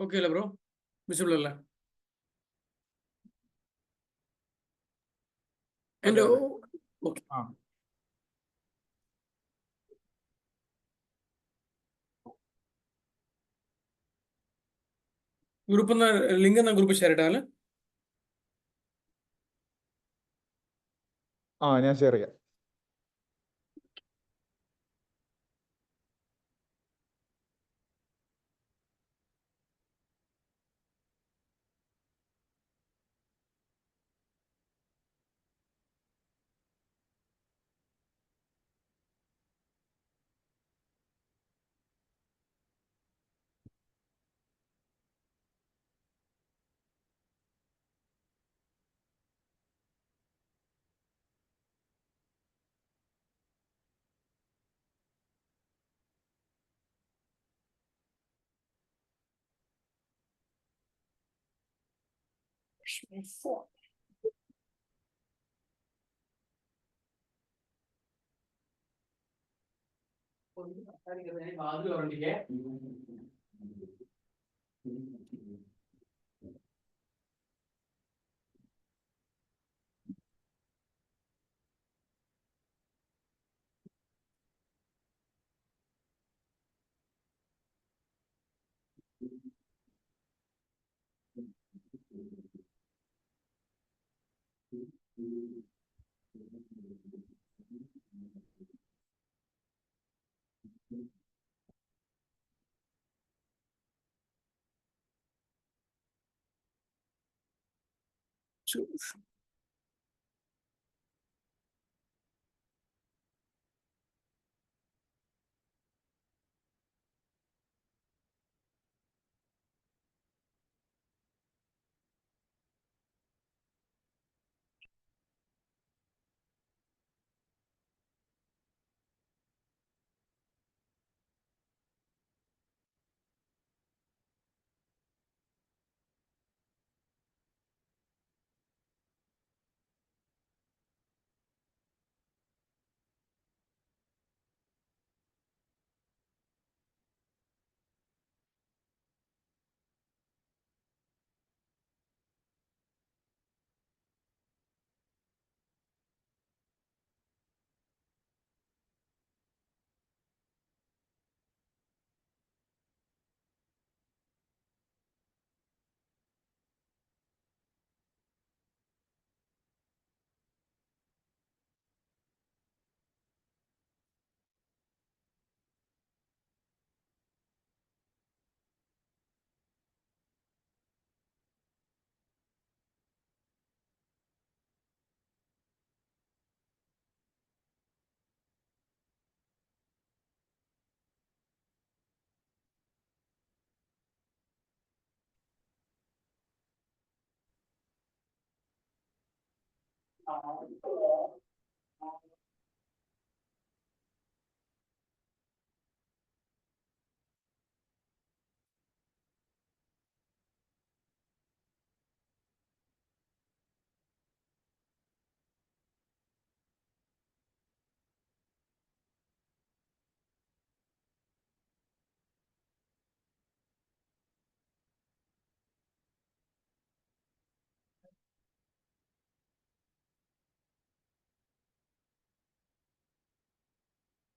Okay അല്ലേ bro? Visible അല്ലേ? അതെ, എൻ്റെ അതെ. ഓക്കെ. ആ ഗ്രൂപ്പ് ലിങ്ക് എന്നാ ഗ്രൂപ്പ് ഷെയർ ഇട്ടാൽ ഞാൻ ഷെയർ ചെയ്യാം.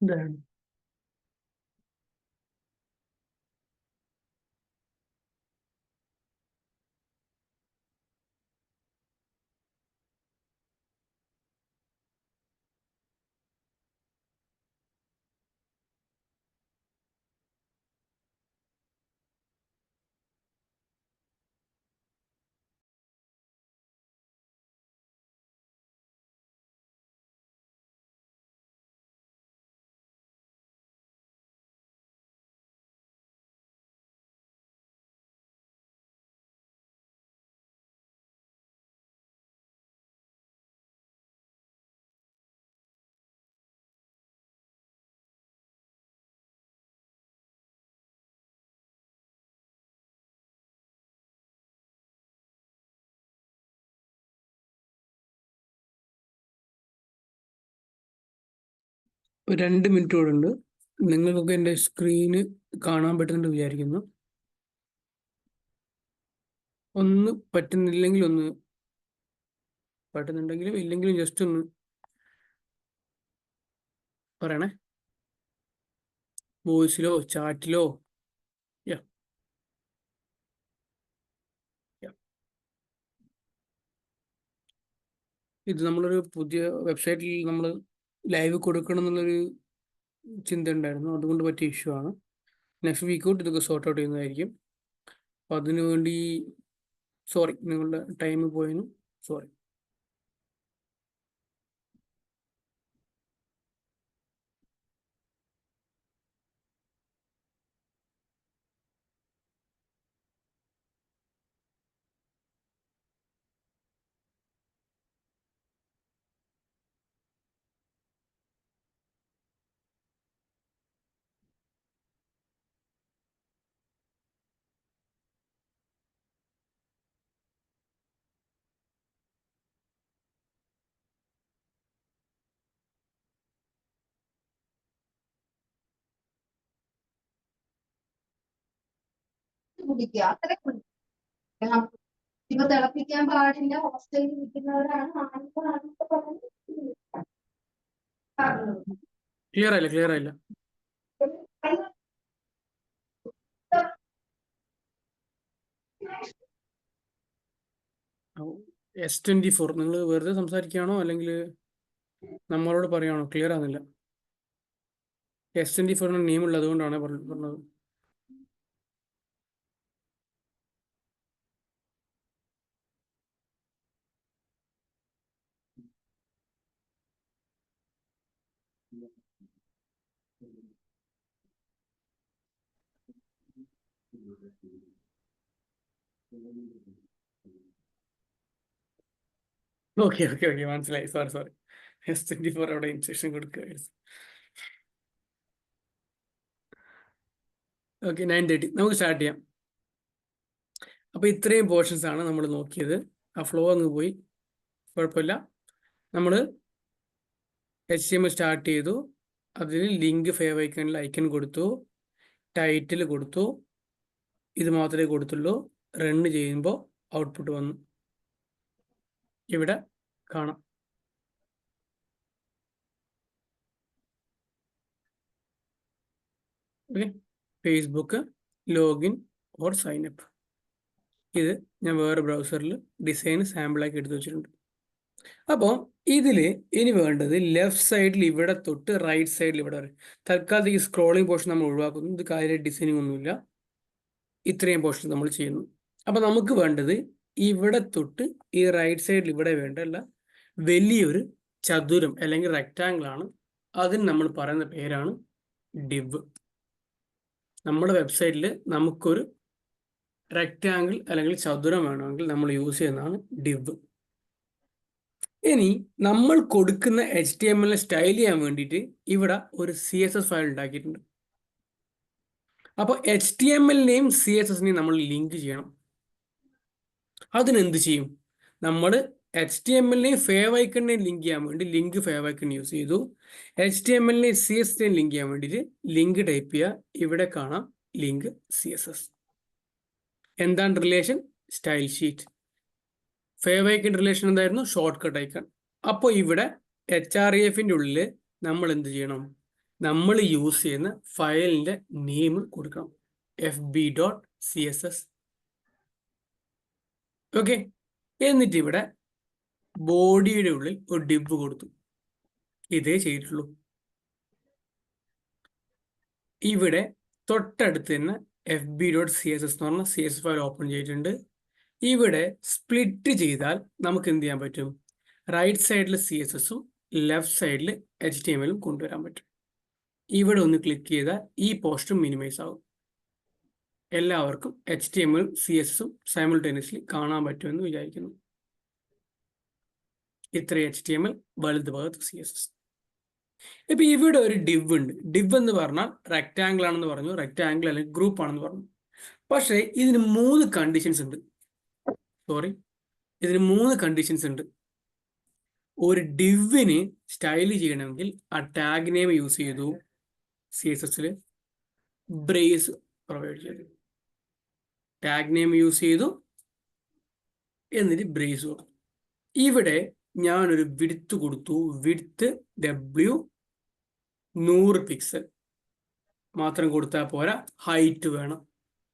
ഇതാണ്. ഒരു 2 മിനിറ്റ് കൂടെ ഉണ്ട്. നിങ്ങൾക്കൊക്കെ എൻ്റെ സ്ക്രീന് കാണാൻ പറ്റുന്നുണ്ട് വിചാരിക്കുന്നു. ഒന്ന് പറ്റുന്നില്ലെങ്കിൽ ഒന്ന്, പറ്റുന്നുണ്ടെങ്കിലും ഇല്ലെങ്കിലും ജസ്റ്റ് ഒന്ന് പറയണേ, വോയിസിലോ ചാറ്റിലോ. യാ യാ ഇത് നമ്മളൊരു പുതിയ വെബ്സൈറ്റിൽ നമ്മൾ ലൈവ് കൊടുക്കണം എന്നുള്ളൊരു ചിന്ത ഉണ്ടായിരുന്നു, അതുകൊണ്ട് പറ്റിയ ഇഷ്യൂ ആണ്. നെക്സ്റ്റ് വീക്ക് തൊട്ട് ഇതൊക്കെ സോർട്ട് ഔട്ട് ചെയ്യുന്നതായിരിക്കും. അപ്പം അതിനു വേണ്ടി സോറി, നിങ്ങളുടെ ടൈം പോയതിന് സോറി. കുടിക്കുക അത്ര ഇപ്പൊ തിളപ്പിക്കാൻ പാടില്ല, ഹോസ്റ്റലിൽ നിൽക്കുന്നവരാണ് ആണുങ്ങളാണെന്നൊക്കെ പറഞ്ഞ് ക്ലിയർ ആയില്ല, ക്ലിയർ ആയില്ല. S24 നിങ്ങൾ വെറുതെ സംസാരിക്കുകയാണോ അല്ലെങ്കിൽ നമ്മളോട് പറയുകയാണോ? ക്ലിയർ ആകുന്നില്ല. S24 നെയിം ഉള്ളത് അതുകൊണ്ടാണ് പറഞ്ഞത്. ഓക്കെ ഓക്കെ ഓക്കെ, മനസ്സിലായി. Sorry sorry. S24 അവിടെ ഇൻസ്ട്രക്ഷൻ കൊടുക്കുകയായിരുന്നു. ഓക്കെ, 9:30 നമുക്ക് സ്റ്റാർട്ട് ചെയ്യാം. അപ്പോൾ ഇത്രയും പോർഷൻസ് ആണ് നമ്മൾ നോക്കിയത്. ആ ഫ്ലോ അങ്ങ് പോയി, കുഴപ്പമില്ല. നമ്മൾ HTML സ്റ്റാർട്ട് ചെയ്തു, അതിൽ ലിങ്ക് ഫേവ് ഐക്കൺ കൊടുത്തു, ടൈറ്റിൽ കൊടുത്തു, ഇത് മാത്രമേ കൊടുത്തുള്ളൂ. റൺ ചെയ്യുമ്പോൾ ഔട്ട്പുട്ട് വന്നു, ഇവിടെ കാണാം. Okay, Facebook login or sign up. ഇത് ഞാൻ വേറെ ബ്രൗസറിൽ ഡിസൈൻ സാമ്പിളാക്കി എടുത്തു വെച്ചിട്ടുണ്ട്. അപ്പോൾ ഇതിൽ ഇനി വേണ്ടത് ലെഫ്റ്റ് സൈഡിൽ ഇവിടെ തൊട്ട് റൈറ്റ് സൈഡിൽ ഇവിടെ വരെ. തൽക്കാലത്തേക്ക് സ്ക്രോളിംഗ് പോർഷൻ നമ്മൾ ഒഴിവാക്കുന്നു, ഇത് കാര്യം ഡിസൈനിങ് ഒന്നുമില്ല. ഇത്രയും പോർഷൻ നമ്മൾ ചെയ്യുന്നു. അപ്പോൾ നമുക്ക് വേണ്ടത് ഇവിടെ തൊട്ട് ഈ റൈറ്റ് സൈഡിൽ ഇവിടെ വേണ്ടല്ല, വലിയൊരു ചതുരം അല്ലെങ്കിൽ റെക്റ്റാങ്കിൾ ആണ്. അതിന് നമ്മൾ പറയുന്ന പേരാണ് ഡിവ്. നമ്മുടെ വെബ്സൈറ്റിൽ നമുക്കൊരു റെക്റ്റാങ്കിൾ അല്ലെങ്കിൽ ചതുരം വേണമെങ്കിൽ നമ്മൾ യൂസ് ചെയ്യുന്നതാണ് ഡിവ്. ഇനി നമ്മൾ കൊടുക്കുന്ന HTML സ്റ്റൈൽ ചെയ്യാൻ വേണ്ടിയിട്ട് ഇവിടെ ഒരു CSS ഫയൽ ഉണ്ടാക്കിയിട്ടുണ്ട്. അപ്പോൾ HTML-നെയും CSS-നെയും നമ്മൾ ലിങ്ക് ചെയ്യണം. അതിനെന്ത് ചെയ്യും? നമ്മൾ HTML-നെയും ഫേവ് ഐക്കണിനെയും ലിങ്ക് ചെയ്യാൻ വേണ്ടി ലിങ്ക് ഫേവ് ഐക്കൺ യൂസ് ചെയ്തു. HTML-നെയും CSS-നെയും ലിങ്ക് ചെയ്യാൻ വേണ്ടിയിട്ട് ലിങ്ക് ടൈപ്പ് ചെയ്യുക. ഇവിടെ കാണാം ലിങ്ക് CSS. എന്താണ് relation? Style sheet. Fav icon relation എന്തായിരുന്നു? Short cut icon. അപ്പോൾ ഇവിടെ HREF-ന്റെ ഉള്ളിൽ നമ്മൾ എന്ത് ചെയ്യണം? നമ്മൾ യൂസ് ചെയ്യുന്ന ഫയലിന്റെ നെയിം കൊടുക്കണം, fb.css. ഓക്കെ, എന്നിട്ട് ഇവിടെ ബോഡിയുടെ ഉള്ളിൽ ഒരു ഡിവ് കൊടുത്തു. ഇതേ ചെയ്തിട്ടുള്ളൂ. ഇവിടെ തൊട്ടടുത്ത് തന്നെ fb.css എന്ന് പറഞ്ഞ CSS ഫയൽ ഓപ്പൺ ചെയ്തിട്ടുണ്ട്. ഇവിടെ സ്പ്ലിറ്റ് ചെയ്താൽ നമുക്ക് എന്ത് ചെയ്യാൻ പറ്റും? റൈറ്റ് സൈഡിൽ CSS-ഉം ലെഫ്റ്റ് സൈഡിൽ HTML-ഉം കൊണ്ടുവരാൻ പറ്റും. ഇവിടെ ഒന്ന് ക്ലിക്ക് ചെയ്താൽ ഈ പോസ്റ്റ് മിനിമൈസ് ആകും. എല്ലാവർക്കും HTML-ഉം CSS-ഉം സൈമിൾട്ടേനിയസ്ലി കാണാൻ പറ്റുമെന്ന് വിചാരിക്കുന്നു. ഇത്ര HTML, വലത് ഭാഗത്ത് CSS. ഇപ്പൊ ഇവിടെ ഒരു ഡിവ് ഉണ്ട്. ഡിവ് എന്ന് പറഞ്ഞാൽ റെക്റ്റാങ്കിൾ ആണെന്ന് പറഞ്ഞു, റെക്റ്റാങ്കിൾ അല്ലെങ്കിൽ ഗ്രൂപ്പ് ആണെന്ന് പറഞ്ഞു. പക്ഷേ ഇതിന് 3 കണ്ടീഷൻസ് ഉണ്ട്. ഇതിന് 3 കണ്ടീഷൻസ് ഉണ്ട്. ഒരു ഡിവിന് സ്റ്റൈൽ ചെയ്യണമെങ്കിൽ ആ ടാഗ് നെയിം യൂസ് ചെയ്തു, CSS-ൽ ബ്രേസ് പ്രൊവൈഡ് ചെയ്തു. ടാഗ് നെയിം യൂസ് ചെയ്തു, എന്നിട്ട് ബ്രേസ്. ഇവിടെ ഞാനൊരു വിഡ്ത്ത് കൊടുത്തു. വിഡ്ത്ത് W 100 പിക്സൽ മാത്രം കൊടുത്താൽ പോരാ, ഹൈറ്റ് വേണം.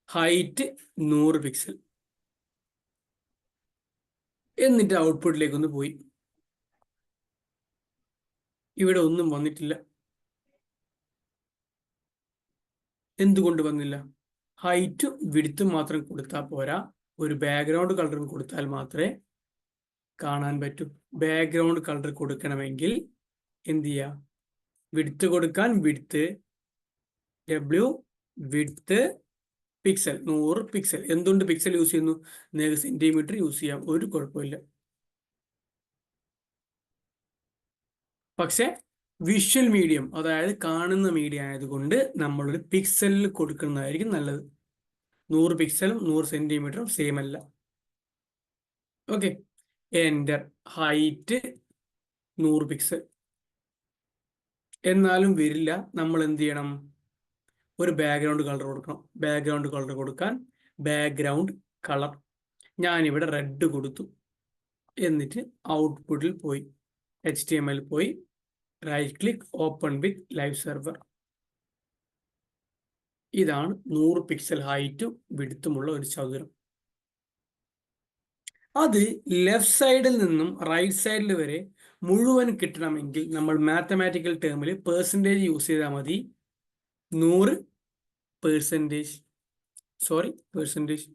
Height 100 pixel. എന്നിട്ട് ഔട്ട്പുട്ടിലേക്ക് ഒന്ന് പോയി. ഇവിടെ ഒന്നും വന്നിട്ടില്ല. എന്തുകൊണ്ട് വന്നില്ല? ഹൈറ്റും വിഡ്ത്തും മാത്രം കൊടുത്താൽ പോരാ, ഒരു ബാക്ക്ഗ്രൗണ്ട് കളറും കൊടുത്താൽ മാത്രമേ കാണാൻ പറ്റൂ. ബാക്ക്ഗ്രൗണ്ട് കളർ കൊടുക്കണമെങ്കിൽ എന്ത് ചെയ്യാം? വിഡ്ത്ത് കൊടുക്കാൻ width W width pixel 100 pixel. എന്തുകൊണ്ട് പിക്സൽ യൂസ് ചെയ്യുന്നു? നിങ്ങൾക്ക് സെന്റിമീറ്റർ യൂസ് ചെയ്യാം, ഒരു കുഴപ്പമില്ല. പക്ഷെ വിഷ്വൽ മീഡിയം, അതായത് കാണുന്ന മീഡിയം ആയതുകൊണ്ട് നമ്മളൊരു പിക്സലിൽ കൊടുക്കുന്നതായിരിക്കും നല്ലത്. 100 പിക്സലും 100 സെന്റിമീറ്ററും സെയിം അല്ല. Okay, enter. Height 100 pixel. എന്നാലും വരില്ല. നമ്മൾ എന്ത് ചെയ്യണം? ഒരു ബാക്ക്ഗ്രൗണ്ട് കളർ കൊടുക്കണം. ബാക്ക്ഗ്രൗണ്ട് കളർ കൊടുക്കാൻ ബാക്ക്ഗ്രൗണ്ട് കളർ ഞാനിവിടെ റെഡ് കൊടുത്തു. എന്നിട്ട് ഔട്ട്പുട്ടിൽ പോയി, HTML പോയി, right click, open with live server. ഇതാണ് 100 പിക്സൽ ഹൈറ്റും വിഡ്ത്തുമുള്ള ഒരു ചതുരം. അത് ലെഫ്റ്റ് സൈഡിൽ നിന്നും റൈറ്റ് സൈഡിൽ വരെ മുഴുവൻ കിട്ടണമെങ്കിൽ നമ്മൾ മാത്തമാറ്റിക്കൽ ടേമിൽ പെർസെൻറ്റേജ് യൂസ് ചെയ്താൽ മതി. 100%. Sorry, percentage.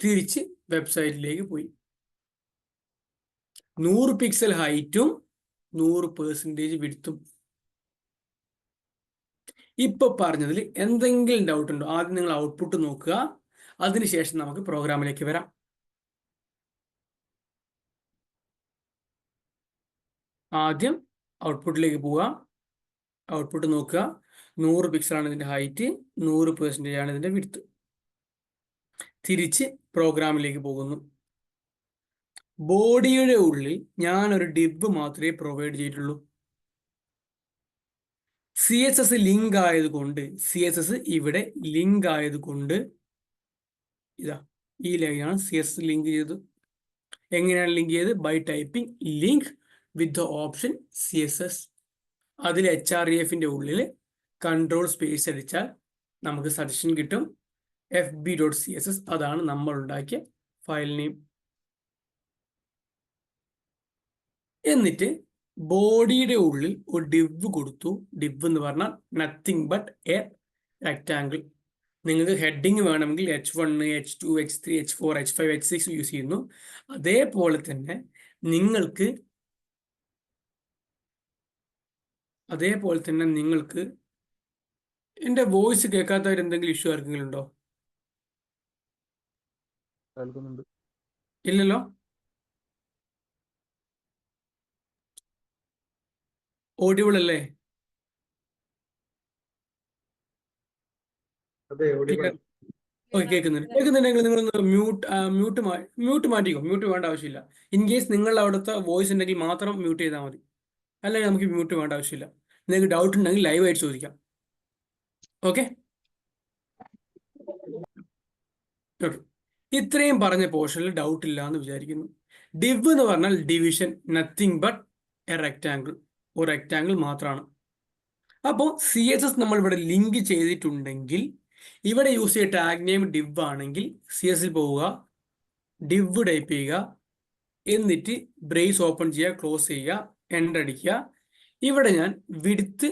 തിരിച്ച് വെബ്സൈറ്റിലേക്ക് പോയി. 100 പിക്സൽ ഹൈറ്റും 100% വിഡ്ത്തും. ഇപ്പൊ പറഞ്ഞതിൽ എന്തെങ്കിലും ഡൗട്ട് ഉണ്ടോ? ആദ്യം നിങ്ങൾ ഔട്ട്പുട്ട് നോക്കുക, അതിനുശേഷം നമുക്ക് പ്രോഗ്രാമിലേക്ക് വരാം. ആദ്യം ഔട്ട്പുട്ടിലേക്ക് പോവുക, ഔട്ട്പുട്ട് നോക്കുക. 100 പിക്സലാണ് ഇതിന്റെ ഹൈറ്റ്, 100% ആണ് ഇതിന്റെ വിഡ്ത്ത്. തിരിച്ച് പ്രോഗ്രാമിലേക്ക് പോകുന്നു. ബോഡിയുടെ ഉള്ളിൽ ഞാനൊരു ഡിവ് മാത്രമേ പ്രൊവൈഡ് ചെയ്തിട്ടുള്ളൂ. CSS ലിങ്ക് ആയതുകൊണ്ട്, CSS ഇവിടെ ലിങ്ക് ആയതുകൊണ്ട് ഇതാ ഈ ലൈനാണ് CSS ലിങ്ക് ചെയ്തത്. എങ്ങനെയാണ് ലിങ്ക് ചെയ്തത്? By typing link with the option CSS. അതിൽ HREFന്റെ ഉള്ളിൽ കൺട്രോൾ സ്പേസ് അടിച്ചാൽ നമുക്ക് സജഷൻ കിട്ടും. fb.css, അതാണ് നമ്മൾ ഉണ്ടാക്കിയ ഫയൽ നെയിം. എന്നിട്ട് ബോഡിയുടെ ഉള്ളിൽ ഒരു ഡിവ് കൊടുത്തു. ഡിവ് എന്ന് പറഞ്ഞാൽ നത്തിങ് ബട്ട് എ റെക്റ്റാങ്കിൾ. നിങ്ങൾക്ക് ഹെഡിങ് വേണമെങ്കിൽ H1, H2, H3, H4, H5, H6 use ചെയ്യുന്നു. അതേപോലെ തന്നെ നിങ്ങൾക്ക് എൻ്റെ വോയിസ് കേൾക്കാത്തവർ എന്തെങ്കിലും ഇഷ്യൂ ആർക്കെങ്കിലും ഉണ്ടോ? ഇല്ലല്ലോ. ഓഡിബിൾ അല്ലേ? ഓക്കെ, കേൾക്കുന്നുണ്ടെങ്കിൽ നിങ്ങളൊന്ന് മ്യൂട്ട് മാറ്റിക്കോ. മ്യൂട്ട് വേണ്ട ആവശ്യമില്ല. ഇൻ കേസ് നിങ്ങളുടെ അവിടുത്തെ വോയിസ് ഉണ്ടെങ്കിൽ മാത്രം മ്യൂട്ട് ചെയ്താൽ മതി, അല്ലെങ്കിൽ നമുക്ക് മ്യൂട്ട് വേണ്ട ആവശ്യമില്ല. നിങ്ങൾക്ക് ഡൗട്ട് ഉണ്ടെങ്കിൽ ലൈവായിട്ട് ചോദിക്കാം. ഓക്കെ ഓക്കെ, ഇത്രയും പറഞ്ഞ പോർഷനിൽ ഡൗട്ട് ഇല്ല എന്ന് വിചാരിക്കുന്നു. ഡിവ് എന്ന് പറഞ്ഞാൽ division, nothing but A rectangle. ഒരു റെക്റ്റാങ്കിൾ മാത്രമാണ്. അപ്പോൾ CSS നമ്മൾ ഇവിടെ ലിങ്ക് ചെയ്തിട്ടുണ്ടെങ്കിൽ, ഇവിടെ യൂസ് ചെയ്ത ടാഗ് നെയിം ഡിവ് ആണെങ്കിൽ CSS പോവുക, ഡിവ് ടൈപ്പ് ചെയ്യുക, എന്നിട്ട് ബ്രേസ് ഓപ്പൺ ചെയ്യുക, ക്ലോസ് ചെയ്യുക, എൻ്റർ അടിക്കുക. ഇവിടെ ഞാൻ വിഡ്ത്ത്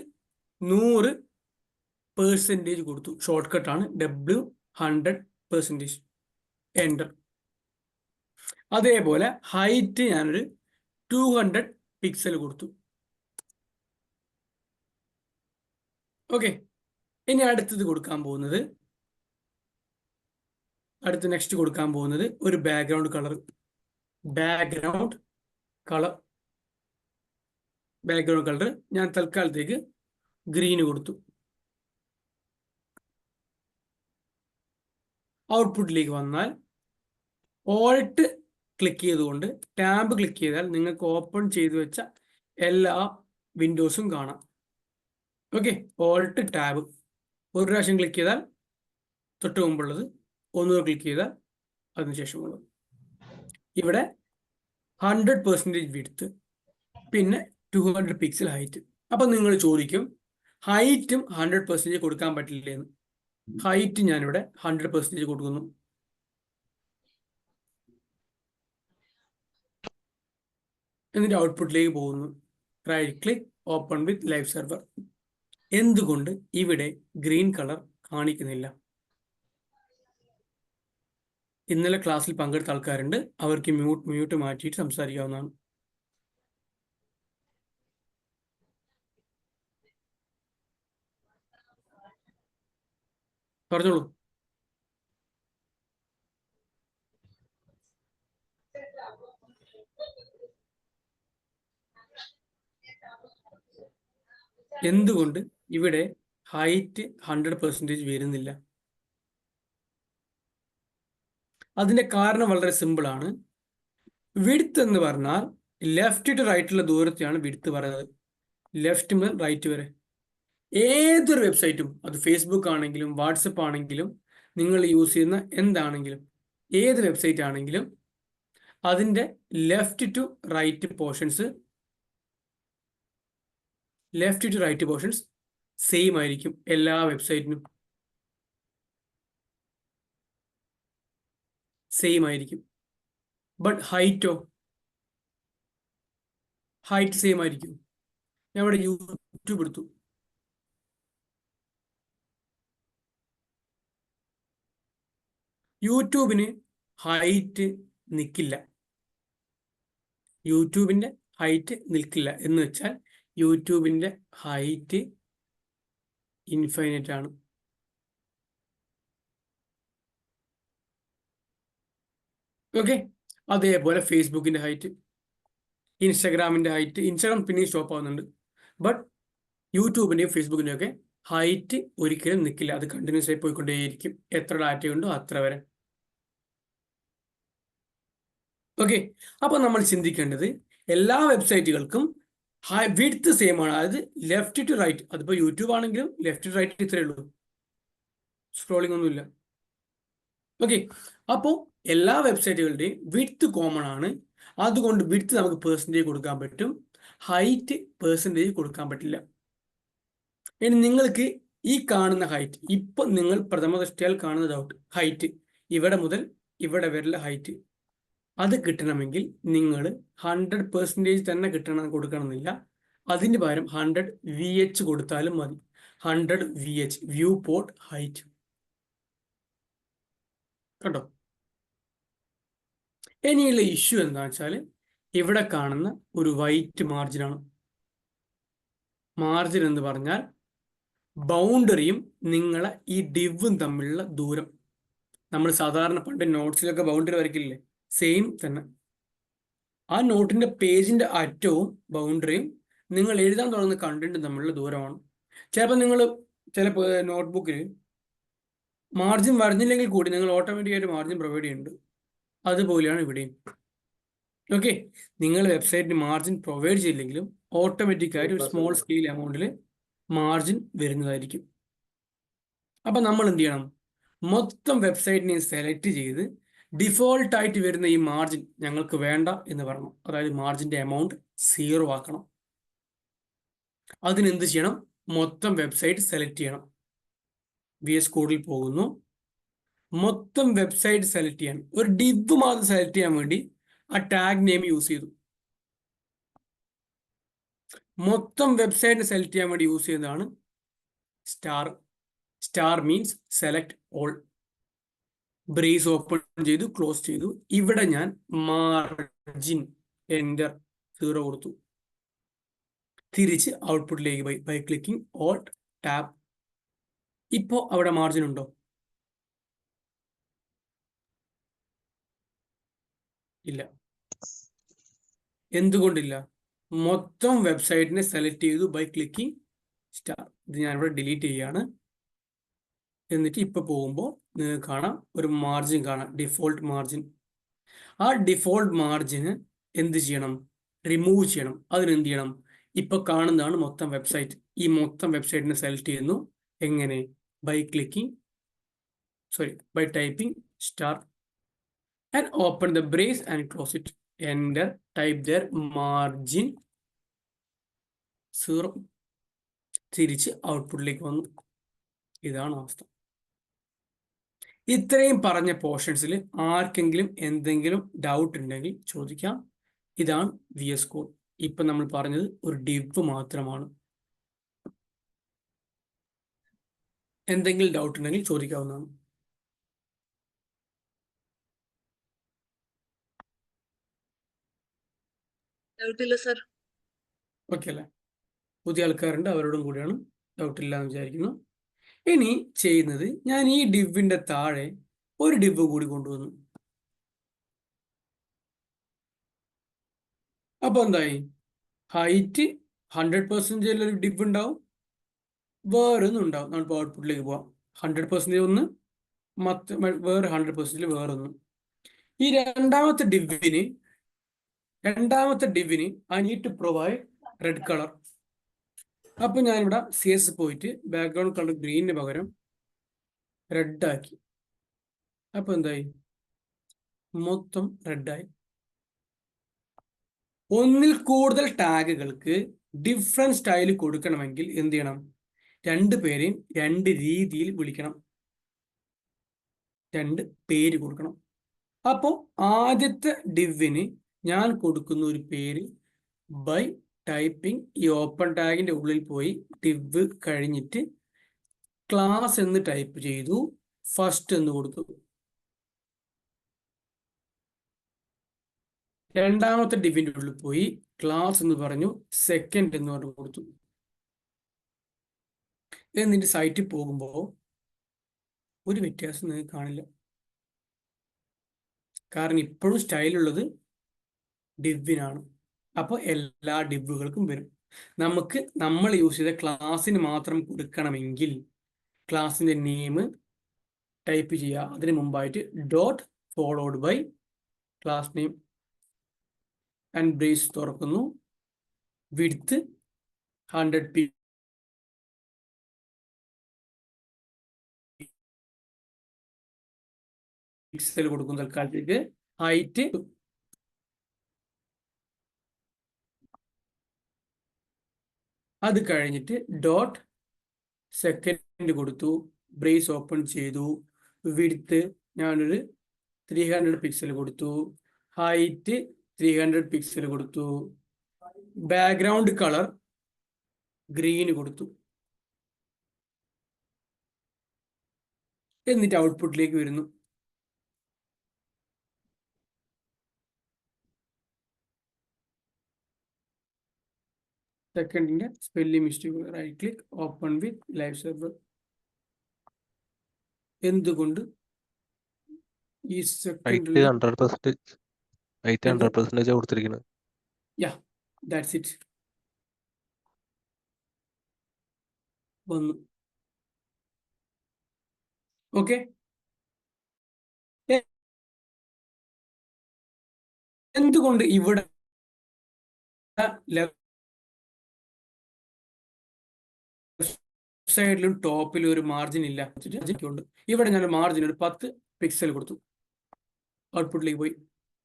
100% കൊടുത്തു. ഷോർട്ട് കട്ടാണ് W 100%. എൻ്റർ. അതേപോലെ ഹൈറ്റ് ഞാനൊരു 200 പിക്സൽ കൊടുത്തു. ഓക്കെ, ഇനി നെക്സ്റ്റ് കൊടുക്കാൻ പോകുന്നത് ഒരു ബാക്ക്ഗ്രൗണ്ട് കളർ. ബാക്ക്ഗ്രൗണ്ട് കളർ ഞാൻ തൽക്കാലത്തേക്ക് ഗ്രീന് കൊടുത്തു. ഔട്ട്പുട്ടിലേക്ക് വന്നാൽ ഓൾട്ട് ക്ലിക്ക് ചെയ്തുകൊണ്ട് ടാബ് ക്ലിക്ക് ചെയ്താൽ നിങ്ങൾക്ക് ഓപ്പൺ ചെയ്തു വെച്ച എല്ലാ വിൻഡോസും കാണാം. ഓക്കെ, ഓൾട്ട് ടാബ് ഒരു പ്രാവശ്യം ക്ലിക്ക് ചെയ്താൽ തൊട്ട് മുമ്പുള്ളത്, ഒന്നുകൂടെ ക്ലിക്ക് ചെയ്താൽ അതിനുശേഷമുള്ളത്. ഇവിടെ 100% വിഡ്ത്ത്, പിന്നെ 200 പിക്സൽ ഹൈറ്റ്. അപ്പൊ നിങ്ങൾ ചോദിക്കും ഹൈറ്റും 100% കൊടുക്കാൻ പറ്റില്ലേ എന്ന്. ഹൈറ്റ് ഞാനിവിടെ 100% കൊടുക്കുന്നു. എന്നിട്ട് ഔട്ട്പുട്ടിലേക്ക് പോകുന്നു. Right click, open with live server. എന്തുകൊണ്ട് ഇവിടെ ഗ്രീൻ കളർ കാണിക്കുന്നില്ല? ഇന്നലെ ക്ലാസ്സിൽ പങ്കെടുത്ത ആൾക്കാരുണ്ട്, അവർക്ക് മ്യൂട്ട് മാറ്റിയിട്ട് സംസാരിക്കാവുന്നതാണ്. പറഞ്ഞോളൂ. എന്തുകൊണ്ട് ഇവിടെ ഹൈറ്റ് 100% വരുന്നില്ല? അതിന്റെ കാരണം വളരെ സിമ്പിൾ ആണ്. വിഡ്ത്ത് എന്ന് പറഞ്ഞാൽ ലെഫ്റ്റ് ടു റൈറ്റുള്ള ദൂരത്തെയാണ് വിഡ്ത്ത് പറയുന്നത്. ലെഫ്റ്റ് മുതൽ റൈറ്റ് വരെ ഏതൊരു വെബ്സൈറ്റും, അത് ഫേസ്ബുക്ക് ആണെങ്കിലും വാട്സപ്പ് ആണെങ്കിലും നിങ്ങൾ യൂസ് ചെയ്യുന്ന എന്താണെങ്കിലും ഏത് വെബ്സൈറ്റ് ആണെങ്കിലും അതിന്റെ left to right portions same ആയിരിക്കും എല്ലാ വെബ്സൈറ്റിനും. സെയിം ആയിരിക്കും. ബട്ട് ഹൈറ്റ് സെയിം ആയിരിക്കും. ഞാൻ ഇവിടെ യൂട്യൂബ് എടുത്തു. യൂട്യൂബിന് ഹൈറ്റ് നിൽക്കില്ല. യൂട്യൂബിന്റെ ഹൈറ്റ് നിൽക്കില്ല എന്ന് വെച്ചാൽ യൂട്യൂബിന്റെ ഹൈറ്റ് ഇൻഫൈനൈറ്റ് ആണ്. ഓക്കെ. അതേപോലെ ഫേസ്ബുക്കിന്റെ ഹൈറ്റ്, ഇൻസ്റ്റാഗ്രാമിന്റെ ഹൈറ്റ്, ഇൻസ്റ്റാഗ്രാം പിന്നെ സ്റ്റോപ്പ് ആവുന്നുണ്ട്. ബട്ട് യൂട്യൂബിന്റെയും ഫേസ്ബുക്കിന്റെയും ഒക്കെ ഹൈറ്റ് ഒരിക്കലും നിൽക്കില്ല. അത് കണ്ടിന്യൂസ് ആയി പോയിക്കൊണ്ടേയിരിക്കും. എത്ര ഡാറ്റ ഉണ്ടോ അത്ര വരെ. ഓക്കെ. അപ്പൊ നമ്മൾ ചിന്തിക്കേണ്ടത് എല്ലാ വെബ്സൈറ്റുകൾക്കും വിഡ്ത്ത് സെയിം ആണ്. അതായത് ലെഫ്റ്റ് ടു റൈറ്റ്. അതിപ്പോ യൂട്യൂബ് ആണെങ്കിലും ലെഫ്റ്റ് ടു റൈറ്റ് ഇത്രയേ ഉള്ളൂ, സ്ക്രോളിംഗ് ഒന്നുമില്ല. ഓക്കെ. അപ്പോൾ എല്ലാ വെബ്സൈറ്റുകളുടെയും വിഡ്ത്ത് കോമൺ ആണ്. അതുകൊണ്ട് വിഡ്ത്ത് നമുക്ക് പെർസെൻറ്റേജ് കൊടുക്കാൻ പറ്റും, ഹൈറ്റ് പെർസെൻറ്റേജ് കൊടുക്കാൻ പറ്റില്ല. ഇനി നിങ്ങൾക്ക് ഈ കാണുന്ന ഹൈറ്റ്, ഇപ്പൊ നിങ്ങൾ പ്രഥമ ദൃഷ്ടിയാൽ കാണുന്ന ഹൈറ്റ്, ഇവിടെ മുതൽ ഇവിടെ വരെയുള്ള ഹൈറ്റ്, അത് കിട്ടണമെങ്കിൽ നിങ്ങൾ 100% തന്നെ കൊടുക്കണമെന്നില്ല. അതിന് പകരം 100 VH കൊടുത്താലും മതി. 100 VH, വ്യൂ പോർട്ട് ഹൈറ്റ്. കണ്ടോ? ഇനിയുള്ള ഇഷ്യൂ എന്താണെന്ന് വെച്ചാൽ ഇവിടെ കാണുന്ന ഒരു വൈറ്റ് മാർജിനാണ്. മാർജിൻ എന്ന് പറഞ്ഞാൽ ബൗണ്ടറിയും നിങ്ങളെ ഈ ഡിവും തമ്മിലുള്ള ദൂരം. നമ്മൾ സാധാരണ പണ്ട് നോട്ട്സിലൊക്കെ ബൗണ്ടറി വരയ്ക്കില്ലേ, സെയിം തന്നെ. ആ നോട്ടിന്റെ പേജിന്റെ അറ്റവും ബൗണ്ടറിയും നിങ്ങൾ എഴുതാൻ തുടങ്ങുന്ന കണ്ടന്റും തമ്മിലുള്ള ദൂരമാണ്. ചിലപ്പോൾ നിങ്ങൾ നോട്ട്ബുക്കിൽ മാർജിൻ വരുന്നില്ലെങ്കിൽ കൂടി നിങ്ങൾ ഓട്ടോമാറ്റിക്കായിട്ട് മാർജിൻ പ്രൊവൈഡ് ചെയ്യുന്നുണ്ട്. അതുപോലെയാണ് ഇവിടെയും. ഓക്കെ. നിങ്ങൾ വെബ്സൈറ്റിന് മാർജിൻ പ്രൊവൈഡ് ചെയ്യില്ലെങ്കിലും ഓട്ടോമാറ്റിക്കായിട്ട് ഒരു സ്മോൾ സ്കെയിൽ എമൗണ്ടിൽ മാർജിൻ വരുന്നതായിരിക്കും. അപ്പം നമ്മൾ എന്ത് ചെയ്യണം? മൊത്തം വെബ്സൈറ്റിനെ സെലക്ട് ചെയ്ത് ഡിഫോൾട്ടായിട്ട് വരുന്ന ഈ മാർജിൻ ഞങ്ങൾക്ക് വേണ്ട എന്ന് പറയണം. അതായത് മാർജിൻ്റെ എമൗണ്ട് 0 ആക്കണം. അതിനെന്ത് ചെയ്യണം? മൊത്തം വെബ്സൈറ്റ് സെലക്ട് ചെയ്യണം. VS കോഡിൽ പോകുന്നു, മൊത്തം വെബ്സൈറ്റ് സെലക്ട് ചെയ്യാൻ, ഒരു ഡിവ് മാത്രം സെലക്ട് ചെയ്യാൻ വേണ്ടി ആ ടാഗ് നെയിം യൂസ് ചെയ്തു. മൊത്തം വെബ്സൈറ്റിനെ സെലക്ട് ചെയ്യാൻ വേണ്ടി യൂസ് ചെയ്യുന്നതാണ് star. Star means select all. Brace open ചെയ്തു, ക്ലോസ് ചെയ്തു. ഇവിടെ ഞാൻ മാർജിൻ എൻ്റർ 0 കൊടുത്തു. തിരിച്ച് ഔട്ട്പുട്ടിലേക്ക് പോയി ബൈ ക്ലിക്കിംഗ് ഓൾട്ട് ടാബ്. ഇപ്പോൾ അവിടെ മാർജിൻ ഉണ്ടോ? ഇല്ല. എന്തുകൊണ്ടില്ല? മൊത്തം വെബ്സൈറ്റിനെ സെലക്ട് ചെയ്തു ബൈ ക്ലിക്കിംഗ് സ്റ്റാർ. ഇത് ഞാനിവിടെ ഡിലീറ്റ് ചെയ്യാണ്. എന്നിട്ട് ഇപ്പോൾ പോകുമ്പോൾ നിങ്ങൾക്ക് കാണാം ഒരു മാർജിൻ കാണാം, ഡിഫോൾട്ട് മാർജിൻ. ആ ഡിഫോൾട്ട് മാർജിന് എന്ത് ചെയ്യണം? റിമൂവ് ചെയ്യണം. അതിനെന്ത് ചെയ്യണം? ഇപ്പോൾ കാണുന്നതാണ് മൊത്തം വെബ്സൈറ്റ്. ഈ മൊത്തം വെബ്സൈറ്റിനെ സെലക്ട് ചെയ്യുന്നു. എങ്ങനെ? By typing star. and open the brace and close it. Enter, type their margin 0. തിരിച്ച് ഔട്ട്പുട്ടിലേക്ക് വന്നു. ഇതാണ് അവസ്ഥ. ഇത്രയും പറഞ്ഞ പോർഷൻസിൽ ആർക്കെങ്കിലും എന്തെങ്കിലും ഡൗട്ട് ഉണ്ടെങ്കിൽ ചോദിക്കാം. ഇതാണ് VS കോഡ്. ഇപ്പൊ നമ്മൾ പറഞ്ഞത് ഒരു div മാത്രമാണ്. എന്തെങ്കിലും ഡൗട്ട് ഉണ്ടെങ്കിൽ ചോദിക്കാവുന്നതാണ്. ഓക്കെ അല്ലേ? പുതിയ ആൾക്കാരുണ്ട്, അവരോടും കൂടിയാണ്. ഡൗട്ട് ഇല്ല എന്ന് വിചാരിക്കുന്നു. ഇനി ചെയ്യുന്നത്, ഞാൻ ഈ ഡിവിന്റെ താഴെ ഒരു ഡിവ് കൂടി കൊണ്ടുവന്നു. അപ്പൊ എന്തായി? ഹൈറ്റ് 100% ഒരു ഡിവ് ഉണ്ടാവും, വേറൊന്നും ഉണ്ടാവും. നമുക്ക് ഔട്ട്പുട്ടിലേക്ക് പോവാം. 100% ഒന്ന്, വേറെ 100% വേറൊന്നും. ഈ രണ്ടാമത്തെ ഡിവിന് I need to provide red colour. അപ്പൊ ഞാനിവിടെ CS പോയിട്ട് ബാക്ക്ഗ്രൗണ്ട് കളർ ഗ്രീനിന് പകരം റെഡ് ആക്കി. അപ്പൊ എന്തായി? മൊത്തം റെഡായി. ഒന്നിൽ കൂടുതൽ ടാഗുകൾക്ക് ഡിഫറെന്റ് സ്റ്റൈൽ കൊടുക്കണമെങ്കിൽ എന്ത് ചെയ്യണം? രണ്ടുപേരെയും രണ്ട് രീതിയിൽ വിളിക്കണം, രണ്ട് പേര് കൊടുക്കണം. അപ്പോൾ ആദ്യത്തെ ഡിവിന് ഞാൻ കൊടുക്കുന്ന ഒരു പേര് ബൈ ടൈപ്പിംഗ് ഈ ഓപ്പൺ ടാഗിന്റെ ഉള്ളിൽ പോയി ഡിവ് കഴിഞ്ഞിട്ട് ക്ലാസ് എന്ന് ടൈപ്പ് ചെയ്തു, ഫസ്റ്റ് എന്ന് കൊടുത്തു. രണ്ടാമത്തെ ഡിവിന്റെ ഉള്ളിൽ പോയി ക്ലാസ് എന്ന് പറഞ്ഞു, സെക്കൻഡ് എന്ന് പറഞ്ഞു കൊടുത്തു. എന്നിട്ട് സൈറ്റിൽ പോകുമ്പോൾ ഒരു വ്യത്യാസം നിങ്ങൾക്ക് കാണില്ല. കാരണം ഇപ്പോഴും സ്റ്റൈലുള്ളത് ഡിവിനാണ്. അപ്പോൾ എല്ലാ ഡിവുകൾക്കും വരും. നമ്മൾ യൂസ് ചെയ്ത ക്ലാസ്സിന് മാത്രം കൊടുക്കണമെങ്കിൽ ക്ലാസ്സിന്റെ നെയിം ടൈപ്പ് ചെയ്യുക. അതിന് മുമ്പായിട്ട് dot followed by class name and brace തുറക്കുന്നു. വിഡ്ത്ത് 100 പിക്സൽ കൊടുക്കും തൽക്കാലത്തേക്ക്. ഹൈറ്റ് അത് കഴിഞ്ഞിട്ട് ഡോട്ട് സെക്കൻഡ് കൊടുത്തു, ബ്രേസ് ഓപ്പൺ ചെയ്തു. വിഡ്ത്ത് ഞാനൊരു 300 പിക്സൽ കൊടുത്തു, ഹൈറ്റ് 300 പിക്സൽ കൊടുത്തു, ബാക്ക്ഗ്രൗണ്ട് കളർ ഗ്രീൻ കൊടുത്തു. എന്നിട്ട് ഔട്ട്പുട്ടിലേക്ക് വരുന്നു. സെക്കൻഡിന്റെ spelling mistake, right click, open with live server. എന്തുകൊണ്ട് ഈ സെക്കൻഡിൽ 100% കൊടുത്തിരിക്കുന്നത്? Yeah, that's it. വന്നു. ഓക്കെ, എന്തുകൊണ്ട് ഇവിടെ സൈഡിലും ടോപ്പിലും ഒരു മാർജിൻ ഇല്ല? ഇവിടെ ഞാൻ മാർജിൻ ഒരു 10 പിക്സൽ കൊടുത്തു. ഔട്ട്പുട്ടിലേക്ക് പോയി,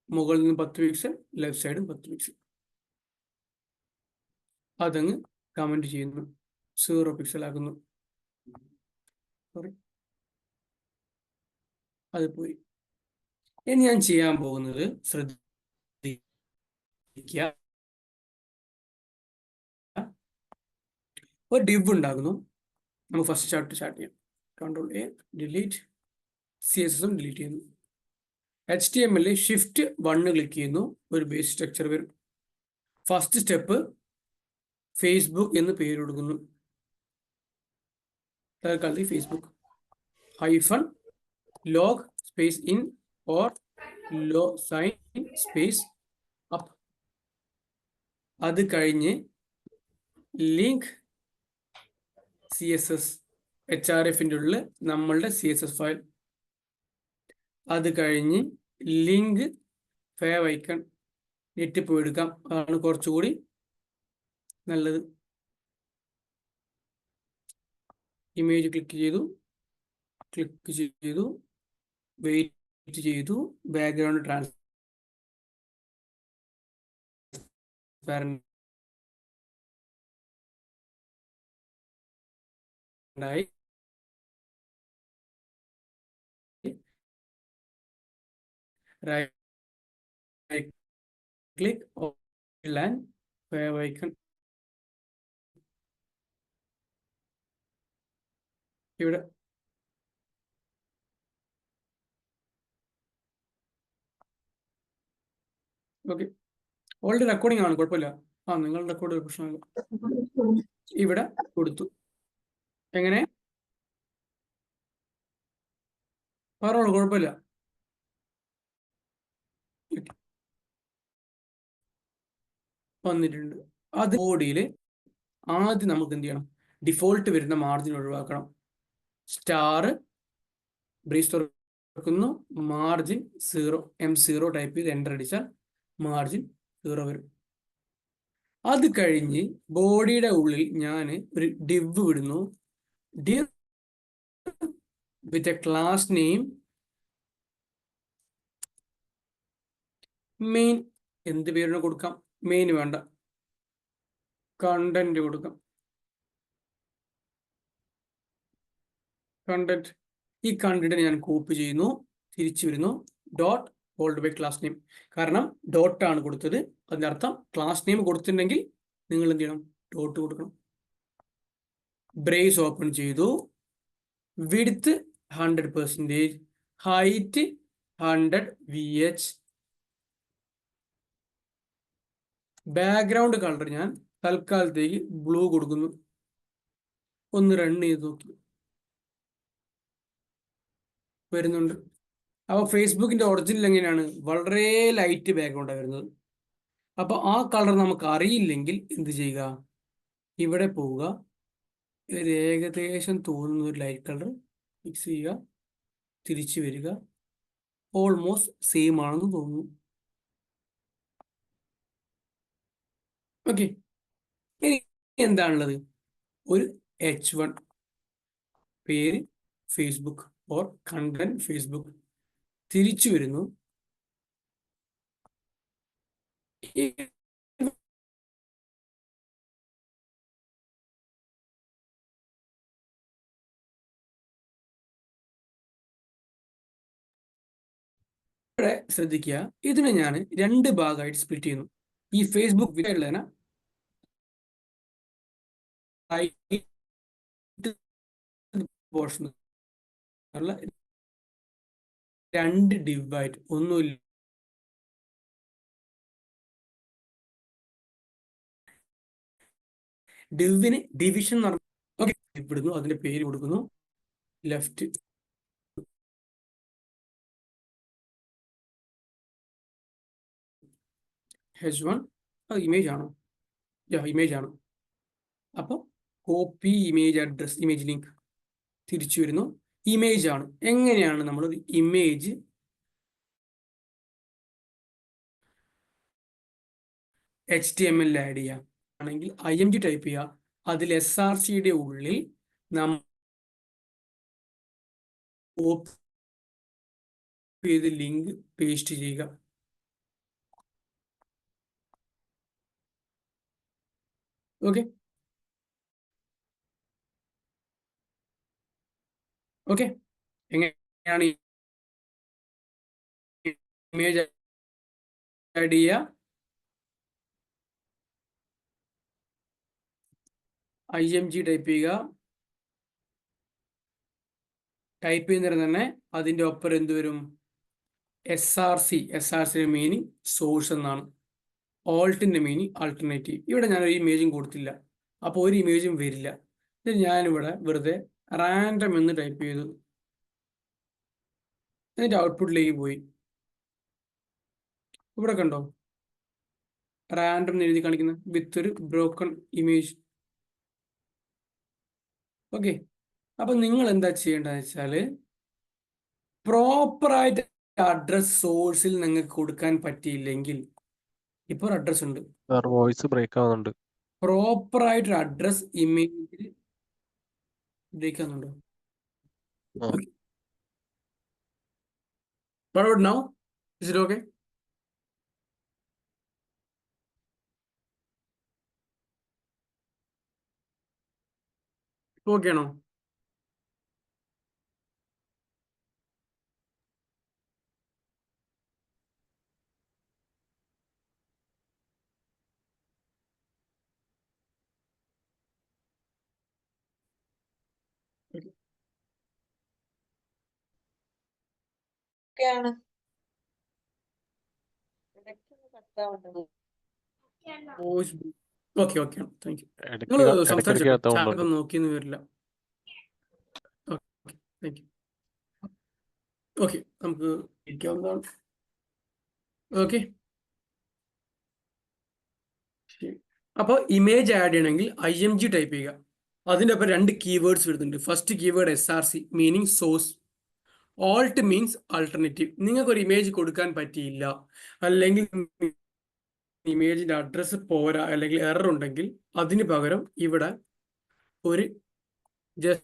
മുകളിൽ നിന്ന് 10 പിക്സൽ, ലെഫ്റ്റ് സൈഡും 10 പിക്സൽ. അതങ്ങ് കമന്റ് ചെയ്യുന്നു, 0 പിക്സൽ ആക്കുന്നു. സോറി, അത് പോയി. ഇനി ഞാൻ ചെയ്യാൻ പോകുന്നത്, ശ്രദ്ധിക്കുക, ഒരു ഡിവ് ഉണ്ടാക്കുന്നു. നമുക്ക് ഫസ്റ്റ് സ്റ്റാർട്ട് ചെയ്യാം. Ctrl+A, delete. CSS ഡിലീറ്റ് ചെയ്യുന്നു. HTML ഷിഫ്റ്റ് 1 ക്ലിക്ക് ചെയ്യുന്നു, ഒരു ബേസ് സ്ട്രക്ചർ വരും. ഫസ്റ്റ് സ്റ്റെപ്പ് ഫേസ്ബുക്ക് എന്ന് പേര് കൊടുക്കുന്നു. തൽക്കാലത്ത് Facebook -log space in or sign space up. അത് കഴിഞ്ഞ് ലിങ്ക് CSS HRFന്റെ ഉള്ളിൽ നമ്മളുടെ CSS ഫയൽ. അത് കഴിഞ്ഞ് ലിങ്ക് ഫേവ് ഐക്കൺ നെറ്റ് പോയി എടുക്കാം, അതാണ് കുറച്ചുകൂടി നല്ലത്. ഇമേജ് ക്ലിക്ക് ചെയ്തു, വെയിറ്റ് ചെയ്തു, ബാക്ക്ഗ്രൗണ്ട് ട്രാൻസ്പാരന്റ് ആയി. Right click and wave icon ഇവിടെ ഓക്കെ. ഓൾറെഡി റെക്കോർഡിംഗ് ആണ്, കുഴപ്പമില്ല. നിങ്ങൾ റെക്കോർഡ് പ്രശ്നമില്ല. ഇവിടെ കൊടുത്തു. എങ്ങനെ പറഞ്ഞോളൂ, കുഴപ്പമില്ല. വന്നിട്ടുണ്ട്. അത് ബോഡിയിൽ ആദ്യം നമുക്ക് എന്ത് ചെയ്യണം? ഡിഫോൾട്ട് വരുന്ന മാർജിൻ ഒഴിവാക്കണം. സ്റ്റാർ ബ്രേസ് തുറക്കുന്നു, മാർജിൻ 0 M0 ടൈപ്പ് ചെയ്ത് എൻ്റർ അടിച്ചാൽ മാർജിൻ 0 വരും. അത് കഴിഞ്ഞ് ബോഡിയുടെ ഉള്ളിൽ ഞാൻ ഒരു div വിടുന്നു. div with a class name main. എന്ത് പേരിന് കൊടുക്കാം? മെയിൻ വേണ്ട, കണ്ടന്റ് കൊടുക്കാം. കണ്ടന്റ്. ഈ കണ്ടന്റ് ഞാൻ കോപ്പി ചെയ്യുന്നു, തിരിച്ചു വരുന്നു, dot followed by class name. കാരണം ഡോട്ട് ആണ് കൊടുത്തത്, അതിൻ്റെ അർത്ഥം ക്ലാസ് നെയിം കൊടുത്തിട്ടുണ്ടെങ്കിൽ നിങ്ങൾ എന്ത് ചെയ്യണം? ഡോട്ട് കൊടുക്കണം. ബ്രേസ് ഓപ്പൺ ചെയ്തു, width 100%, height 100 VH. Background colour ഞാൻ തൽക്കാലത്തേക്ക് ബ്ലൂ കൊടുക്കുന്നു. ഒന്ന് റൺ ചെയ്ത് നോക്കി, വരുന്നുണ്ട്. അപ്പോൾ ഫേസ്ബുക്കിന്റെ ഒറിജിനൽ എങ്ങനെയാണ്? വളരെ ലൈറ്റ് ബാക്ക്ഗ്രൗണ്ടാണ് വരുന്നത്. അപ്പോൾ ആ കളർ നമുക്ക് അറിയില്ലെങ്കിൽ എന്ത് ചെയ്യുക? ഇവിടെ പോവുക, ഒരു ഏകദേശം തോന്നുന്ന ഒരു ലൈറ്റ് കളർ ഫിക്സ് ചെയ്യുക, തിരിച്ചു വരിക, ഓൾമോസ്റ്റ് സെയിം ആണെന്ന് തോന്നുന്നു. ഓക്കെ, ഇനി എന്താണുള്ളത്? ഒരു H1 പേര് ഫേസ്ബുക്ക് ഓർ കണ്ടന്റ് ഫേസ്ബുക്ക്. തിരിച്ചു വരുന്നു, ഇവിടെ ശ്രദ്ധിക്കുക, ഇതിനെ ഞാൻ 2 ഭാഗമായിട്ട് സ്പ്ലിറ്റ് ചെയ്യുന്നു. ഈ ഫേസ്ബുക്ക് ഉള്ളതിനെ പോർഷൻ 2 ഡിവൈഡ്, ഒന്നുമില്ല, ഡിവിന് ഡിവിഷൻ എന്ന് പറഞ്ഞു. ഓക്കെ, ഇവിടുന്നു അതിന്റെ പേര് കൊടുക്കുന്നു, ലെഫ്റ്റ് H1. അത് ഇമേജ് ആണോ? ഇമേജ് ആണ്. അപ്പോൾ copy image address, image link. തിരിച്ചു വരുന്നു, ഇമേജ് ആണ്. എങ്ങനെയാണ് നമ്മൾ ഇമേജ് HTML ആഡ് ചെയ്യുക? ആണെങ്കിൽ IMG ടൈപ്പ് ചെയ്യുക, അതിൽ SRCയുടെ ഉള്ളിൽ നമ്മൾ കോപ്പി ചെയ്ത് ലിങ്ക് പേസ്റ്റ് ചെയ്യുക. ഓക്കെ ഓക്കെ, എങ്ങനെയാണ് ഇമേജ് ആഡ് ചെയ്യുക? IMG ടൈപ്പ് ചെയ്യുക. ടൈപ്പ് ചെയ്യുന്നതിന് തന്നെ അതിൻ്റെ ഒപ്പം എന്ത് വരും? SRC. SRCയുടെ മീനിങ് സോഴ്സ് എന്നാണ്. ഓൾട്ടിൻ്റെ മീനിങ് ആൾട്ടർനേറ്റീവ്. ഇവിടെ ഞാനൊരു ഇമേജും കൊടുത്തില്ല, അപ്പോൾ ഒരു ഇമേജും വരില്ല. ഞാനിവിടെ വെറുതെ റാൻഡം എന്ന് ടൈപ്പ് ചെയ്തു, എന്നിട്ട് ഔട്ട്പുട്ടിലേക്ക് പോയി. ഇവിടെ കണ്ടോ, റാൻഡം എന്ന് എഴുതി കാണിക്കുന്നത് വിത്ത് ഒരു ബ്രോക്കൺ ഇമേജ്. ഓക്കെ, അപ്പം നിങ്ങൾ എന്താ ചെയ്യേണ്ടതെന്ന് വെച്ചാൽ, പ്രോപ്പറായിട്ട് അഡ്രസ് സോഴ്സിൽ നിങ്ങൾക്ക് കൊടുക്കാൻ പറ്റിയില്ലെങ്കിൽ, ഇപ്പോൾ ഒരു അഡ്രസ് ഉണ്ട്, വോയിസ് ബ്രേക്ക് ആവുന്നുണ്ട്. പ്രോപ്പറായിട്ടൊരു അഡ്രസ് ഇമേജിൽ ബ്രേക്ക് ആവുന്നുണ്ടോ? What about now? Is it okay? Okay, no? ഒക്കെയാണ്. ഇടയ്ക്കൊന്ന് കട്ടാവുന്നത്. Okay okay thank you. ഇടയ്ക്ക് നിങ്ങൾ ഇടയ്ക്കിടയ്ക്ക് സംസാരിച്ചോ, കത്താവുന്നുണ്ട്. ചാനൽ നോക്കിയെന്ന് വരില്ല. Okay thank U. ഓക്കെ നമുക്ക് ഇരിക്കാവുന്നതാണ്. ഓക്കെ, അപ്പോൾ ഇമേജ് ആഡ് ചെയ്യണമെങ്കിൽ IMG ടൈപ്പ് ചെയ്യുക. അതിൻ്റെ ഒപ്പം 2 കീവേഡ്സ് വരുന്നുണ്ട്. First keyword SRC meaning source, Alt means alternative. നിങ്ങൾക്കൊരു ഇമേജ് കൊടുക്കാൻ പറ്റിയില്ല, അല്ലെങ്കിൽ ഇമേജിന്റെ അഡ്രസ്സ് പോരാ, അല്ലെങ്കിൽ എറർ ഉണ്ടെങ്കിൽ അതിന് പകരം ഇവിടെ ഒരു ജസ്റ്റ്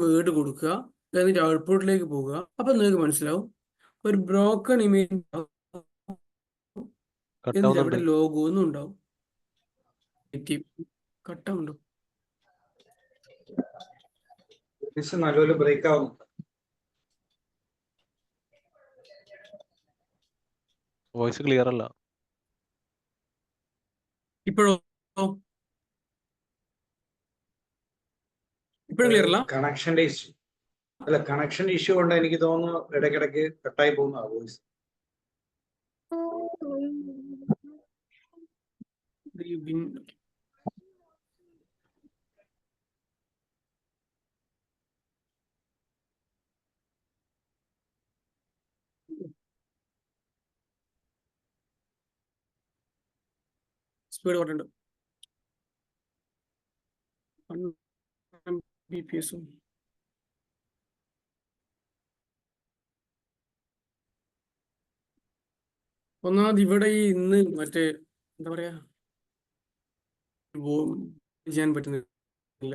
വേർഡ് കൊടുക്കുക, എന്നിട്ട് ഔട്ട്പുട്ടിലേക്ക് പോവുക. അപ്പൊ നിങ്ങൾക്ക് മനസ്സിലാവും ഒരു ബ്രോക്കൺ ഇമേജ്, എന്നിട്ട് അവിടെ ലോഗോ ഒന്നും ഉണ്ടാവും. കട്ടുണ്ടോ? നല്ലപോലെ ബ്രേക്ക് ആവുന്നു. വോയിസ് ക്ലിയർ അല്ല. ഇപ്പോഴും ക്ലിയർ അല്ല. കണക്ഷന്റെ ഇഷ്യൂ അല്ല, കണക്ഷൻ ഇഷ്യൂ കൊണ്ട് എനിക്ക് തോന്നുന്നു ഇടയ്ക്കിടയ്ക്ക് കട്ടായി പോകുന്ന വോയിസ്. സ്പീഡ് കുറഞ്ഞുണ്ട്. BPS ഒന്നാമത് ഇവിടെ ഈ ഇന്ന് മറ്റേ എന്താ പറയാ ചെയ്യാൻ പറ്റുന്നില്ല.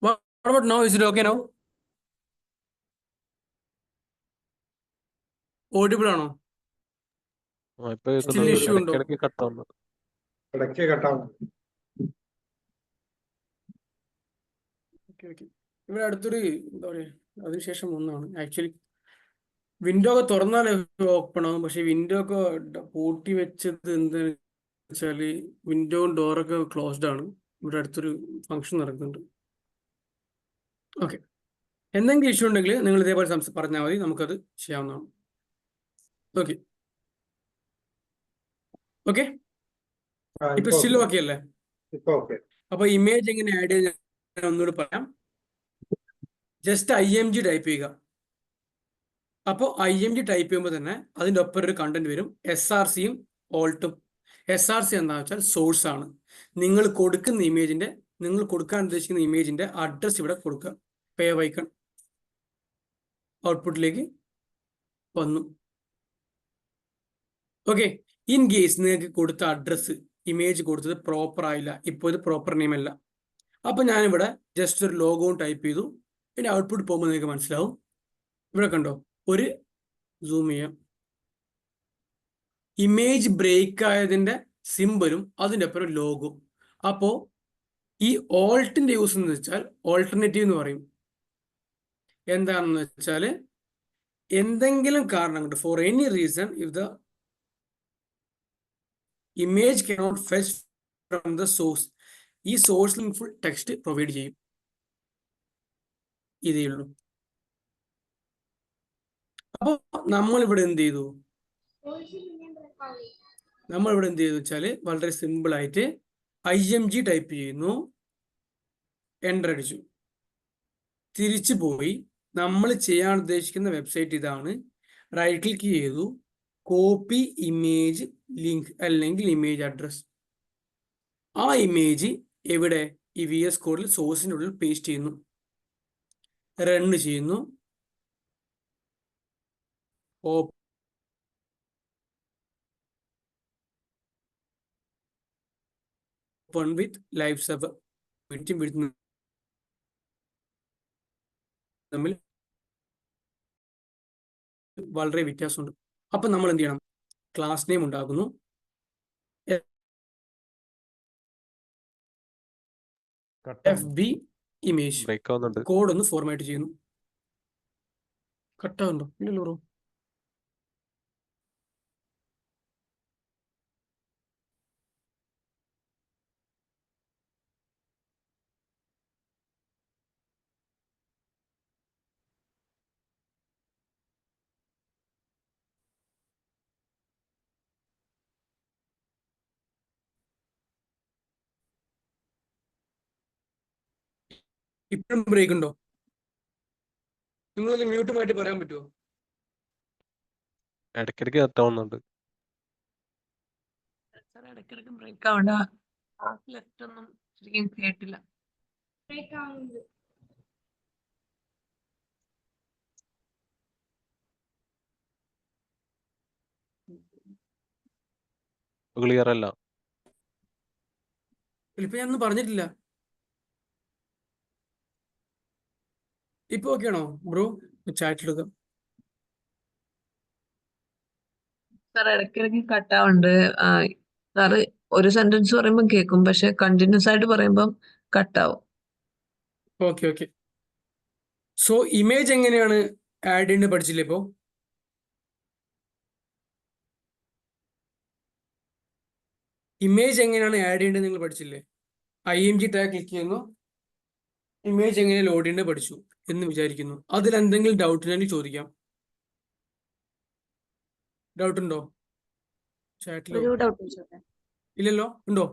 What about now? Is it okay now? Audible ആണോ? ഇപ്പൊ Still issue ഉണ്ടോ? ഇടയ്ക്കിടയ്ക്ക് കട്ടാവുന്നു. ഇടയ്ക്ക് കട്ടാവുന്നു. ഇവിടെ അടുത്തൊരു എന്താ പറയാ അതിനുശേഷം ഒന്നാണ് ആക്ച്വലി വിൻഡോ ഒക്കെ തുറന്നാലേ ഓപ്പൺ ആവും. പക്ഷെ വിൻഡോ ഒക്കെ പൂട്ടി വെച്ചത് എന്താണെന്ന് വെച്ചാല് വിൻഡോ ഡോറൊക്കെ ക്ലോസ്ഡ് ആണ്. ഇവിടെ അടുത്തൊരു ഫംഗ്ഷൻ നടക്കുന്നുണ്ട്. ഓക്കെ, എന്തെങ്കിലും ഇഷ്യൂ ഉണ്ടെങ്കിൽ നിങ്ങൾ ഇതേപോലെ പറഞ്ഞാൽ മതി, നമുക്കത് ചെയ്യാവുന്നതാണ്. ഓക്കെ ഓക്കെ, ഇപ്പൊ സ്റ്റിൽ ഓക്കെ അല്ലേ? ഇപ്പൊ ഓക്കെ. അപ്പൊ ഇമേജ് എങ്ങനെ ആഡ് ചെയ്യാൻ ഞാൻ ഒന്നുകൂടി പറയാം. ജസ്റ്റ് IMG ടൈപ്പ് ചെയ്യുക. അപ്പോൾ IMG ടൈപ്പ് ചെയ്യുമ്പോൾ തന്നെ അതിൻ്റെ ഒപ്പം ഒരു കണ്ടന്റ് വരും, SRCയും ഓൾട്ടും. SRC എന്താണെന്ന് വെച്ചാൽ സോഴ്സ് ആണ്. നിങ്ങൾ കൊടുക്കുന്ന ഇമേജിന്റെ, നിങ്ങൾ കൊടുക്കാൻ ഉദ്ദേശിക്കുന്ന ഇമേജിന്റെ അഡ്രസ് ഇവിടെ കൊടുക്കുക. പേ വൈക്കൺ ഔട്ട്പുട്ടിലേക്ക് വന്നു. ഓക്കെ, ഇൻ കേസ് നിങ്ങൾക്ക് കൊടുത്ത അഡ്രസ്സ് ഇമേജ് കൊടുത്തത് പ്രോപ്പർ ആയില്ല, ഇപ്പോൾ ഇത് പ്രോപ്പർ നെയിം അല്ല, അപ്പൊ ഞാനിവിടെ ജസ്റ്റ് ഒരു ലോഗോ ടൈപ്പ് ചെയ്തു. പിന്നെ ഔട്ട്പുട്ട് പോകുമ്പോൾ നിങ്ങൾക്ക് മനസ്സിലാവും. ഇവിടെ കണ്ടോ, ഒരു സൂം ചെയ്യാം, ഇമേജ് ബ്രേക്ക് ആയതിന്റെ സിമ്പലും അതിൻ്റെ ഒപ്പം ലോഗോ. അപ്പോൾ ഈ ഓൾട്ടിന്റെ യൂസ് എന്ന് വെച്ചാൽ ഓൾട്ടർനേറ്റീവ് എന്ന് പറയും. എന്താണെന്ന് വെച്ചാൽ എന്തെങ്കിലും കാരണം കൊണ്ട് for any reason if the image cannot fetch from the source, ഈ സോഴ്സിൽ ഫുൾ ടെക്സ്റ്റ് പ്രൊവൈഡ് ചെയ്യും. ഇതേ ഉള്ളൂ. അപ്പോൾ നമ്മളിവിടെ എന്ത് ചെയ്തു വെച്ചാല് വളരെ സിമ്പിൾ ആയിട്ട് IMG ടൈപ്പ് ചെയ്യുന്നു, എൻ്റർ അടിച്ചു. തിരിച്ചു പോയി നമ്മൾ ചെയ്യാൻ ഉദ്ദേശിക്കുന്ന വെബ്സൈറ്റ് ഇതാണ്. റൈറ്റ് ക്ലിക്ക് ചെയ്തു, കോപ്പി ഇമേജ് ലിങ്ക് അല്ലെങ്കിൽ ഇമേജ് അഡ്രസ്. ആ ഇമേജ് എവിടെ? ഈ VS കോഡിൽ സോഴ്സിനുള്ളിൽ പേസ്റ്റ് ചെയ്യുന്നു, റൺ ചെയ്യുന്നു. Open with live server. വിടും തമ്മിൽ വളരെ വ്യത്യാസമുണ്ട്. അപ്പൊ നമ്മൾ എന്ത് ചെയ്യണം? ക്ലാസ് നെയിം ഉണ്ടാക്കുന്നു, FB ഇമേജ് ബ്രേക്ക് ആവുന്നുണ്ട്. കോഡ് ഒന്ന് ഫോർമാറ്റ് ചെയ്യുന്നു. കട്ടാവുണ്ടോ? ഇല്ലല്ലോ ബ്രോ. ഇപ്പോഴും ബ്രേക്ക് ഉണ്ടോ? നിങ്ങളൊന്ന് മ്യൂട്ട് മാറ്റി പറയാൻ പറ്റുമോ? ഇടയ്ക്കിടയ്ക്ക് കട്ട് ആവുന്നുണ്ട്. സാർ ഇടയ്ക്കിടയ്ക്ക് ബ്രേക്ക് ആവണ്ട. ലെഫ്റ്റ് ഒന്നും ശരിക്കും കേട്ടില്ല. ബ്രേക്ക് ആവുന്നത്. ക്ലിയർ അല്ല. ഇപ്പൊ ഞാനൊന്നും പറഞ്ഞിട്ടില്ല. ഇപ്പൊ ഓക്കെ ആണോ ബ്രോ? ചാറ്റിലെടുക്കാം. സാർ ഇടയ്ക്കിടയ്ക്ക് കട്ടാവുണ്ട്. സാറ് ഒരു സെന്റൻസ് പറയുമ്പോൾ കേൾക്കും, പക്ഷെ കണ്ടിന്യൂസ് ആയിട്ട് പറയുമ്പോൾ കട്ടാവും. Okay okay. സോ ഇമേജ് എങ്ങനെയാണ് ആഡ് ചെയ്യേണ്ടത് പഠിച്ചില്ലേ ഇപ്പോ? ഇമേജ് എങ്ങനെയാണ് ആഡ് ചെയ്യേണ്ടത് നിങ്ങൾ പഠിച്ചില്ലേ? IMG ടാഗ് ക്ലിക്ക് ചെയ്യുന്നു, ഇമേജ് എങ്ങനെ ലോഡ് ചെയ്യേണ്ടത് പഠിച്ചു എന്ന് വിചാരിക്കുന്നു. അതിൽ എന്തെങ്കിലും ഡൗട്ട് ഉണ്ടെങ്കിൽ ചോദിക്കാം. ഡൗട്ട് ഉണ്ടോ ചാറ്റിലോ? ഒരു ഡൗട്ട് ചോദിച്ചോട്ടെ? ഇല്ലല്ലോ, ഉണ്ടോ?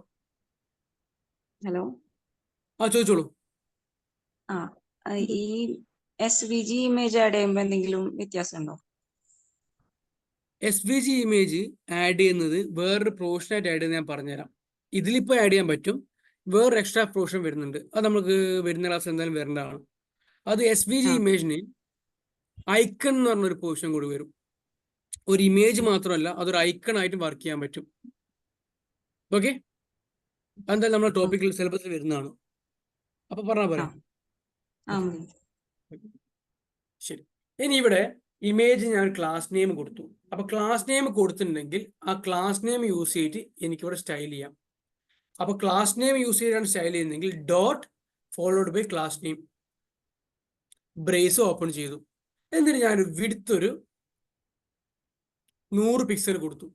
ഹലോ. ചോദിച്ചോളൂ. ഈ SVG ഇമേജ് ആഡ് ചെയ്യുമ്പോൾ എന്തെങ്കിലും വ്യത്യാസം ഉണ്ടോ? SVG ഇമേജ് ആഡ് ചെയ്യുന്നത് വേറൊരു പ്രൊഫഷനായിട്ട് ആഡ് ചെയ്യുന്നത് ഞാൻ പറഞ്ഞുതരാം. ഇതിലിപ്പോൾ ആഡ് ചെയ്യാൻ പറ്റും, വേറൊരു എക്സ്ട്രാ പ്രൊഫഷൻ വരുന്നുണ്ട്. അത് നമുക്ക് വരുന്ന ക്ലാസ് എന്തായാലും വരേണ്ടതാണ്. അത് SVG ഇമേജിന് ഐക്കൺ എന്ന് പറഞ്ഞൊരു പൊസിഷൻ കൂടി വരും. ഒരു ഇമേജ് മാത്രമല്ല, അതൊരു ഐക്കൺ ആയിട്ട് വർക്ക് ചെയ്യാൻ പറ്റും. ഓക്കെ, അതെന്തായാലും നമ്മുടെ ടോപ്പിക്കിൽ സിലബസിൽ വരുന്നതാണ്. അപ്പൊ പറഞ്ഞാൽ പറയാം. ശരി. ഇനി ഇവിടെ ഇമേജ് ഞാൻ ക്ലാസ് നെയിം കൊടുത്തു. അപ്പൊ ക്ലാസ് നെയിം കൊടുത്തിട്ടുണ്ടെങ്കിൽ ആ ക്ലാസ് നെയിം യൂസ് ചെയ്തിട്ട് എനിക്കിവിടെ സ്റ്റൈൽ ചെയ്യാം. അപ്പൊ ക്ലാസ് നെയിം യൂസ് ചെയ്താണ് സ്റ്റൈൽ ചെയ്യുന്നതെങ്കിൽ dot followed by class name, brace open ചെയ്തു. എന്നിട്ട് ഞാൻ വിഡ്ത്ത് ഒരു 100 പിക്സൽ കൊടുത്തു.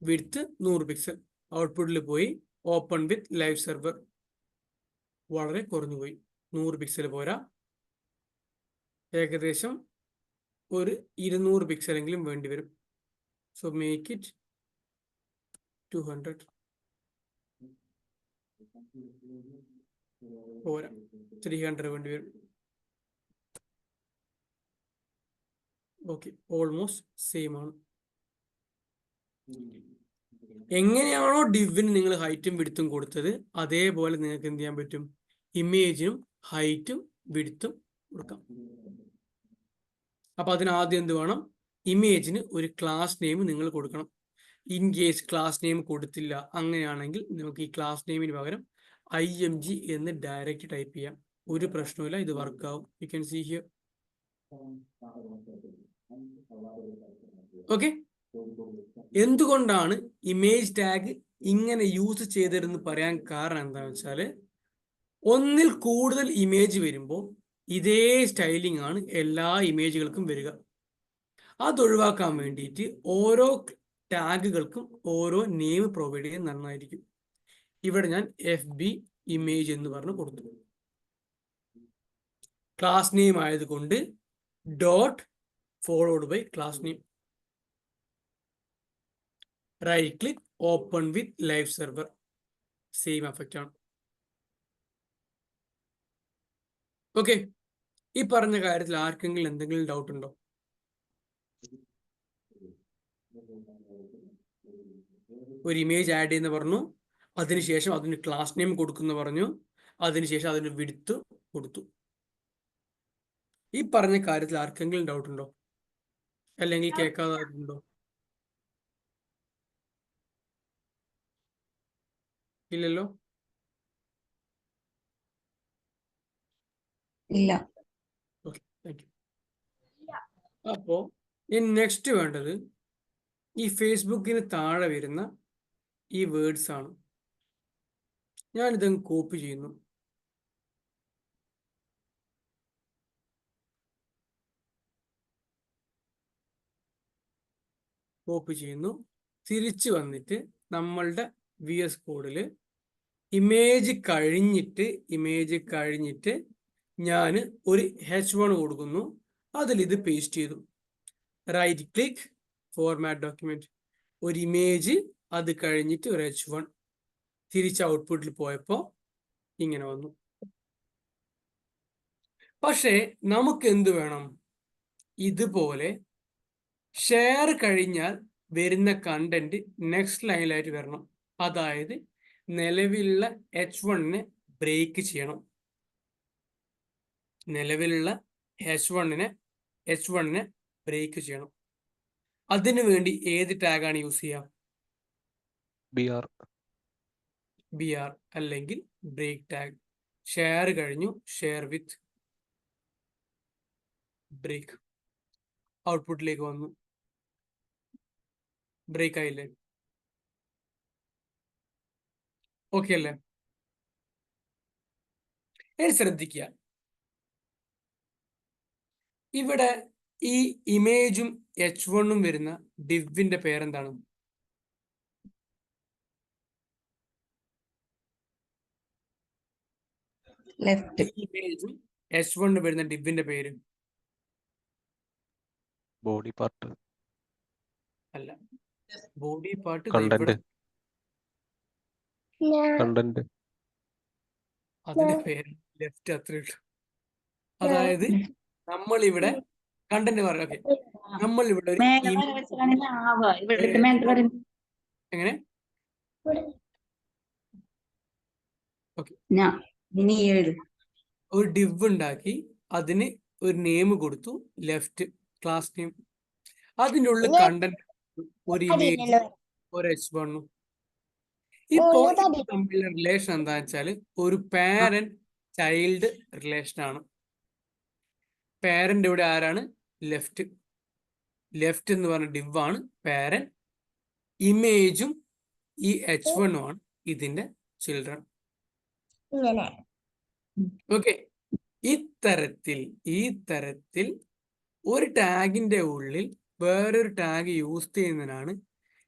Width 100 pixel. ഔട്ട്പുട്ടിൽ പോയി ഓപ്പൺ വിത്ത് ലൈവ് സെർവർ. വളരെ കുറഞ്ഞു പോയി, 100 പിക്സൽ പോരാ, ഏകദേശം ഒരു 200 പിക്സലെങ്കിലും വേണ്ടി വരും. So make it 200. പോരാ, 300 വേണ്ടി വരും. ഓക്കെ, ഓൾമോസ്റ്റ് സെയിം ആണ്. എങ്ങനെയാണോ ഡിവിന് നിങ്ങൾ ഹൈറ്റും വിഡ്ത്തും കൊടുത്തത്, അതേപോലെ നിങ്ങൾക്ക് എന്ത് ചെയ്യാൻ പറ്റും? ഇമേജിനും ഹൈറ്റും വിഡ്ത്തും കൊടുക്കാം. അപ്പൊ അതിനാദ്യം എന്ത് വേണം? ഇമേജിന് ഒരു ക്ലാസ് നെയിം നിങ്ങൾ കൊടുക്കണം. ഇൻ കേസ് ക്ലാസ് നെയിം കൊടുത്തില്ല, അങ്ങനെയാണെങ്കിൽ നമുക്ക് ഈ ക്ലാസ് നെയിമിന് പകരം IMG എന്ന് ഡയറക്റ്റ് ടൈപ്പ് ചെയ്യാം. ഒരു പ്രശ്നവുമില്ല, ഇത് വർക്ക് ആവും. You can see here. Okay. എന്തുകൊണ്ടാണ് ഇമേജ് ടാഗ് ഇങ്ങനെ യൂസ് ചെയ്തതെന്ന് പറയാൻ കാരണം എന്താണെന്ന് വെച്ചാൽ, ഒന്നിൽ കൂടുതൽ ഇമേജ് വരുമ്പോൾ ഇതേ സ്റ്റൈലിംഗ് ആണ് എല്ലാ ഇമേജുകൾക്കും വരിക. അതൊഴിവാക്കാൻ വേണ്ടിയിട്ട് ഓരോ ടാഗുകൾക്കും ഓരോ നെയിം പ്രൊവൈഡ് ചെയ്യാൻ നന്നായിരിക്കും. ഇവിടെ ഞാൻ FB ഇമേജ് എന്ന് പറഞ്ഞ് കൊടുത്തു. ക്ലാസ് നെയിം ആയതുകൊണ്ട് dot followed by class name. Right click, open with live server. Same effect ആണ്. ഓക്കെ, ഈ പറഞ്ഞ കാര്യത്തിൽ ആർക്കെങ്കിലും എന്തെങ്കിലും ഡൗട്ട് ഉണ്ടോ? ഒരു ഇമേജ് ആഡ് ചെയ്യുന്ന പറഞ്ഞു, അതിനുശേഷം അതിന് ക്ലാസ് നെയിം കൊടുക്കുന്ന പറഞ്ഞു, അതിനുശേഷം അതിന് വിഡ്ത്ത് കൊടുത്തു. ഈ പറഞ്ഞ കാര്യത്തിൽ ആർക്കെങ്കിലും ഡൗട്ട് ഉണ്ടോ? അല്ലെങ്കിൽ കേൾക്കാതുണ്ടോ? ഇല്ലല്ലോ. ഇല്ല. Okay, thank U. അപ്പോ ഇനി നെക്സ്റ്റ് വേണ്ടത് ഈ ഫേസ്ബുക്കിന് താഴെ വരുന്ന ഈ വേർഡ്സ് ആണ്. ഞാനിതങ്ങ് കോപ്പി ചെയ്യുന്നു. കോപ്പി ചെയ്യുന്നു. തിരിച്ചു വന്നിട്ട് നമ്മളുടെ VS കോഡിൽ ഇമേജ് കഴിഞ്ഞിട്ട് ഞാൻ ഒരു H1 കൊടുക്കുന്നു. അതിൽ ഇത് പേസ്റ്റ് ചെയ്തു. റൈറ്റ് ക്ലിക്ക്, ഫോർമാറ്റ് ഡോക്യുമെന്റ്, ഒരു ഇമേജ്, അത് കഴിഞ്ഞിട്ട് ഒരു H1. തിരിച്ച് ഔട്ട്പുട്ടിൽ പോയപ്പോൾ ഇങ്ങനെ വന്നു. പക്ഷേ നമുക്ക് എന്ത് വേണം? ഇതുപോലെ ഷെയർ കഴിഞ്ഞാൽ വരുന്ന കണ്ടന്റ് നെക്സ്റ്റ് ലൈനിലായിട്ട് വരണം. അതായത് നിലവിലുള്ള H1നെ ബ്രേക്ക് ചെയ്യണം. നിലവിലുള്ള H1നെ ബ്രേക്ക് ചെയ്യണം. അതിനു വേണ്ടി ഏത് ടാഗാണ് യൂസ് ചെയ്യുക? BR അല്ലെങ്കിൽ ബ്രേക്ക് ടാഗ്. ഷെയർ കഴിഞ്ഞു, ഷെയർ വിത്ത് ബ്രേക്ക്. ഔട്ട്പുട്ടിലേക്ക് വന്നു. ബ്രേക്ക് ആയില്ലേ? ഓക്കെ അല്ലേ? ശ്രദ്ധിക്കുക, ഇവിടെ ഈ ഇമേജും H1ഉം വരുന്ന ഡിവിന്റെ പേരെന്താണ്? ലെഫ്റ്റ്. ഇമേജും H1 വരുന്ന ഡിവിന്റെ പേര് ബോഡി പാർട്ട്, അല്ല. Body part content, content. അതിന്റെ പേര് ലെഫ്റ്റ്, അത്രേ ഉള്ളൂ. അതായത് നമ്മൾ ഇവിടെ കണ്ടന്റ് പറയാം. ഓക്കെ, നമ്മൾ ഇവിടെ ഒരു എങ്ങനെ ഒരു ഡിവ് ഉണ്ടാക്കി, അതിന് ഒരു നെയിം കൊടുത്തു, ലെഫ്റ്റ് ക്ലാസ് നെയിം. അതിൻ്റെ ഉള്ളിൽ കണ്ടന്റ് ഒരു ഇമേജ്, ഒരു H1. ഇപ്പോ തമ്മിലുള്ള റിലേഷൻ എന്താ വെച്ചാല് ഒരു പാരന്റ് ചൈൽഡ് റിലേഷൻ ആണ്. പാരന്റ് ഇവിടെ ആരാണ്? ലെഫ്റ്റ്. ലെഫ്റ്റ് എന്ന് പറഞ്ഞ ഡിവ് ആണ് പാരന്റ്. ഇമേജും ഈ H1 ആണ് ഇതിന്റെ ചിൽഡ്രൻ. ഓക്കെ, ഈ തരത്തിൽ ഒരു ടാഗിന്റെ ഉള്ളിൽ വേറൊരു ടാഗ് യൂസ് ചെയ്യുന്നതിനാണ്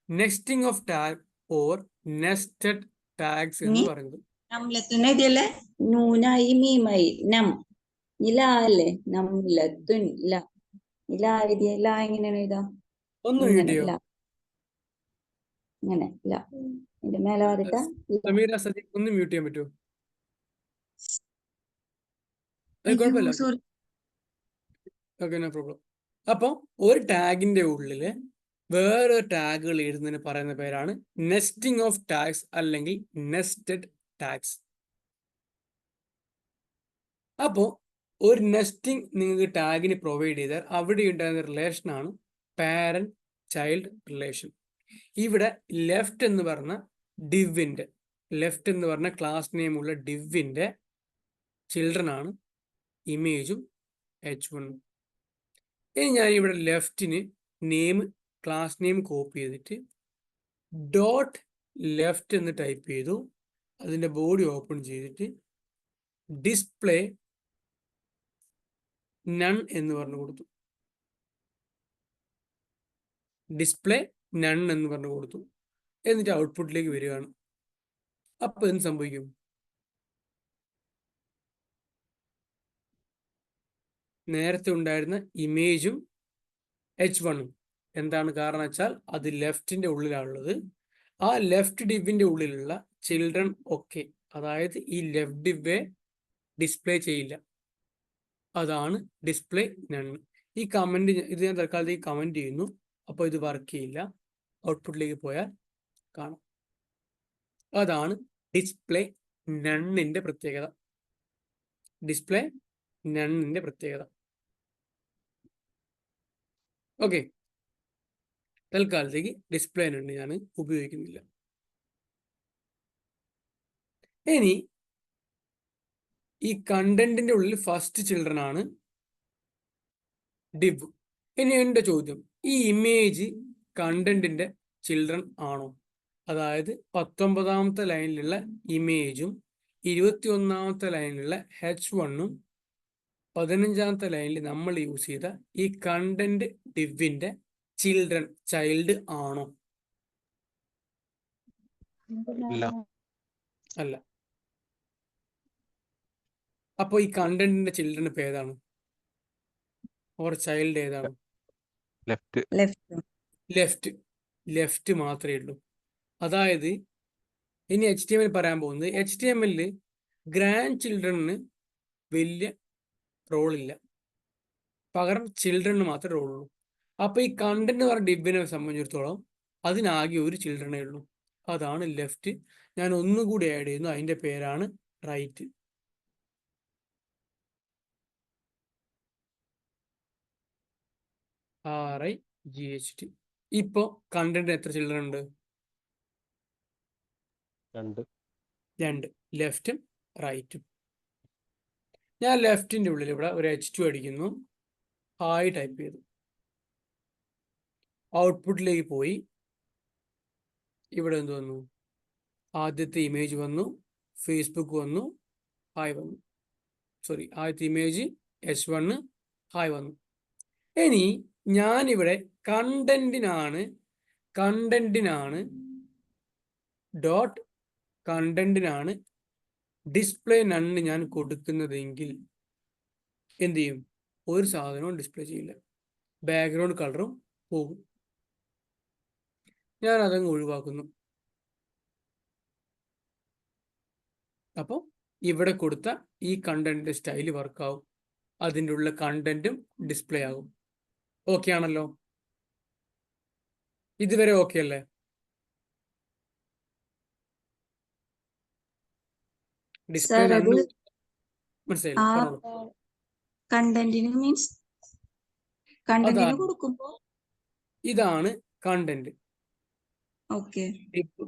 nesting of tag or nested tags എന്ന് പറയുന്നത്. ഒന്ന് വീഡിയോ സമീര സജീവ് ഒന്ന് മ്യൂട്ട് ചെയ്യാൻ പറ്റുമോ? കുഴപ്പമില്ല. Okay, no problem. അപ്പോൾ ഒരു ടാഗിന്റെ ഉള്ളില് വേറെ ടാഗുകൾ എഴുതുന്നതിന് പറയുന്ന പേരാണ് നെസ്റ്റിംഗ് ഓഫ് ടാഗ്സ് അല്ലെങ്കിൽ നെസ്റ്റഡ് ടാഗ്സ്. അപ്പോൾ ഒരു നെസ്റ്റിംഗ് നിങ്ങൾക്ക് ടാഗിന് പ്രൊവൈഡ് ചെയ്താൽ അവിടെ ഉണ്ടാകുന്ന റിലേഷനാണ് പാരന്റ് ചൈൽഡ് റിലേഷൻ. ഇവിടെ ലെഫ്റ്റ് എന്ന് പറഞ്ഞ ഡിവിന്റെ, ലെഫ്റ്റ് എന്ന് പറഞ്ഞ ക്ലാസ് നെയിം ഉള്ള ഡിവിന്റെ ചിൽഡ്രൻ ആണ് ഇമേജും H1. ഇനി ഞാൻ ഇവിടെ ലെഫ്റ്റിന് നെയിം, ക്ലാസ് നെയിം കോപ്പി ചെയ്തിട്ട് ഡോട്ട് ലെഫ്റ്റ് എന്ന് ടൈപ്പ് ചെയ്തു. അതിന്റെ ബോഡി ഓപ്പൺ ചെയ്തിട്ട് ഡിസ്പ്ലേ നൺ എന്ന് പറഞ്ഞു കൊടുത്തു. ഡിസ്പ്ലേ നൺ എന്ന് പറഞ്ഞു കൊടുത്തു. എന്നിട്ട് ഔട്ട്പുട്ടിലേക്ക് വരികയാണ്. അപ്പൊ എന്ത് സംഭവിക്കും? നേരത്തെ ഉണ്ടായിരുന്ന ഇമേജും H1ഉം എന്താണ് കാരണം വെച്ചാൽ അത് ലെഫ്റ്റിന്റെ ഉള്ളിലാണുള്ളത്. ആ ലെഫ്റ്റ് ഡിവിന്റെ ഉള്ളിലുള്ള ചിൽഡ്രൻ ഒക്കെ, അതായത് ഈ ലെഫ്റ്റ് ഡിവെ ഡിസ്പ്ലേ ചെയ്യില്ല. അതാണ് ഡിസ്പ്ലേ നൺ. ഈ കമന്റ് ഇത് ഞാൻ തൽക്കാലത്തേക്ക് കമന്റ് ചെയ്യുന്നു. അപ്പോൾ ഇത് വർക്ക് ചെയ്യില്ല. ഔട്ട്പുട്ടിലേക്ക് പോയാൽ കാണാം. അതാണ് ഡിസ്പ്ലേ നണ്ണിന്റെ പ്രത്യേകത. ഡിസ്പ്ലേ നണ്ണിന്റെ പ്രത്യേകത. ഓക്കെ, തൽക്കാലത്തേക്ക് ഡിസ്പ്ലേ നണ്ണ് ഞാൻ ഉപയോഗിക്കുന്നില്ല. ഇനി ഈ കണ്ടന്റിന്റെ ഉള്ളിൽ ഫസ്റ്റ് ചിൽഡ്രൻ ആണ് div. ഇനി എൻ്റെ ചോദ്യം, ഈ ഇമേജ് കണ്ടന്റിന്റെ ചിൽഡ്രൻ ആണോ? അതായത് 19ാമത്തെ ലൈനിലുള്ള ഇമേജും 21ാമത്തെ ലൈനിലുള്ള H1ഉം 15ാമത്തെ ലൈനിൽ നമ്മൾ യൂസ് ചെയ്ത ഈ കണ്ടന്റ് ഡിവിന്റെ ചിൽഡ്രൻ ചൈൽഡ് ആണോ? ഇല്ല. അല്ല. അപ്പോൾ ഈ കണ്ടന്റിന്റെ ചിൽഡ്രൻ ഇപ്പൊ ഏതാണ്? ഓർ ചൈൽഡ് ഏതാണ്? ലെഫ്റ്റ്. ലെഫ്റ്റ്. ലെഫ്റ്റ് മാത്രമേ ഉള്ളൂ. അതായത് ഇനി HTML പറയാൻ പോകുന്നത്, HTML ഗ്രാൻഡ് ചിൽഡ്രന് വലിയ റോളില്ല, പകരം ചിൽഡ്രന് മാത്രമേ റോളുള്ളൂ. അപ്പൊ ഈ കണ്ടന്റ് പറഞ്ഞ ഡിബിനെ സംബന്ധിച്ചിടത്തോളം അതിനാകെ ഒരു ചിൽഡ്രനേ ഉള്ളൂ, അതാണ് ലെഫ്റ്റ്. ഞാൻ ഒന്നുകൂടി ആഡ് ചെയ്യുന്നു, അതിന്റെ പേരാണ് റൈറ്റ്. RIGHT. ഇപ്പോ കണ്ടന്റ് എത്ര ചിൽഡ്രൻ ഉണ്ട്? 2. ലെഫ്റ്റും റൈറ്റും. ഞാൻ ലെഫ്റ്റിന്റെ ഉള്ളിൽ ഇവിടെ ഒരു H2 അടിക്കുന്നു, ഹായ് ടൈപ്പ് ചെയ്തു. ഔട്ട്പുട്ടിലേക്ക് പോയി, ഇവിടെ എന്ത് വന്നു? ആദ്യത്തെ ഇമേജ് വന്നു, ഫേസ്ബുക്ക് വന്നു, ഹായ് വന്നു. സോറി, ആദ്യത്തെ ഇമേജ് H1 ഹായ് വന്നു. ഇനി ഞാനിവിടെ കണ്ടന്റിനാണ് ഡിസ്പ്ലേ നണ്ണ് ഞാൻ കൊടുക്കുന്നതെങ്കിൽ എന്ത് ചെയ്യും? ഒരു സാധനവും ഡിസ്പ്ലേ ചെയ്യില്ല, ബാക്ക്ഗ്രൗണ്ട് കളറും പോകും. ഞാൻ അതങ്ങ് ഒഴിവാക്കുന്നു. അപ്പോൾ ഇവിടെ കൊടുത്ത ഈ കണ്ടന്റിന്റെ സ്റ്റൈല് വർക്കാവും, അതിൻ്റെ ഉള്ള കണ്ടന്റും ഡിസ്പ്ലേ ആകും. ഓക്കെ ആണല്ലോ? ഇതുവരെ ഓക്കെ അല്ലേ? ഡിസ്പ്ലേ Sir, അത് മനസ്സിലായില്ല, ആ പറഞ്ഞോളൂ. കണ്ടന്റിന് മീൻസ് കണ്ടന്റിന് അതാണ്. കൊടുക്കുമ്പോ ഇതാണ് കണ്ടന്റ്. ഓക്കെ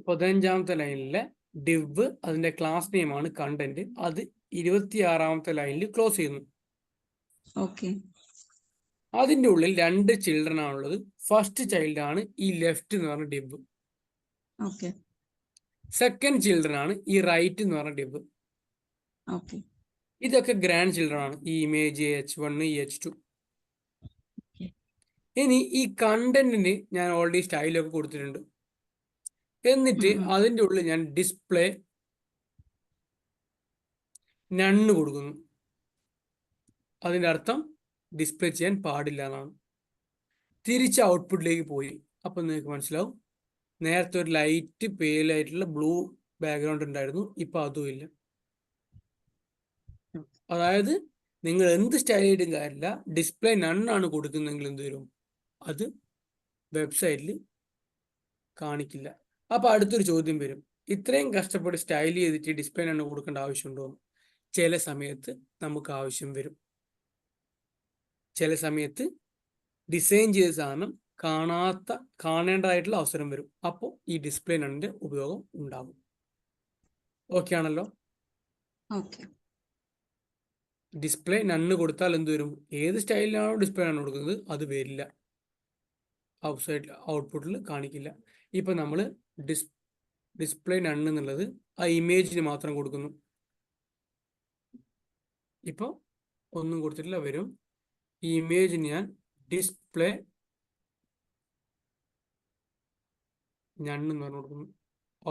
15ാമത്തെ ലൈനിലെ div, അതിന്റെ ക്ലാസ് നെയിം ആണ് കണ്ടന്റ്. അത് 26ാമത്തെ ലൈനിൽ ക്ലോസ് ചെയ്യുന്നു. ഓക്കെ അതിന്റെ ഉള്ളിൽ 2 ചിൽഡ്രൻ ആണുള്ളത്. ഫസ്റ്റ് ചൈൽഡ് ആണ് ഈ ലെഫ്റ്റ് എന്ന് പറഞ്ഞ div. ഓക്കെ സെക്കൻഡ് ചിൽഡ്രൻ ആണ് ഈ റൈറ്റ് എന്ന് പറഞ്ഞ div. ഓക്കെ ഇതൊക്കെ ഗ്രാൻഡ് ചിൽഡ്രൻ ആണ്, ഈ ഇമേജ് H1 ഈ H2. ഇനി ഈ കണ്ടന്റിന് ഞാൻ ഓൾറെഡി സ്റ്റൈലൊക്കെ കൊടുത്തിട്ടുണ്ട്. എന്നിട്ട് അതിൻ്റെ ഉള്ളിൽ ഞാൻ ഡിസ്പ്ലേ നണ്ണ് കൊടുക്കുന്നു. അതിൻ്റെ അർത്ഥം ഡിസ്പ്ലേ ചെയ്യാൻ പാടില്ല എന്നാണ്. തിരിച്ച് ഔട്ട്പുട്ടിലേക്ക് പോയി, അപ്പം നിങ്ങൾക്ക് മനസ്സിലാവും, നേരത്തെ ഒരു ലൈറ്റ് പേലായിട്ടുള്ള ബ്ലൂ ബാക്ക്ഗ്രൗണ്ട് ഉണ്ടായിരുന്നു, ഇപ്പം അതും ഇല്ല. അതായത് നിങ്ങൾ എന്ത് സ്റ്റൈൽ ചെയ്തും കാര്യമില്ല, ഡിസ്പ്ലേ നണ്ണാണ് കൊടുക്കുന്നതെങ്കിൽ എന്ത് വരും? അത് വെബ്സൈറ്റിൽ കാണിക്കില്ല. അപ്പോൾ അടുത്തൊരു ചോദ്യം വരും, ഇത്രയും കഷ്ടപ്പെട്ട് സ്റ്റൈൽ ചെയ്തിട്ട് ഡിസ്പ്ലേ നണ്ണ് കൊടുക്കേണ്ട ആവശ്യമുണ്ടോ? ചില സമയത്ത് നമുക്ക് ആവശ്യം വരും. ചില സമയത്ത് ഡിസൈൻ ചെയ്ത സാധനം കാണേണ്ടതായിട്ടുള്ള അവസരം വരും. അപ്പോൾ ഈ ഡിസ്പ്ലേ നണ്ണിന്റെ ഉപയോഗം ഉണ്ടാകും. ഓക്കെ ആണല്ലോ? ഓക്കെ ഡിസ്പ്ലേ നണ്ണ് കൊടുത്താൽ എന്ത് വരും? ഏത് സ്റ്റൈലിലാണോ ഡിസ്പ്ലേ നണ്ണ് കൊടുക്കുന്നത് അത് വരില്ല, ഔട്ട്പുട്ടിൽ കാണിക്കില്ല. ഇപ്പൊ നമ്മൾ ഡിസ്പ്ലേ നണ്ണ് എന്നുള്ളത് ആ ഇമേജിന് മാത്രം കൊടുക്കുന്നു. ഇപ്പോൾ ഒന്നും കൊടുത്തിട്ടില്ല, വരും. ഈ ഇമേജിന് ഞാൻ ഡിസ്പ്ലേ നണ്ണ് എന്ന് പറഞ്ഞു കൊടുക്കുന്നു.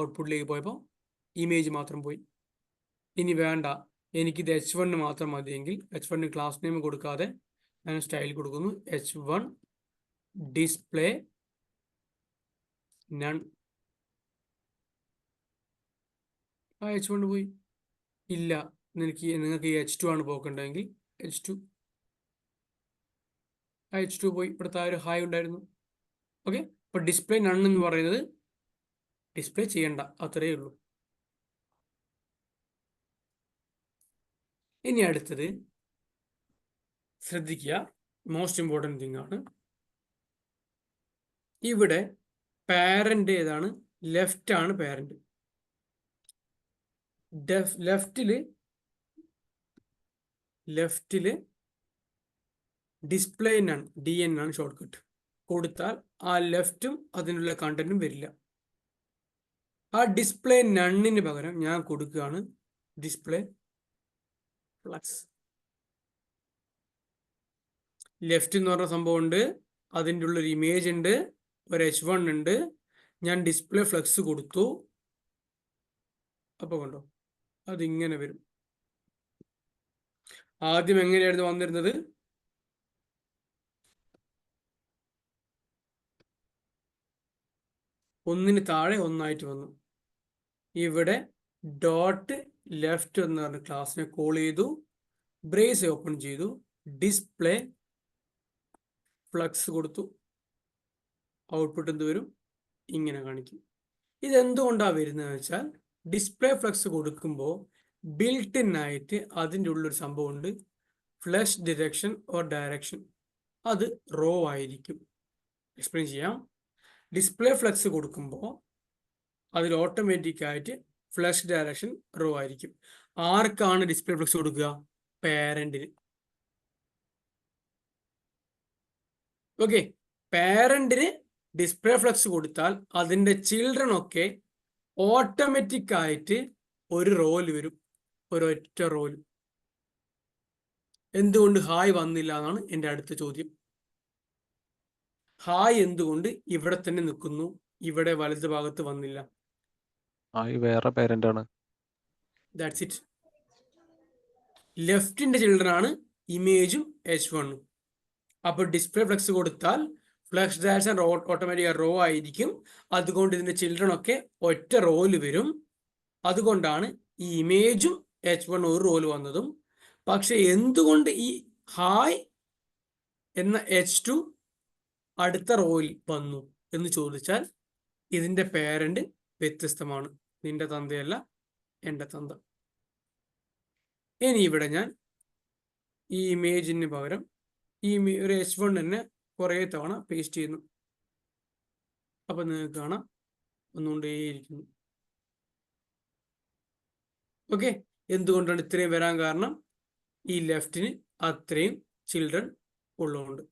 ഔട്ട്പുട്ടിലേക്ക് പോയപ്പോൾ ഇമേജ് മാത്രം പോയി. ഇനി വേണ്ട, എനിക്കിത് H1 മാത്രം മതിയെങ്കിൽ H1 ക്ലാസ് നെയിം കൊടുക്കാതെ ഞാൻ സ്റ്റൈൽ കൊടുക്കുന്നു, H1 ഡിസ്പ്ലേ നൺ. ആ H1 പോയി. ഇല്ല, നിങ്ങൾക്ക് ഈ H2 ആണ് പോക്കേണ്ടതെങ്കിൽ H2 H2 പോയി, ഇവിടുത്തെ ആ ഒരു ഹായ് ഉണ്ടായിരുന്നു. ഓക്കെ, അപ്പൊ ഡിസ്പ്ലേ നൺ എന്ന് പറയുന്നത് ഡിസ്പ്ലേ ചെയ്യണ്ട, അത്രയേ ഉള്ളൂ. ഇനി അടുത്തത് ശ്രദ്ധിക്കുക, മോസ്റ്റ് ഇമ്പോർട്ടൻറ്റ് തിങ് ആണ്. ഇവിടെ പാരന്റ് ഏതാണ്? ലെഫ്റ്റ് ആണ് പാരന്റ്. ലെഫ്റ്റില് ഡിസ്പ്ലേ നൺ, DN ആണ് ഷോർട്ട് കട്ട് കൊടുത്താൽ ആ ലെഫ്റ്റും അതിനുള്ള കണ്ടന്റും വരില്ല. ആ ഡിസ്പ്ലേ നണ്ണിന് പകരം ഞാൻ കൊടുക്കുകയാണ് ഡിസ്പ്ലേ ഫ്ലക്സ്. ലെഫ്റ്റ് എന്ന് പറഞ്ഞ സംഭവം ഉണ്ട്, അതിൻ്റെ ഉള്ളൊരു ഇമേജ് ഉണ്ട്, ഒരു H1 ഉണ്ട്. ഞാൻ ഡിസ്പ്ലേ ഫ്ലക്സ് കൊടുത്തു. അപ്പൊ കണ്ടോ, അതിങ്ങനെ വരും. ആദ്യം എങ്ങനെയായിരുന്നു വന്നിരുന്നത്? ഒന്നിന് താഴെ ഒന്നായിട്ട് വന്നു. ഇവിടെ ഡോട്ട് ലെഫ്റ്റ് എന്ന് പറഞ്ഞ ക്ലാസ്സിനെ കോൾ ചെയ്തു, ബ്രേസ് ഓപ്പൺ ചെയ്തു, ഡിസ്പ്ലേ ഫ്ലക്സ് കൊടുത്തു. ഔട്ട്പുട്ട് എന്ത് വരും? ഇങ്ങനെ കാണിക്കും. ഇതെന്തുകൊണ്ടാണ് വരുന്നതെന്ന് വെച്ചാൽ, ഡിസ്പ്ലേ ഫ്ലക്സ് കൊടുക്കുമ്പോൾ ബിൽട്ട് ഇൻ ആയിട്ട് അതിൻ്റെ ഉള്ളൊരു സംഭവമുണ്ട്, ഫ്ലഷ് ഡിറക്ഷൻ ഓർ ഡയറക്ഷൻ. അത് റോ ആയിരിക്കും. എക്സ്പ്ലെയിൻ ചെയ്യാം. ഡിസ്പ്ലേ ഫ്ലക്സ് കൊടുക്കുമ്പോൾ അതിൽ ഓട്ടോമാറ്റിക്കായിട്ട് ഫ്ലഷ് ഡയറക്ഷൻ റോ ആയിരിക്കും. ആർക്കാണ് ഡിസ്പ്ലേ ഫ്ലക്സ് കൊടുക്കുക? പാരന്റിന്. ഓക്കെ, പാരന്റിന് ഡിസ്പ്ലേ ഫ്ലക്സ് കൊടുത്താൽ അതിൻ്റെ ചിൽഡ്രൻ ഒക്കെ ഓട്ടോമാറ്റിക് ആയിട്ട് ഒരു റോല് വരും, ഒരൊറ്റ റോല്. എന്തുകൊണ്ട് ഹായ് വന്നില്ല എന്നാണ് എൻ്റെ അടുത്ത ചോദ്യം. ഹായ് എന്തുകൊണ്ട് ഇവിടെ തന്നെ നിൽക്കുന്നു, ഇവിടെ വലത് ഭാഗത്ത് വന്നില്ല? ഹായ് വേറെ പാരന്റ് ആണ്. That's it. ലെഫ്റ്റിന്റെ ചിൽഡ്രൻ ആണ് ഇമേജും H1. അപ്പൊ ഡിസ്പ്ലേ ഫ്ലക്സ് കൊടുത്താൽ ഫ്ലക്സ് ഡയറക്ഷൻ ഓട്ടോമാറ്റിക് റോ ആയിരിക്കും. അതുകൊണ്ട് ഇതിന്റെ ചിൽഡ്രൻ ഒക്കെ ഒറ്റ റോല് വരും. അതുകൊണ്ടാണ് ഈ ഇമേജും H1 ഒരു റോല് വന്നതും. പക്ഷെ എന്തുകൊണ്ട് ഈ ഹായ് എന്ന H2 അടുത്ത റോയിൽ വന്നു എന്ന് ചോദിച്ചാൽ, ഇതിന്റെ പേരന്റ് വ്യത്യസ്തമാണ്. നിന്റെ തന്തയല്ല എൻ്റെ തന്ത. ഇനി ഇവിടെ ഞാൻ ഈ ഇമേജിന് പകരം ഒരു H1 തന്നെ കുറേ തവണ പേസ്റ്റ് ചെയ്യുന്നു. അപ്പൊ നിങ്ങൾക്ക് കാണാം ഒന്നുകൊണ്ടേയിരിക്കുന്നു. ഓക്കെ, എന്തുകൊണ്ടാണ് ഇത്രയും വരാൻ കാരണം? ഈ ലെഫ്റ്റിന് അത്രയും ചിൽഡ്രൻ ഉള്ളതുകൊണ്ട്.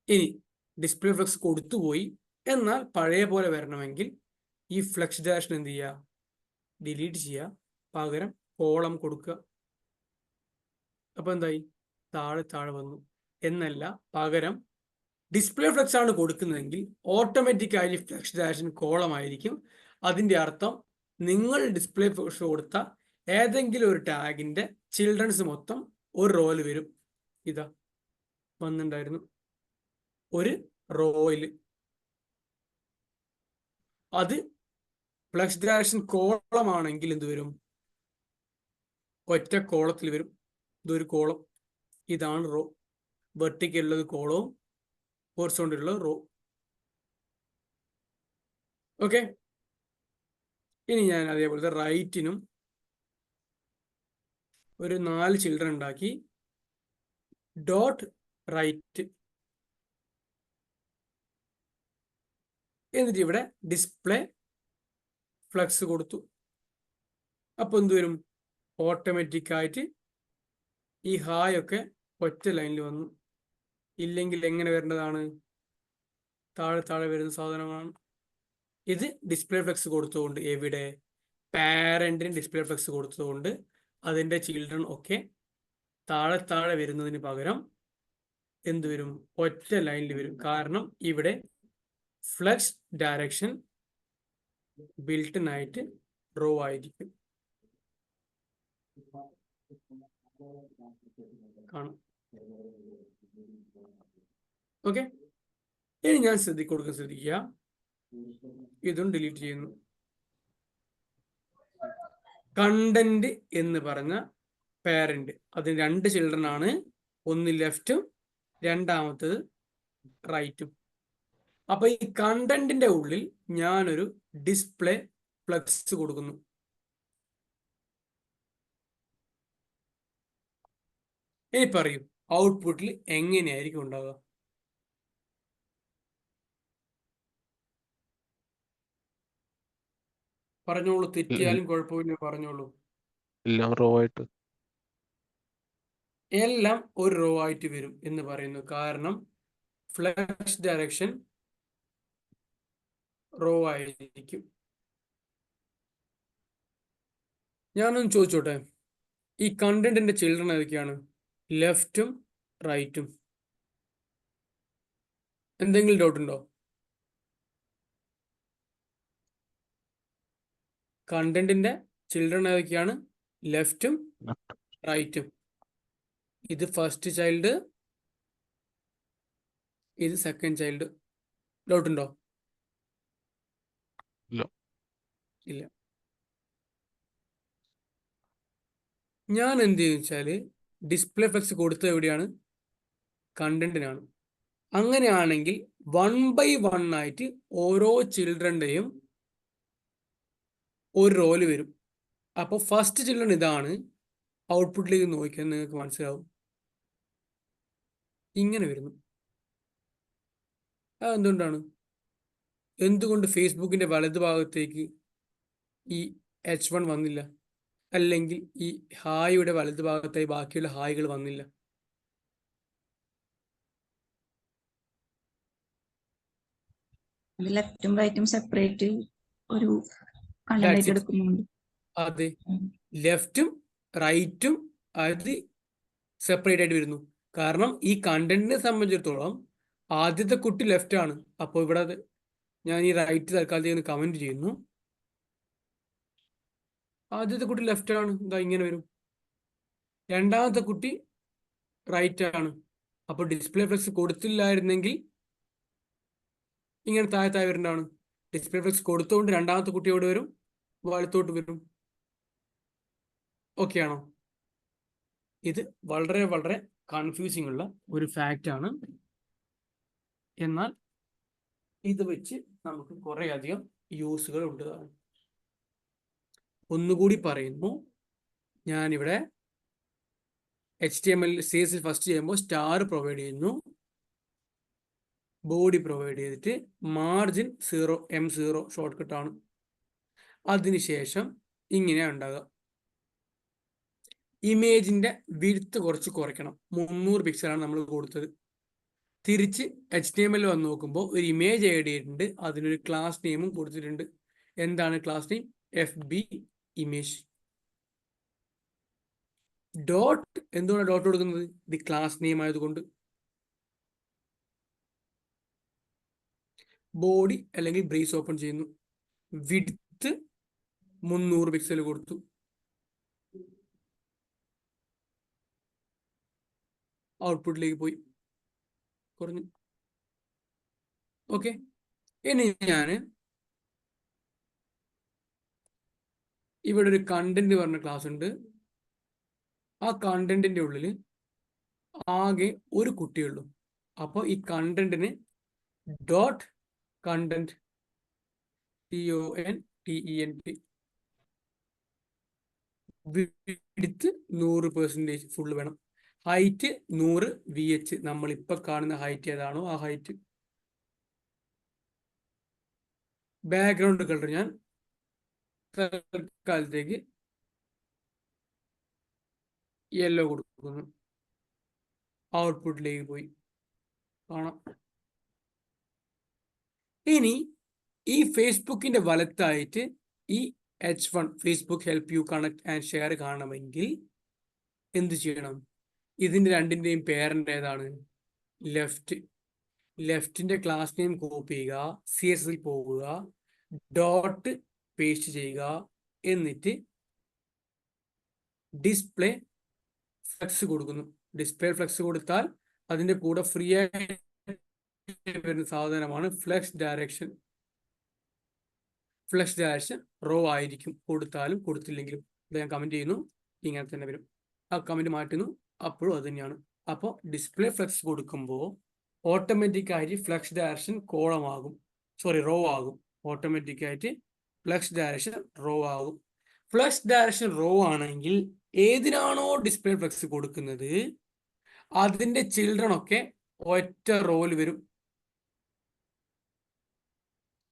ഇനി ഡിസ്പ്ലേ ഫ്ലക്സ് കൊടുത്തുപോയി, എന്നാൽ പഴയ പോലെ വരണമെങ്കിൽ ഈ ഫ്ലക്സ് ഡയറക്ഷൻ എന്ത് ചെയ്യുക? ഡിലീറ്റ് ചെയ്യുക, പകരം കോളം കൊടുക്കുക. അപ്പൊ എന്തായി? താഴെ താഴെ വന്നു എന്നല്ല, പകരം ഡിസ്പ്ലേ ഫ്ലക്സ് ആണ് കൊടുക്കുന്നതെങ്കിൽ ഓട്ടോമാറ്റിക്കായി ഫ്ലക്സ് ഡയറക്ഷൻ കോളം ആയിരിക്കും. അതിന്റെ അർത്ഥം നിങ്ങൾ ഡിസ്പ്ലേ ഫ്ലക്സ് കൊടുത്ത ഏതെങ്കിലും ഒരു ടാഗിന്റെ ചിൽഡ്രൻസ് മൊത്തം ഒരു റോയിൽ വരും. ഇതാ വന്നിട്ടുണ്ടായിരുന്നു ഒരു റോയില്. അത് ഫ്ലക്സ് ഡയറക്ഷൻ കോളമാണെങ്കിൽ എന്ത് വരും? ഒറ്റ കോളത്തിൽ വരും. ഇതൊരു കോളം, ഇതാണ് റോ. വെർട്ടിക്കലുള്ളത് കോളവും ഹൊറിസോണ്ടലുള്ളത് റോ. ഓക്കെ, ഇനി ഞാൻ അതേപോലത്തെ റൈറ്റിനും ഒരു 4 ചിൽഡ്രൻ ഉണ്ടാക്കി. ഡോട്ട് റൈറ്റ് എന്നിട്ട് ഇവിടെ ഡിസ്പ്ലേ ഫ്ലക്സ് കൊടുത്തു. അപ്പൊ എന്ത് വരും? ഓട്ടോമാറ്റിക്കായിട്ട് ഈ ഹായ് ഒക്കെ ഒറ്റ ലൈനിൽ വന്നു. ഇല്ലെങ്കിൽ എങ്ങനെ വരേണ്ടതാണ്? താഴെ താഴെ വരുന്ന സാധനമാണ്. ഇത് ഡിസ്പ്ലേ ഫ്ലക്സ് കൊടുത്തുകൊണ്ട്, എവിടെ? പാരന്റിന് ഡിസ്പ്ലേ ഫ്ലക്സ് കൊടുത്തതുകൊണ്ട് അതിൻ്റെ ചിൽഡ്രൻ ഒക്കെ താഴെ താഴെ വരുന്നതിന് പകരം എന്ത് വരും? ഒറ്റ ലൈനിൽ വരും. കാരണം ഇവിടെ ഫ്ലക്സ് ഡയറക്ഷൻ ബിൽട്ട് ആയിട്ട് റോ ആയിരിക്കും. കാണാം. ഓക്കെ, ഇനി ഞാൻ ശ്രദ്ധിക്കുക, ഇതും ഡിലീറ്റ് ചെയ്യുന്നു. കണ്ടന്റ് എന്ന് പറഞ്ഞ പാരന്റ്, അതിന് 2 ചിൽഡ്രൻ ആണ്. ഒന്ന് ലെഫ്റ്റും രണ്ടാമത്തത് റൈറ്റും. അപ്പൊ ഈ കണ്ടന്റിന്റെ ഉള്ളിൽ ഞാനൊരു ഡിസ്പ്ലേ ഫ്ലെക്സ് കൊടുക്കുന്നു. ഇനി പറയൂ, ഔട്ട്പുട്ടിൽ എങ്ങനെയായിരിക്കും ഉണ്ടാവുക? പറഞ്ഞോളൂ, തെറ്റിയാലും കുഴപ്പമില്ല, പറഞ്ഞോളൂ. എല്ലാം റോ ആയിട്ട്. എല്ലാം ഒരു റോ ആയിട്ട് വരും എന്ന് പറയുന്നു. കാരണം ഫ്ലക്സ് ഡയറക്ഷൻ റോ ആയിരിക്കും. ഞാനൊന്ന് ചോദിച്ചോട്ടെ, ഈ കണ്ടന്റിന്റെ ചിൽഡ്രൻ ഏതൊക്കെയാണ്? ലെഫ്റ്റും റൈറ്റും. എന്തെങ്കിലും ഡൗട്ട് ഉണ്ടോ? കണ്ടന്റിന്റെ ചിൽഡ്രൻ ഏതൊക്കെയാണ്? ലെഫ്റ്റും റൈറ്റും. ഇത് ഫസ്റ്റ് ചൈൽഡ്, ഇത് സെക്കൻഡ് ചൈൽഡ്. ഡൗട്ട് ഉണ്ടോ? ഇല്ല. ഇല്ല. ഞാൻ എന്ത് ചെയ്യുന്ന വെച്ചാല് ഡിസ്പ്ലേ ഫ്ലെക്സ് കൊടുത്തത് എവിടെയാണ്? കണ്ടന്റിനാണ്. അങ്ങനെയാണെങ്കിൽ 1 by 1 ആയിട്ട് ഓരോ ചിൽഡ്രന്റെയും ഒരു റോല് വരും. അപ്പോൾ ഫസ്റ്റ് ചിൽഡ്രൻ ഇതാണ്. ഔട്ട്പുട്ടിലേക്ക് നോക്കിയാൽ നിങ്ങൾക്ക് മനസ്സിലാവും, ഇങ്ങനെ വരുന്നു. അതെന്തുകൊണ്ടാണ്? എന്തുകൊണ്ട് ഫേസ്ബുക്കിന്റെ വലതുഭാഗത്തേക്ക് ഈ H1 വന്നില്ല? അല്ലെങ്കിൽ ഈ ഹായുടെ വലതുഭാഗത്തായി ബാക്കിയുള്ള ഹായ്കൾ വന്നില്ല? ലെഫ്റ്റും റൈറ്റും സെപ്പറേറ്റ് ഒരു കണ്ടന്റ് That's ആയിട്ട് it. എടുക്കുന്നുണ്ട്. അതെ, ലെഫ്റ്റും റൈറ്റും അത് സെപ്പറേറ്റ് ആയിട്ട് വരുന്നു. കാരണം ഈ കണ്ടന്റിനെ സംബന്ധിച്ചിടത്തോളം ആദ്യത്തെ കുട്ടി ലെഫ്റ്റ് ആണ്. അപ്പോൾ ഇവിടെ ഞാൻ ഈ റൈറ്റ് തൽക്കാലത്തേക്ക് കമന്റ് ചെയ്യുന്നു. ആദ്യത്തെ കുട്ടി ലെഫ്റ്റ് ആണ്, ഇതാ ഇങ്ങനെ വരും. രണ്ടാമത്തെ കുട്ടി റൈറ്റ് ആണ്. അപ്പോൾ ഡിസ്പ്ലേ ഫ്ലെക്സ് കൊടുത്തില്ലായിരുന്നെങ്കിൽ ഇങ്ങനെ താഴെ വരേണ്ടതാണ്. ഡിസ്പ്ലേ ഫ്ലെക്സ് കൊടുത്തുകൊണ്ട് രണ്ടാമത്തെ കുട്ടി എവിടെ വരും? വലത്തോട്ട് വരും. ഓക്കെ ആണോ? ഇത് വളരെ വളരെ കൺഫ്യൂസിംഗ് ഉള്ള ഒരു ഫാക്റ്റ് ആണ്. എന്നാൽ ഇത് വെച്ച് നമുക്ക് കുറെ അധികം യൂസുകൾ ഉണ്ട്. ഒന്നുകൂടി പറയുന്നു, ഞാനിവിടെ HTML CSS ഫസ്റ്റ് ചെയ്യുമ്പോൾ സ്റ്റാർ പ്രൊവൈഡ് ചെയ്യുന്നു, ബോഡി പ്രൊവൈഡ് ചെയ്തിട്ട് മാർജിൻ 0 M0 ഷോർട്ട് കട്ടാണ്. അതിനുശേഷം ഇങ്ങനെയാണ് ഉണ്ടാകുക. ഇമേജിന്റെ വിഡ്ത്ത് കുറച്ച് കുറയ്ക്കണം. 300 പിക്സലാണ് നമ്മൾ കൊടുത്തത്. തിരിച്ച് HTML വന്ന് നോക്കുമ്പോൾ ഒരു ഇമേജ് ആഡ് ചെയ്തിട്ടുണ്ട്, അതിനൊരു ക്ലാസ് നെയിമും കൊടുത്തിട്ടുണ്ട്. എന്താണ് class name? FB image. Dot, എന്തുകൊണ്ടാണ് ഡോട്ട് കൊടുക്കുന്നത്? ഇത് ക്ലാസ് നെയിം ആയതുകൊണ്ട്. ബോഡി അല്ലെങ്കിൽ ബ്രേസ് ഓപ്പൺ ചെയ്യുന്നു. വിഡ്ത്ത് 300 പിക്സൽ കൊടുത്തു. ഔട്ട്പുട്ടിലേക്ക് പോയി, കുറഞ്ഞു. ഓക്കെ, ഇനി ഞാൻ ഇവിടെ ഒരു കണ്ടന്റ് പറഞ്ഞ ക്ലാസ് ഉണ്ട്. ആ കണ്ടന്റിന്റെ ഉള്ളിൽ ആകെ ഒരു കുട്ടിയുള്ളൂ. അപ്പോൾ ഈ കണ്ടന്റിന് dot content CONTENT width 100% full വേണം. Height 100 VH. നമ്മൾ ഇപ്പൊ കാണുന്ന ഹൈറ്റ് ഏതാണോ ആ ഹൈറ്റ്. ബാക്ക്ഗ്രൗണ്ട് കളർ ഞാൻ തൽക്കാലത്തേക്ക് യെല്ലോ കൊടുക്കുന്നു. ഔട്ട്പുട്ടിലേക്ക് പോയി കാണാം. ഇനി ഈ ഫേസ്ബുക്കിന്റെ വലത്തായിട്ട് ഈ H1 Facebook help you connect and share കാണണമെങ്കിൽ എന്ത് ചെയ്യണം? ഇതിന്റെ രണ്ടിന്റെയും പേരന്റ് ഏതാണ്? ലെഫ്റ്റ്. ലെഫ്റ്റിന്റെ ക്ലാസ് നെയിം കോപ്പി ചെയ്യുക, CSSൽ പോകുക, ഡോട്ട് പേസ്റ്റ് ചെയ്യുക, എന്നിട്ട് ഡിസ്പ്ലേ ഫ്ലെക്സ് കൊടുക്കുന്നു. ഡിസ്പ്ലേ ഫ്ലെക്സ് കൊടുത്താൽ അതിന്റെ കൂടെ ഫ്രീ ആയി വരുന്ന സാധനമാണ് flex direction. Flex direction row ആയിരിക്കും, കൊടുത്താലും കൊടുത്തില്ലെങ്കിലും. ഇത് ഞാൻ കമന്റ് ചെയ്യുന്നു, ഇങ്ങനെ തന്നെ വരും. ആ കമന്റ് മാറ്റുന്നു, അപ്പോഴും അത് തന്നെയാണ്. അപ്പോൾ ഡിസ്പ്ലേ ഫ്ലക്സ് കൊടുക്കുമ്പോൾ ഓട്ടോമാറ്റിക്കായിട്ട് ഫ്ലക്സ് ഡയറക്ഷൻ കോളമാകും, സോറി റോ ആകും. ഓട്ടോമാറ്റിക്കായിട്ട് ഫ്ലക്സ് ഡയറക്ഷൻ റോ ആകും. ഫ്ലക്സ് ഡയറക്ഷൻ റോ ആണെങ്കിൽ ഏതിനാണോ ഡിസ്പ്ലേ ഫ്ലക്സ് കൊടുക്കുന്നത് അതിന്റെ ചിൽഡ്രൻ ഒക്കെ ഒറ്റ റോയിൽ വരും.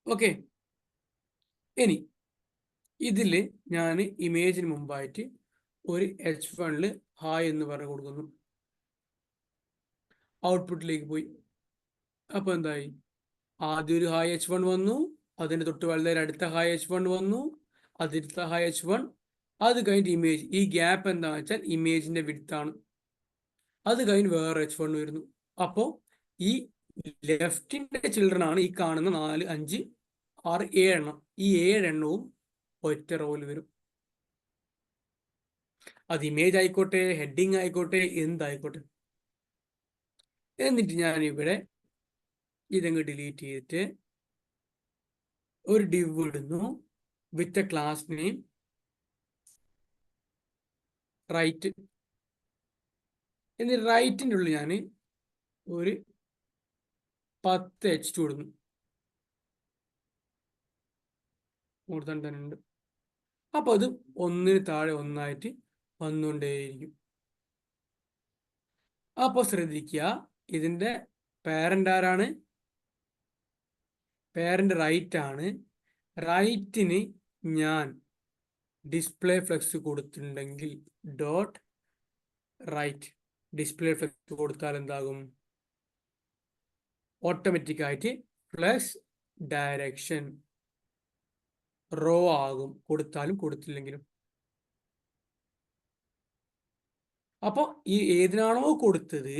ഓക്കെ, ഇനി ഇതിൽ ഞാൻ ഇമേജിന് മുമ്പായിട്ട് ഒരു H1 ഹായ് എന്ന് പറഞ്ഞു കൊടുക്കുന്നു. ഔട്ട്പുട്ടിലേക്ക് പോയി. അപ്പൊ എന്തായി? ആദ്യം ഒരു ഹായ് H1 വന്നു, അതിന് തൊട്ട് വളരെ അടുത്ത ഹായ് H1 വന്നു, അതിലത്തെ ഹായ് H1, അത് കഴിഞ്ഞിട്ട് ഇമേജ്. ഈ ഗ്യാപ്പ് എന്താണെന്ന് വെച്ചാൽ ഇമേജിന്റെ വിഡ്ത്താണ്. അത് കഴിഞ്ഞ് വേറെ H1 വരുന്നു. അപ്പോൾ ഈ ലെഫ്റ്റിന്റെ ചിൽഡ്രൻ ആണ് ഈ കാണുന്ന 4, 5, 6, 7 എണ്ണം. ഈ 7 എണ്ണവും ഒറ്റ റോയിൽ വരും. അത് ഇമേജ് ആയിക്കോട്ടെ, ഹെഡിങ് ആയിക്കോട്ടെ, എന്തായിക്കോട്ടെ. എന്നിട്ട് ഞാൻ ഇവിടെ ഇതങ്ങ് ഡിലീറ്റ് ചെയ്തിട്ട് ഒരു div ഇടുന്നു with a class name right. എന്നിട്ട് റൈറ്റിൻ്റെ ഉള്ളിൽ ഞാൻ ഒരു 10 H2 ഇടുന്നു. കൂടുതൽ തന്നെ ഉണ്ട്. അപ്പൊ അത് ഒന്നിന് താഴെ ഒന്നായിട്ട് വന്നുകൊണ്ടേയിരിക്കും. അപ്പൊ ശ്രദ്ധിക്കുക, ഇതിന്റെ പാരന്റ് ആരാണ്? പാരന്റ് റൈറ്റ് ആണ്. റൈറ്റിന് ഞാൻ ഡിസ്പ്ലേ ഫ്ലക്സ് കൊടുത്തിട്ടുണ്ടെങ്കിൽ ഡോട്ട് റൈറ്റ് ഡിസ്പ്ലേ ഫ്ലക്സ് കൊടുത്താൽ എന്താകും? ഓട്ടോമാറ്റിക്കായിട്ട് ഫ്ലക്സ് ഡയറക്ഷൻ റോ ആകും, കൊടുത്താലും കൊടുത്തില്ലെങ്കിലും. അപ്പോൾ ഈ ഏതിനാണോ കൊടുത്തത്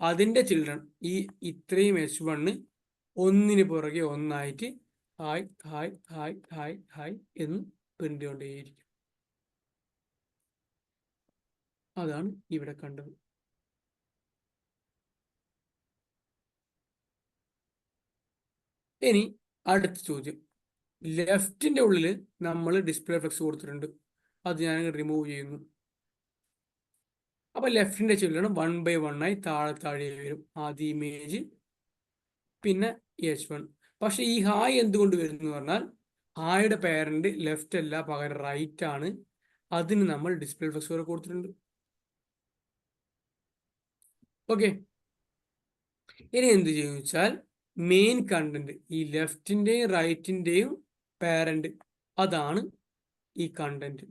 അതിന്റെ ചിൽഡ്രൻ ഈ ഇത്രയും H1 ഒന്നിന് പുറകെ ഒന്നായിട്ട് hi hi hi hi hi എന്ന് പ്രിന്റ് കൊണ്ടേയിരിക്കും. അതാണ് ഇവിടെ കണ്ടത്. ഇനി അടുത്ത ചോദ്യം. ലെഫ്റ്റിന്റെ ഉള്ളിൽ നമ്മൾ ഡിസ്പ്ലേ ഫ്ലക്സ് കൊടുത്തിട്ടുണ്ട്, അത് ഞാൻ റിമൂവ് ചെയ്യുന്നു. അപ്പൊ ലെഫ്റ്റിന്റെ ചിൽഡ്രൻ 1 by 1 ആയി താഴെ വരും. ആദ്യ ഇമേജ്, പിന്നെ H1. പക്ഷെ ഈ ഹായ് എന്തുകൊണ്ട് വരുന്നു പറഞ്ഞാൽ ഹായുടെ പേരന്റ് ലെഫ്റ്റ് അല്ല, പകരം റൈറ്റ് ആണ്. അതിന് നമ്മൾ ഡിസ്പ്ലേ ഫ്ലക്സ് വരെ കൊടുത്തിട്ടുണ്ട്. ഓക്കെ, ഇനി എന്ത് ചെയ്യുന്നു വെച്ചാൽ മെയിൻ കണ്ടന്റ് ഈ ലെഫ്റ്റിന്റെയും റൈറ്റിന്റെയും പാരന്റ്, അതാണ് ഈ കണ്ടന്റ്.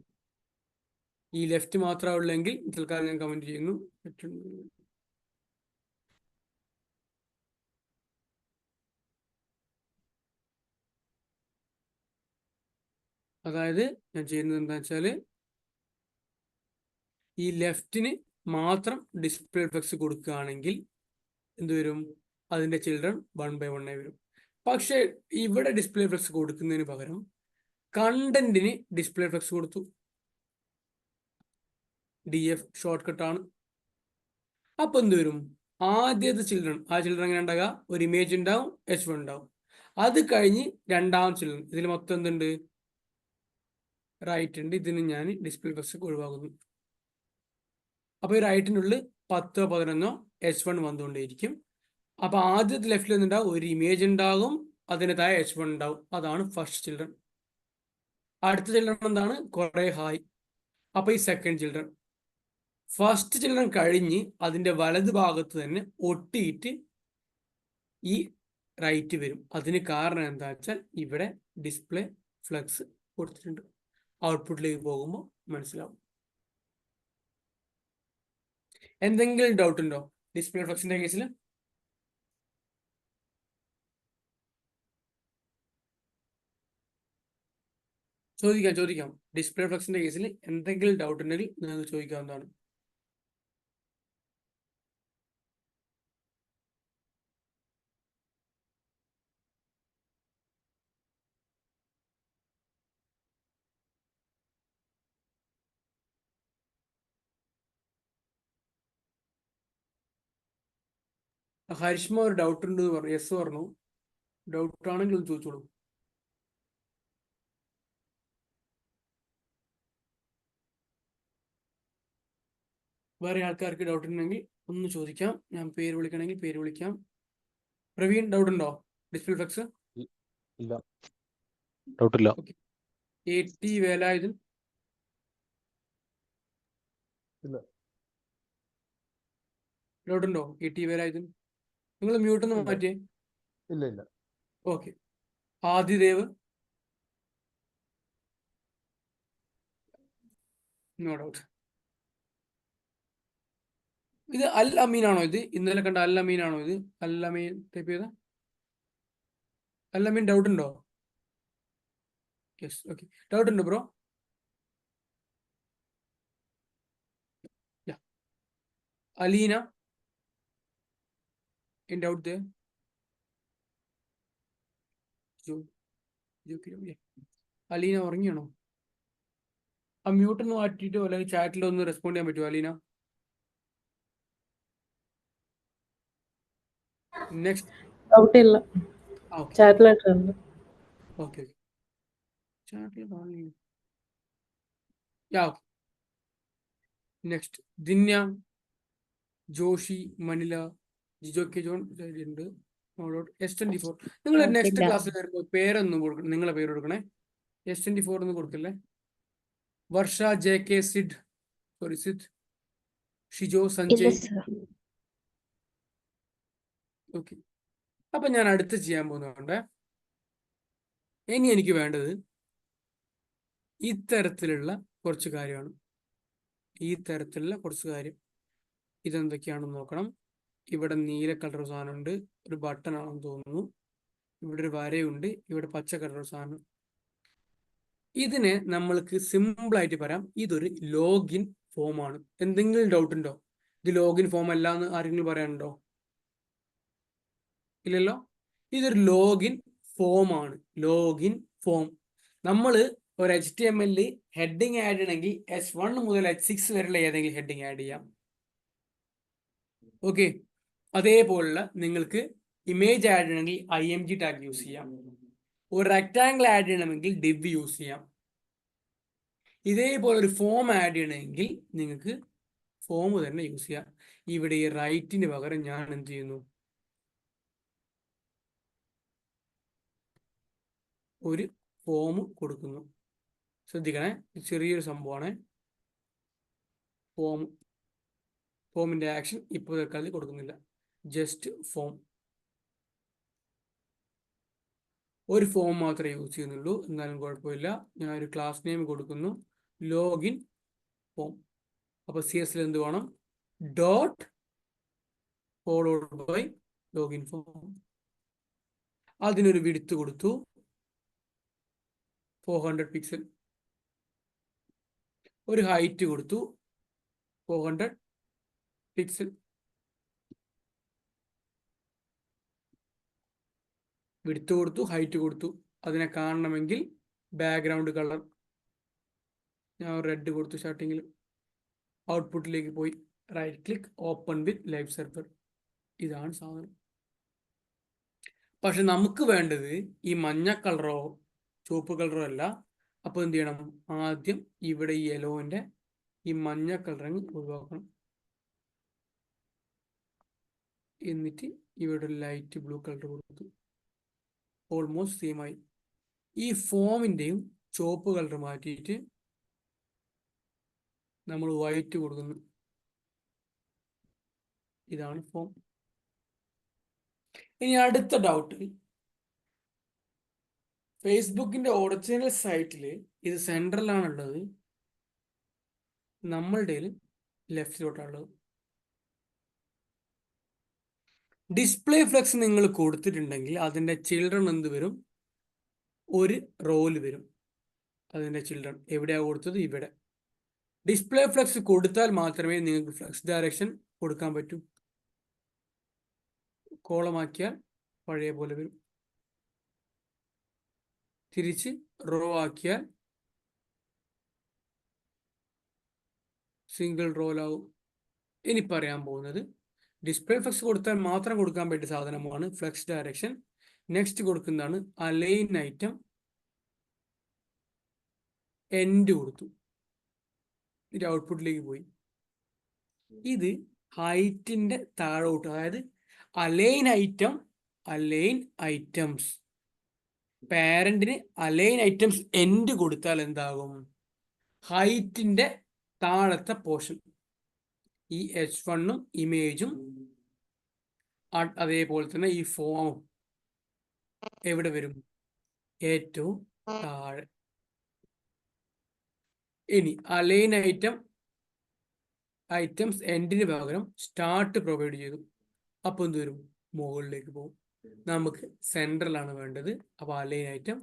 ഈ ലെഫ്റ്റ് മാത്രമേ ഉള്ളെങ്കിൽ തൽക്കാലം ഞാൻ കമന്റ് ചെയ്യുന്നു. അതായത് ഞാൻ ചെയ്യുന്നത് എന്താ വെച്ചാൽ ഈ ലെഫ്റ്റിന് മാത്രം ഡിസ്പ്ലേ ഫ്ലക്സ് കൊടുക്കുകയാണെങ്കിൽ എന്ത് വരും? അതിന്റെ ചിൽഡ്രൻ 1 by 1 ആയി വരും. പക്ഷെ ഇവിടെ ഡിസ്പ്ലേ ഫ്ലക്സ് കൊടുക്കുന്നതിന് പകരം കണ്ടന്റിന് ഡിസ്പ്ലേ ഫ്ലക്സ് കൊടുത്തു. DF ഷോർട്ട് കട്ടാണ്. അപ്പൊ എന്ത് വരും? ആദ്യത്തെ ചിൽഡ്രൻ, ആ ചിൽഡ്രൻ എങ്ങനെ ഉണ്ടാകുക? ഒരു ഇമേജ് ഉണ്ടാവും, H1 ഉണ്ടാവും. അത് കഴിഞ്ഞ് രണ്ടാം ചിൽഡ്രൻ, ഇതിൽ മൊത്തം എന്തുണ്ട്? റൈറ്റ് ഉണ്ട്. ഇതിന് ഞാൻ ഡിസ്പ്ലേ ഫ്ലക്സ് ഒഴിവാക്കുന്നു. അപ്പൊ ഈ റൈറ്റിനുള്ളിൽ 10, 11 H1 വന്നുകൊണ്ടേയിരിക്കും. അപ്പൊ ആദ്യത്തെ ലെഫ്റ്റിൽ നിന്നുണ്ടാവും ഒരു ഇമേജ് ഉണ്ടാകും, അതിന് താഴെ H1 ഉണ്ടാവും. അതാണ് ഫസ്റ്റ് ചിൽഡ്രൻ. അടുത്ത ചിൽഡ്രൻ എന്താണ്? കുറെ ഹായ്. അപ്പൊ ഈ സെക്കൻഡ് ചിൽഡ്രൻ. ഫസ്റ്റ് ചിൽഡ്രൻ കഴിഞ്ഞ് അതിന്റെ വലത് ഭാഗത്ത് തന്നെ ഒട്ടിയിട്ട് ഈ റൈറ്റ് വരും. അതിന് കാരണം എന്താ വെച്ചാൽ ഇവിടെ ഡിസ്പ്ലേ ഫ്ലക്സ് കൊടുത്തിട്ടുണ്ട്. ഔട്ട്പുട്ടിലേക്ക് പോകുമ്പോൾ മനസ്സിലാവും. എന്തെങ്കിലും ഡൗട്ട് ഉണ്ടോ ഡിസ്പ്ലേ ഫ്ലക്സിന്റെ കേസിൽ? ചോദിക്കാം. ഡിസ്പ്ലേ ഫ്ലക്സിന്റെ കേസിൽ എന്തെങ്കിലും ഡൗട്ട് ഉണ്ടെങ്കിൽ നിങ്ങൾക്ക് ചോദിക്കാവുന്നതാണ്. ഹരിഷ്മ ഒരു ഡൗട്ട് ഉണ്ട് എന്ന് പറഞ്ഞു. യെസ് പറഞ്ഞു. ഡൗട്ട് ആണെങ്കിൽ ഒന്ന് ചോദിച്ചോളൂ. വേറെ ആൾക്കാർക്ക് ഡൗട്ട് ഉണ്ടെങ്കിൽ ഒന്ന് ചോദിക്കാം. ഞാൻ പേര് വിളിക്കണമെങ്കിൽ പേര് വിളിക്കാം. പ്രവീൺ, ഡൗട്ട് ഉണ്ടോ? ഡിസ്പ്ലേ ഫ്ലെക്സ് ഇല്ല, ഡൗട്ടില്ല. AT വേലായുധൻ. ഇല്ല. ഡൗട്ട് ഉണ്ടോ? AT വേലായുധൻ. നിങ്ങൾ മ്യൂട്ട് ഒന്ന് ഇല്ല. മാറ്റിയേ. ഇല്ല. ഓക്കെ. ആദിദേവ്. No doubt. ഇത് അൽ അമീൻ ആണോ? ഇത് ഇന്നലെ കണ്ട അൽ അമീൻ ആണോ? ഇത് അൽ അമീൻ ടൈപ്പ് ചെയ്ത അൽ അമീൻ. ഡൗട്ട് ഉണ്ടോ? യെസ്. ഓക്കെ. ഡൗട്ട് ഉണ്ടോ bro? Aleena, in doubt there? Aleena ഉറങ്ങിയാണോ? ആ മ്യൂട്ട് ഒന്ന് മാറ്റിയിട്ടോ അല്ലെങ്കിൽ ചാറ്റിൽ ഒന്ന് റെസ്പോണ്ട് ചെയ്യാൻ പറ്റുമോ അലീന? നെക്സ്റ്റ്. ഡൗട്ട് ഇല്ല. ചാറ്റിലായിട്ടുണ്ട്. ഓക്കെ. ചാറ്റിൽ കാണില്ല. Yeah. Next. Dinya, Joshi, Manila, Jijo K John ഉണ്ട്. S24. നിങ്ങൾ നെക്സ്റ്റ് ക്ലാസ്സിൽ വരുമ്പോൾ പേരൊന്നും കൊടുക്കണം. നിങ്ങളെ പേര് കൊടുക്കണേ. S24 ഒന്നും കൊടുക്കില്ലേ? വർഷ, JK, സിഡ്, ഷിജോ, സഞ്ജയ്. ഓക്കെ. അപ്പൊ ഞാൻ അടുത്ത് ചെയ്യാൻ പോകുന്നുണ്ട്. ഇനി എനിക്ക് വേണ്ടത് ഇത്തരത്തിലുള്ള കുറച്ച് കാര്യമാണ്. ഇതെന്തൊക്കെയാണെന്ന് നോക്കണം. ഇവിടെ നീല കളർ സാധനമുണ്ട്. ഒരു ബട്ടൺ ആണെന്ന് തോന്നുന്നു. ഇവിടെ ഒരു വരയുണ്ട്. ഇവിടെ പച്ച കളർ സാധനം. ഇതിനെ നമ്മൾക്ക് സിമ്പിളായിട്ട് പറയാം, ഇതൊരു ലോഗിൻ ഫോമാണ്. എന്തെങ്കിലും ഡൗട്ട് ഉണ്ടോ? ഇത് ലോഗിൻ ഫോം അല്ല എന്ന് ആരെങ്കിലും പറയാനുണ്ടോ? ഇല്ലല്ലോ. ഇതൊരു ലോഗിൻ ഫോമാണ്. Login form. നമ്മൾ ഒരു HTML ഹെഡിങ് ആഡ് ചെയ്യണമെങ്കിൽ H1 മുതൽ H6 വരെയുള്ള ഏതെങ്കിലും ഹെഡിങ് ആഡ് ചെയ്യാം. ഓക്കെ. അതേപോലുള്ള നിങ്ങൾക്ക് ഇമേജ് ആഡ് ചെയ്യണമെങ്കിൽ IMG ടാഗ് യൂസ് ചെയ്യാം. ഒരു റെക്ടാങ്കിൾ ആഡ് ചെയ്യണമെങ്കിൽ div യൂസ് ചെയ്യാം. ഇതേപോലെ ഒരു ഫോം ആഡ് ചെയ്യണമെങ്കിൽ നിങ്ങൾക്ക് ഫോം തന്നെ യൂസ് ചെയ്യാം. ഇവിടെ ഈ റൈറ്റിന് പകരം ഞാൻ എന്ത് ചെയ്യുന്നു? ഒരു ഫോം കൊടുക്കുന്നു. ശ്രദ്ധിക്കണേ, ചെറിയൊരു സംഭവമാണ്. ഫോമിന്റെ ആക്ഷൻ ഇപ്പോൾ തൽക്കാലം കൊടുക്കുന്നില്ല. Just form. ഒരു ഫോം മാത്രമേ യൂസ് ചെയ്യുന്നുള്ളൂ. എന്നാലും കുഴപ്പമില്ല. ഞാൻ ഒരു ക്ലാസ് നെയിം കൊടുക്കുന്നു, ലോഗിൻ ഫോം. അപ്പൊ CS എന്ത് വേണം? Dot followed by login form. അതിനൊരു വിഡ്ത്ത് കൊടുത്തു 400 പിക്സൽ. ഒരു ഹൈറ്റ് കൊടുത്തു 400 പിക്സൽ. വിഡ്ത്ത് കൊടുത്തു, ഹൈറ്റ് കൊടുത്തു. അതിനെ കാണണമെങ്കിൽ ബാക്ക്ഗ്രൗണ്ട് കളർ ഞാൻ റെഡ് കൊടുത്തു സ്റ്റാർട്ടിങ്ങിൽ. ഔട്ട്പുട്ടിലേക്ക് പോയി right click, open with live server. ഇതാണ് സാധനം. പക്ഷെ നമുക്ക് വേണ്ടത് ഈ മഞ്ഞ കളറോ ചുവപ്പ് കളറോ അല്ല. അപ്പോൾ എന്ത് ചെയ്യണം? ആദ്യം ഇവിടെ ഈ യെലോന്റെ ഈ മഞ്ഞ കളറിങ് ഒഴിവാക്കണം. എന്നിട്ട് ഇവിടെ ലൈറ്റ് ബ്ലൂ കളർ കൊടുത്തു. ഓൾമോസ്റ്റ് സെയിം ആയി. ഈ ഫോമിന്റെയും ചുവപ്പ് കളർ മാറ്റിയിട്ട് നമ്മൾ വൈറ്റ് കൊടുക്കുന്നു. ഇതാണ് ഫോം. ഇനി അടുത്ത ഡൗട്ട്, ഫേസ്ബുക്കിന്റെ ഒറിജിനൽ സൈറ്റിൽ ഇത് സെൻട്രലാണുള്ളത്, നമ്മളുടെ ലെഫ്റ്റിലോട്ടാണുള്ളത്. ഡിസ്പ്ലേ ഫ്ലെക്സ് നിങ്ങൾ കൊടുത്തിട്ടുണ്ടെങ്കിൽ അതിന്റെ ചിൽഡ്രൻ എന്ത് വരും? ഒരു റോല് വരും. അതിന്റെ ചിൽഡ്രൻ എവിടെയാ കൊടുത്തത്? ഇവിടെ. ഡിസ്പ്ലേ ഫ്ലെക്സ് കൊടുത്താൽ മാത്രമേ നിങ്ങൾക്ക് ഫ്ലെക്സ് ഡയറക്ഷൻ കൊടുക്കാൻ പറ്റൂ. കോളമാക്കിയാൽ പഴയ പോലെ വരും. തിരിച്ച് റോ ആക്കിയാൽ സിംഗിൾ റോലാവും. ഇനി പറയാൻ പോകുന്നത് ഡിസ്പ്ലേ ഫ്ലെക്സ് കൊടുത്താൽ മാത്രം കൊടുക്കാൻ പറ്റിയ സാധനമാണ് ഫ്ലെക്സ് ഡയറക്ഷൻ. നെക്സ്റ്റ് കൊടുക്കുന്നതാണ് അലൈൻ ഐറ്റം. എൻഡ് കൊടുത്തു. ഇത് ഔട്ട്പുട്ടിലേക്ക് പോയി. ഇത് ഹൈറ്റിന്റെ താഴോട്ട്, അതായത് അലൈൻ ഐറ്റംസ്. പാരന്റിന് അലൈൻ ഐറ്റംസ് എൻഡ് കൊടുത്താൽ എന്താകും? ഹൈറ്റിന്റെ താഴത്തെ പോർഷൻ, ഈ H1ഉം ഇമേജും അതേപോലെ തന്നെ ഈ ഫോമും എവിടെ വരും? ഏറ്റവും താഴെ. ഇനി അലൈൻ ഐറ്റംസ് എൻഡിന് പകരം സ്റ്റാർട്ട് പ്രൊവൈഡ് ചെയ്തു. അപ്പൊ എന്ത് വരും? മുകളിലേക്ക് പോകും. നമുക്ക് സെൻട്രലാണ് വേണ്ടത്. അപ്പൊ അലൈൻ ഐറ്റം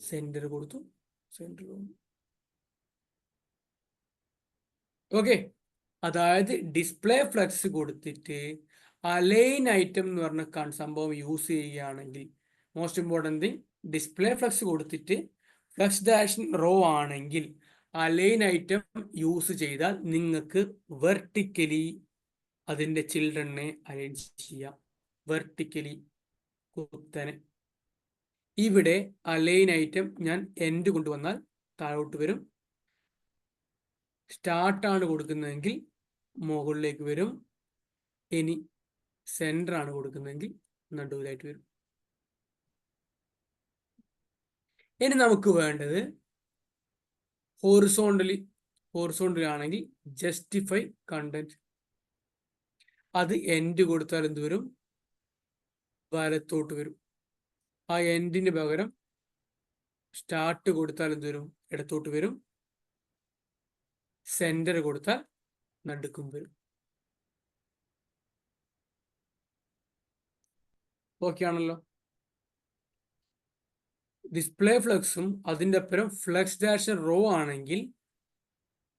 സെന്റർ കൊടുത്തു, സെന്റർ. ഓക്കെ, അതായത് ഡിസ്പ്ലേ ഫ്ലക്സ് കൊടുത്തിട്ട് അലൈൻ ഐറ്റം എന്ന് പറഞ്ഞ സംഭവം യൂസ് ചെയ്യുകയാണെങ്കിൽ, most important thing, display flux കൊടുത്തിട്ട് ഫ്ലക്സ് ഡയറക്ഷൻ റോ ആണെങ്കിൽ അലൈൻ ഐറ്റം യൂസ് ചെയ്താൽ നിങ്ങൾക്ക് വെർട്ടിക്കലി അതിൻ്റെ ചിൽഡ്രനെ അലൈൻ ചെയ്യാം. വെർട്ടിക്കലി കുത്തനെ. ഇവിടെ അലൈൻ ഐറ്റം ഞാൻ എൻഡ് കൊണ്ടുവന്നാൽ താഴോട്ട് വരും. സ്റ്റാർട്ടാണ് കൊടുക്കുന്നതെങ്കിൽ മുകളിലേക്ക് വരും. ഇനി സെൻറ്റർ ആണ് കൊടുക്കുന്നതെങ്കിൽ നടുവിലായിട്ട് വരും. ഇനി നമുക്ക് വേണ്ടത് ഹോറിസോണ്ടലി ആണെങ്കിൽ ജസ്റ്റിഫൈ കണ്ടന്റ്. അത് എൻഡ് കൊടുത്താൽ എന്ത് വരും? വലത്തോട്ട് വരും. ആ എൻഡിന് പകരം സ്റ്റാർട്ട് കൊടുത്താൽ എന്ത് വരും? ഇടത്തോട്ട് വരും. സെന്റർ കൊടുത്താൽ നടുക്കും വരും. ഓക്കെ ആണല്ലോ. ഡിസ്പ്ലേ ഫ്ലക്സും അതിൻ്റെ അപ്പുറം ഫ്ലക്സ് ഡയറക്ഷൻ റോ ആണെങ്കിൽ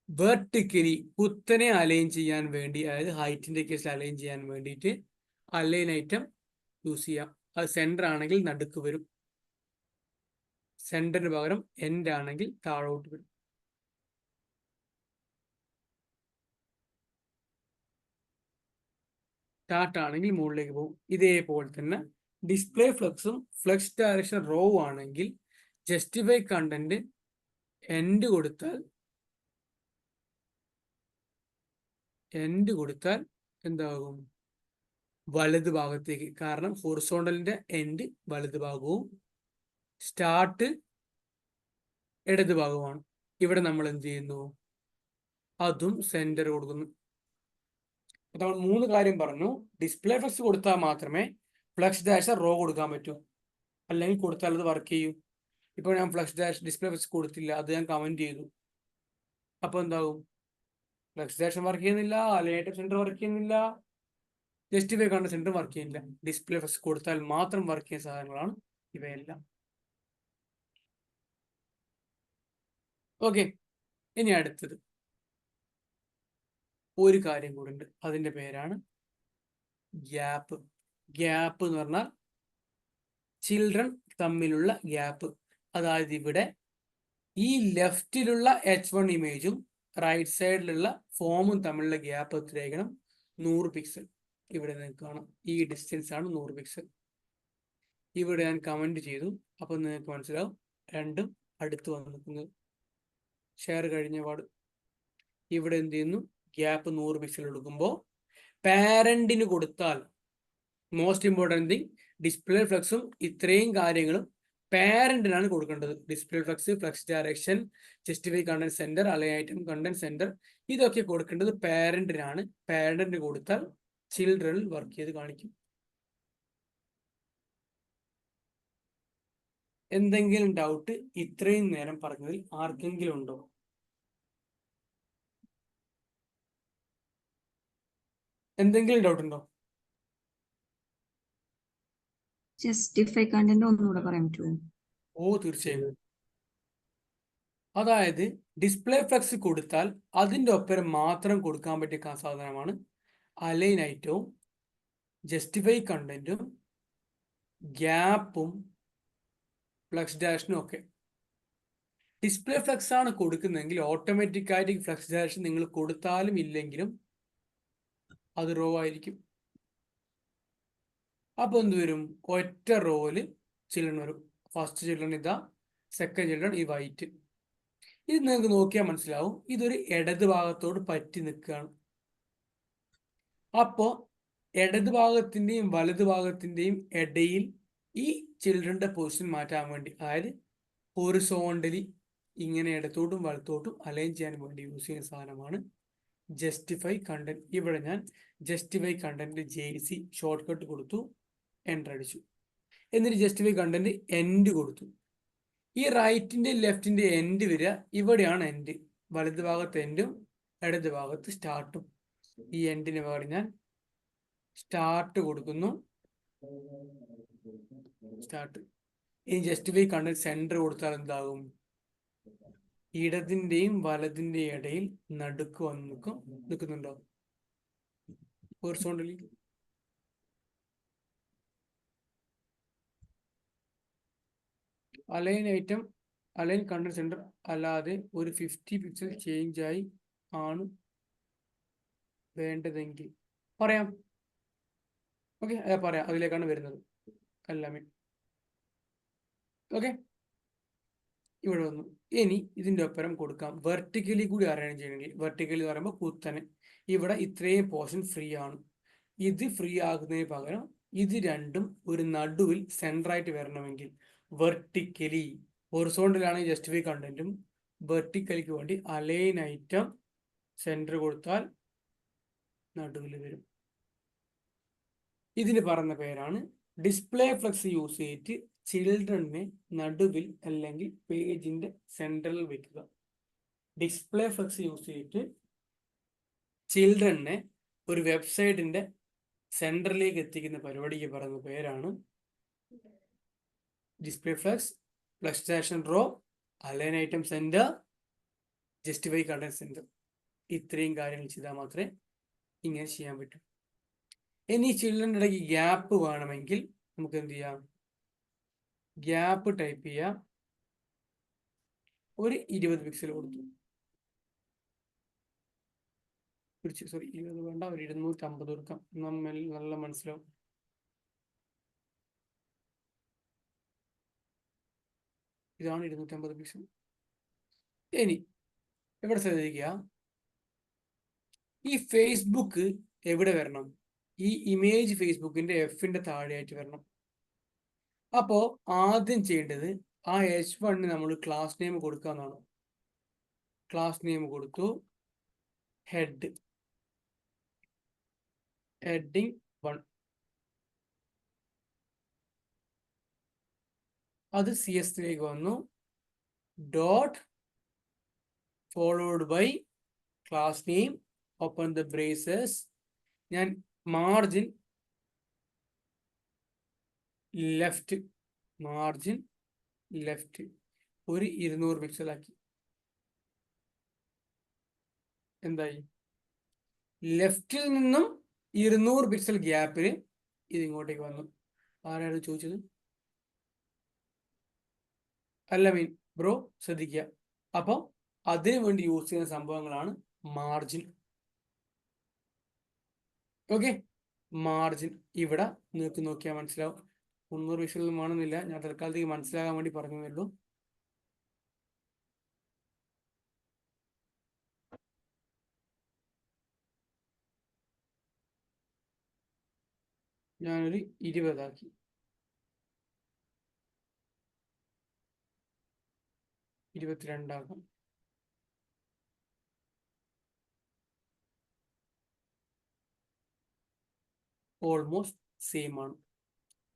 വെർട്ടിക്കലി കുത്തനെ അലൈൻ ചെയ്യാൻ വേണ്ടി, അതായത് ഹൈറ്റിന്റെ കേസിൽ അലൈൻ ചെയ്യാൻ വേണ്ടിയിട്ട് അലൈൻ ഐറ്റം യൂസ് ചെയ്യാം. അത് സെന്റർ ആണെങ്കിൽ നടുക്ക് വരും. സെന്ററിന് പകരം എൻഡ് ആണെങ്കിൽ താഴോട്ട് വരും. സ്റ്റാർട്ട് ആണെങ്കിൽ മുകളിലേക്ക് പോകും. ഇതേപോലെ തന്നെ ഡിസ്പ്ലേ ഫ്ലക്സും ഫ്ലക്സ് ഡയറക്ഷൻ റോ ആണെങ്കിൽ ജസ്റ്റിഫൈ കണ്ടന്റ് എൻഡ് കൊടുത്താൽ എന്താകും? വലത് ഭാഗത്തേക്ക്. കാരണം ഹൊറിസോണ്ടലിന്റെ എൻഡ് വലത് ഭാഗവും സ്റ്റാർട്ട് ഇടത് ഭാഗവുമാണ്. ഇവിടെ നമ്മൾ എന്ത് ചെയ്യുന്നു? അതും സെന്റർ കൊടുക്കുന്നു. നമ്മൾ 3 കാര്യം പറഞ്ഞു. ഡിസ്പ്ലേ ഫ്ലക്സ് കൊടുത്താൽ മാത്രമേ ഫ്ലക്സ് ഡയറക്ഷൻ റോ കൊടുക്കാൻ പറ്റൂ, അല്ലെങ്കിൽ കൊടുത്താൽ അത് വർക്ക് ചെയ്യും. ഇപ്പോൾ ഞാൻ ഡിസ്പ്ലേ ഫ്ലക്സ് കൊടുത്തില്ല, അത് ഞാൻ കമന്റ് ചെയ്തു. അപ്പൊ എന്താകും? ഫ്ലക്സ് ഡയറക്ഷൻ വർക്ക് ചെയ്യുന്നില്ല, അലൈൻ സെന്റർ വർക്ക് ചെയ്യുന്നില്ല, ജസ്റ്റിഫൈ കണ്ട സെന്റർ വർക്ക് ചെയ്യുന്നില്ല. ഡിസ്പ്ലേ ഫ്ലക്സ് കൊടുത്താൽ മാത്രം വർക്ക് ചെയ്യുന്ന സാധനങ്ങളാണ് ഇവയെല്ലാം. ഓക്കെ, ഇനി അടുത്തത് ഒരു കാര്യം കൂടെ ഉണ്ട്. അതിന്റെ പേരാണ് ഗ്യാപ്പ്. ഗ്യാപ്പ് എന്ന് പറഞ്ഞാൽ ചിൽഡ്രൻ തമ്മിലുള്ള ഗ്യാപ്പ്. അതായത് ഇവിടെ ഈ ലെഫ്റ്റിലുള്ള H1 ഇമേജും റൈറ്റ് സൈഡിലുള്ള ഫോമും തമ്മിലുള്ള ഗ്യാപ്പ് എത്രയായിരിക്കണം? 100 പിക്സൽ. ഇവിടെ നിങ്ങൾക്ക് കാണാം, ഈ ഡിസ്റ്റൻസ് ആണ് 100 പിക്സൽ. ഇവിടെ ഞാൻ കമന്റ് ചെയ്തു. അപ്പൊ നിങ്ങൾക്ക് മനസ്സിലാവും രണ്ടും അടുത്ത് വന്ന് നിൽക്കുന്നത്. ഷെയർ കഴിഞ്ഞ പാട് ഇവിടെ എന്ത് ചെയ്യുന്നു? ഗ്യാപ്പ് 100 പിക്സൽ എടുക്കുമ്പോൾ പാരന്റിന് കൊടുത്താൽ, മോസ്റ്റ് ഇമ്പോർട്ടൻറ്റ് തിങ്, ഡിസ്പ്ലേ ഫ്ലക്സും ഇത്രയും കാര്യങ്ങളും പാരന്റിനാണ് കൊടുക്കേണ്ടത്. Display flex, flex direction, justify content center, align item content center, ഇതൊക്കെ കൊടുക്കേണ്ടത് പാരന്റിനാണ്. പാരന്റിന് കൊടുത്താൽ ചിൽഡ്രനിൽ വർക്ക് ചെയ്ത് കാണിക്കും. എന്തെങ്കിലും ഡൗട്ട് ഇത്രയും നേരം പറഞ്ഞതിൽ ആർക്കെങ്കിലും ഉണ്ടോ? എന്തെങ്കിലും ഡൗട്ട് ഉണ്ടോ? ജസ്റ്റിഫൈ കണ്ടന്റ് ഒന്നുകൂടെ പറയാൻ പറ്റുമോ? ഓ, തീർച്ചയായും. അതായത് ഡിസ്പ്ലേ ഫ്ലക്സ് കൊടുത്താൽ അതിൻ്റെ ഒപ്പം മാത്രം കൊടുക്കാൻ പറ്റിയ സാധനമാണ് അലൈൻ ഐറ്റവും ജസ്റ്റിഫൈ കണ്ടന്റും ഗ്യാപ്പും ഫ്ലക്സ് ഡയറക്ഷനും ഒക്കെ. ഡിസ്പ്ലേ ഫ്ലക്സ് ആണ് കൊടുക്കുന്നതെങ്കിൽ ഓട്ടോമാറ്റിക്കായിട്ട് ഫ്ലക്സ് ഡയറക്ഷൻ നിങ്ങൾ കൊടുത്താലും ഇല്ലെങ്കിലും അത് റോ ആയിരിക്കും. അപ്പൊ എന്ത് വരും? ഒറ്റ റോയില് ചിൽഡ്രൻ വരും. ഫസ്റ്റ് ചിൽഡ്രൻ ഇതാ, സെക്കൻഡ് ചിൽഡ്രൻ ഈ വൈറ്റ്. ഇത് നിങ്ങൾക്ക് നോക്കിയാൽ മനസ്സിലാവും, ഇതൊരു ഇടത് ഭാഗത്തോട് പറ്റി നിൽക്കുകയാണ്. അപ്പോൾ ഇടത് ഭാഗത്തിന്റെയും വലത് ഭാഗത്തിന്റെയും ഇടയിൽ ഈ ചിൽഡ്രന്റെ പൊസിഷൻ മാറ്റാൻ വേണ്ടി, അതായത് ഹൊറിസോണ്ടലി ഇങ്ങനെ ഇടത്തോട്ടും വലത്തോട്ടും അലൈൻ ചെയ്യാൻ വേണ്ടി യൂസ് ചെയ്യുന്ന സാധനമാണ് ജസ്റ്റിഫൈ കണ്ടന്റ്. ഇവിടെ ഞാൻ justify content JC short cut കൊടുത്തു, എൻ്റർ അടിച്ചു. എന്നിട്ട് ജസ്റ്റിഫൈ കണ്ടന്റ് എൻഡ് കൊടുത്തു. ഈ റൈറ്റിന്റെ ലെഫ്റ്റിന്റെ എൻഡ് വരിക ഇവിടെയാണ് എൻഡ്. വലത് ഭാഗത്ത് എൻഡും ഇടത് ഭാഗത്ത് സ്റ്റാർട്ടും. ഈ എൻഡിന് പകരം ഞാൻ സ്റ്റാർട്ട് കൊടുക്കുന്നു. സ്റ്റാർട്ട്. ഇനി ജസ്റ്റിഫൈ കണ്ടന്റ് സെന്റർ കൊടുത്താൽ എന്താകും? ഇടതിന്റെയും വലതിന്റെയും ഇടയിൽ നടുക്ക് വന്ന് നിൽക്കുന്നുണ്ടോ? Horizontally. Align item, align content centre അല്ലാതെ ഒരു 50 പിക്സൽ ചേഞ്ച് ആയി ആണ് വേണ്ടതെങ്കിൽ പറയാം. ഓക്കെ, പറയാം. അതിലേക്കാണ് വരുന്നത് എല്ലാമേ. ഓക്കെ, ഇവിടെ വന്നു. ഇനി ഇതിന്റെ ഒപ്പരം കൊടുക്കാം വെർട്ടിക്കലി കൂടി അറേഞ്ച് ചെയ്യണമെങ്കിൽ. വെർട്ടിക്കലി എന്ന് പറയുമ്പോൾ കുത്തനെ ഇവിടെ ഇത്രയും പോർഷൻ ഫ്രീ ആണ്. ഇത് ഫ്രീ ആകുന്നതിന് പകരം ഇത് രണ്ടും ഒരു നടുവിൽ സെൻട്രായിട്ട് വരണമെങ്കിൽ വെർട്ടിക്കലി, ഹൊറിസോണ്ടലാണെങ്കിൽ ജസ്റ്റിഫൈ കണ്ടന്റും, വെർട്ടിക്കലിക്ക് വേണ്ടി അലൈൻ ഐറ്റം സെന്റർ കൊടുത്താൽ നടുവിൽ വരും. ഇതിന് പറഞ്ഞ പേരാണ് ഡിസ്പ്ലേ ഫ്ലക്സ് യൂസ് ചെയ്തിട്ട് ചിൽഡ്രനെ നടുവിൽ അല്ലെങ്കിൽ പേജിന്റെ സെന്ററിൽ വെക്കുക. ഡിസ്പ്ലേ ഫ്ലക്സ് യൂസ് ചെയ്തിട്ട് ചിൽഡ്രനെ ഒരു വെബ്സൈറ്റിന്റെ സെന്ററിലേക്ക് എത്തിക്കുന്ന പരിപാടിക്ക് പറയുന്ന പേരാണ് ഡിസ്പ്ലേ ഫ്ലക്സ്, ഫ്ലക്സ് സ്റ്റേഷൻ row, align item center, justify content center. ഇത്രയും കാര്യങ്ങൾ ചെയ്താൽ മാത്രമേ ഇങ്ങനെ ചെയ്യാൻ പറ്റൂ. ഇനി ചിൽഡ്രൻ്റെ ഇടയ്ക്ക് ഗ്യാപ്പ് വേണമെങ്കിൽ നമുക്ക് എന്ത് ചെയ്യാം? ഗ്യാപ്പ് ടൈപ്പ് ചെയ്യാം. ഒരു 20 പിക്സൽ കൊടുത്തു. സോറി, 20 വേണ്ട, ഒരു 250 കൊടുക്കാം. നമ്മൾ നല്ല മനസ്സിലാവും. ഇതാണ് 250 പിക്സൽ. ഇനി ഇവിടെ ശ്രദ്ധിക്കുക, ഈ ഫേസ്ബുക്ക് എവിടെ വരണം? ഈ ഇമേജ് ഫേസ്ബുക്കിന്റെ Fന്റെ താഴെയായിട്ട് വരണം. അപ്പോ ആദ്യം ചെയ്യേണ്ടത് ആ H1 നമ്മൾ ക്ലാസ് നെയിം കൊടുക്കാന്നാണ്. ക്ലാസ് നെയിം കൊടുത്തു, ഹെഡ്, ഹെഡിങ് 1. അത് CS-ലേക്ക് വന്നു. Dot followed by class name, open the braces. ഞാൻ മാർജിൻ ലെഫ്റ്റ്, മാർജിൻ ലെഫ്റ്റ് ഒരു 200 പിക്സൽ ആക്കി. എന്തായി? ലെഫ്റ്റിൽ നിന്നും 200 പിക്സൽ ഗ്യാപ്പിന് ഇത് ഇങ്ങോട്ടേക്ക് വന്നു. ആരാണ് ചോദിച്ചത്? അല്ല മീൻ ബ്രോ, ശ്രദ്ധിക്കുക. അപ്പോൾ അതിനു വേണ്ടി യൂസ് ചെയ്യുന്ന സംഭവങ്ങളാണ് മാർജിൻ. ഓക്കെ, മാർജിൻ ഇവിടെ നിങ്ങൾക്ക് നോക്കിയാൽ മനസ്സിലാവും. 300 പിക്സലൊന്നും വേണമെന്നില്ല, ഞാൻ തൽക്കാലത്തേക്ക് മനസ്സിലാകാൻ വേണ്ടി പറഞ്ഞതേ ഉള്ളൂ. ഞാനൊരു 20 ആക്കി. ഇരുപത്തിരണ്ടാക്കാം. ഓൾമോസ്റ്റ് സെയിം ആണ്.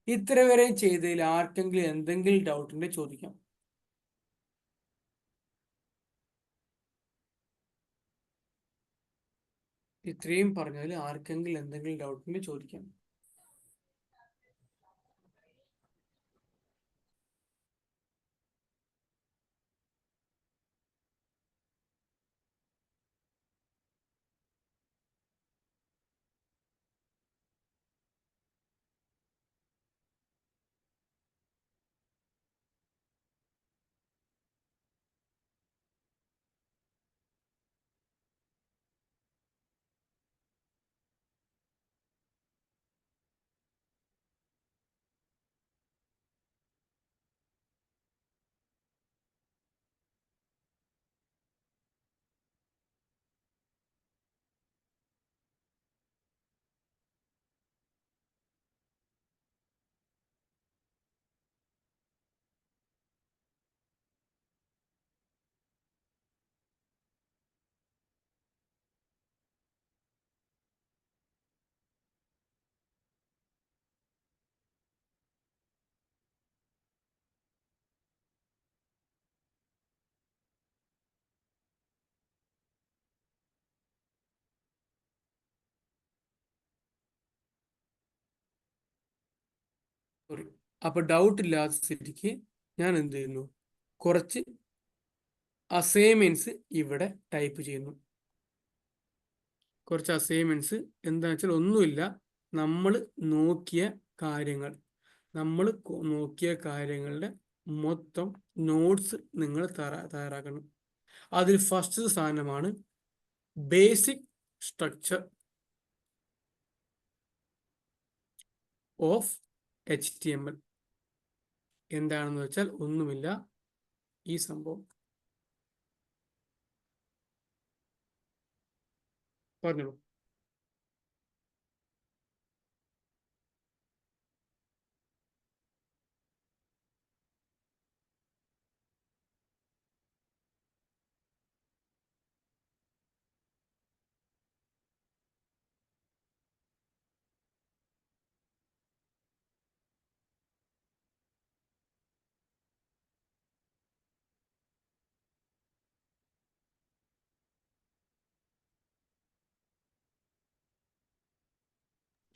ഇത്ര വരെ ചെയ്തതിൽ ആർക്കെങ്കിലും എന്തെങ്കിലും ഡൗട്ട് ഉണ്ടെങ്കിൽ ചോദിക്കാം. ഇത്രയും പറഞ്ഞതിൽ ആർക്കെങ്കിലും എന്തെങ്കിലും ഡൗട്ട് ഉണ്ടെങ്കിൽ ചോദിക്കാം. സോറി. അപ്പൊ ഡൗട്ട് ഇല്ലാത്ത സ്ഥിതിക്ക് ഞാൻ എന്ത് ചെയ്യുന്നു, കുറച്ച് അസൈൻമെന്റ്സ് ഇവിടെ ടൈപ്പ് ചെയ്യുന്നു. കുറച്ച് അസൈൻമെന്റ്സ് എന്താ വെച്ചാൽ ഒന്നുമില്ല, നമ്മൾ നോക്കിയ കാര്യങ്ങളുടെ മൊത്തം നോട്ട്സ് നിങ്ങൾ തയ്യാറാക്കണം. അതിൽ ഫസ്റ്റ് സാധനമാണ് ബേസിക് സ്ട്രക്ചർ ഓഫ് HTML. എന്താണെന്ന് വെച്ചാൽ ഒന്നുമില്ല, ഈ സംഭവം പറഞ്ഞോളൂ.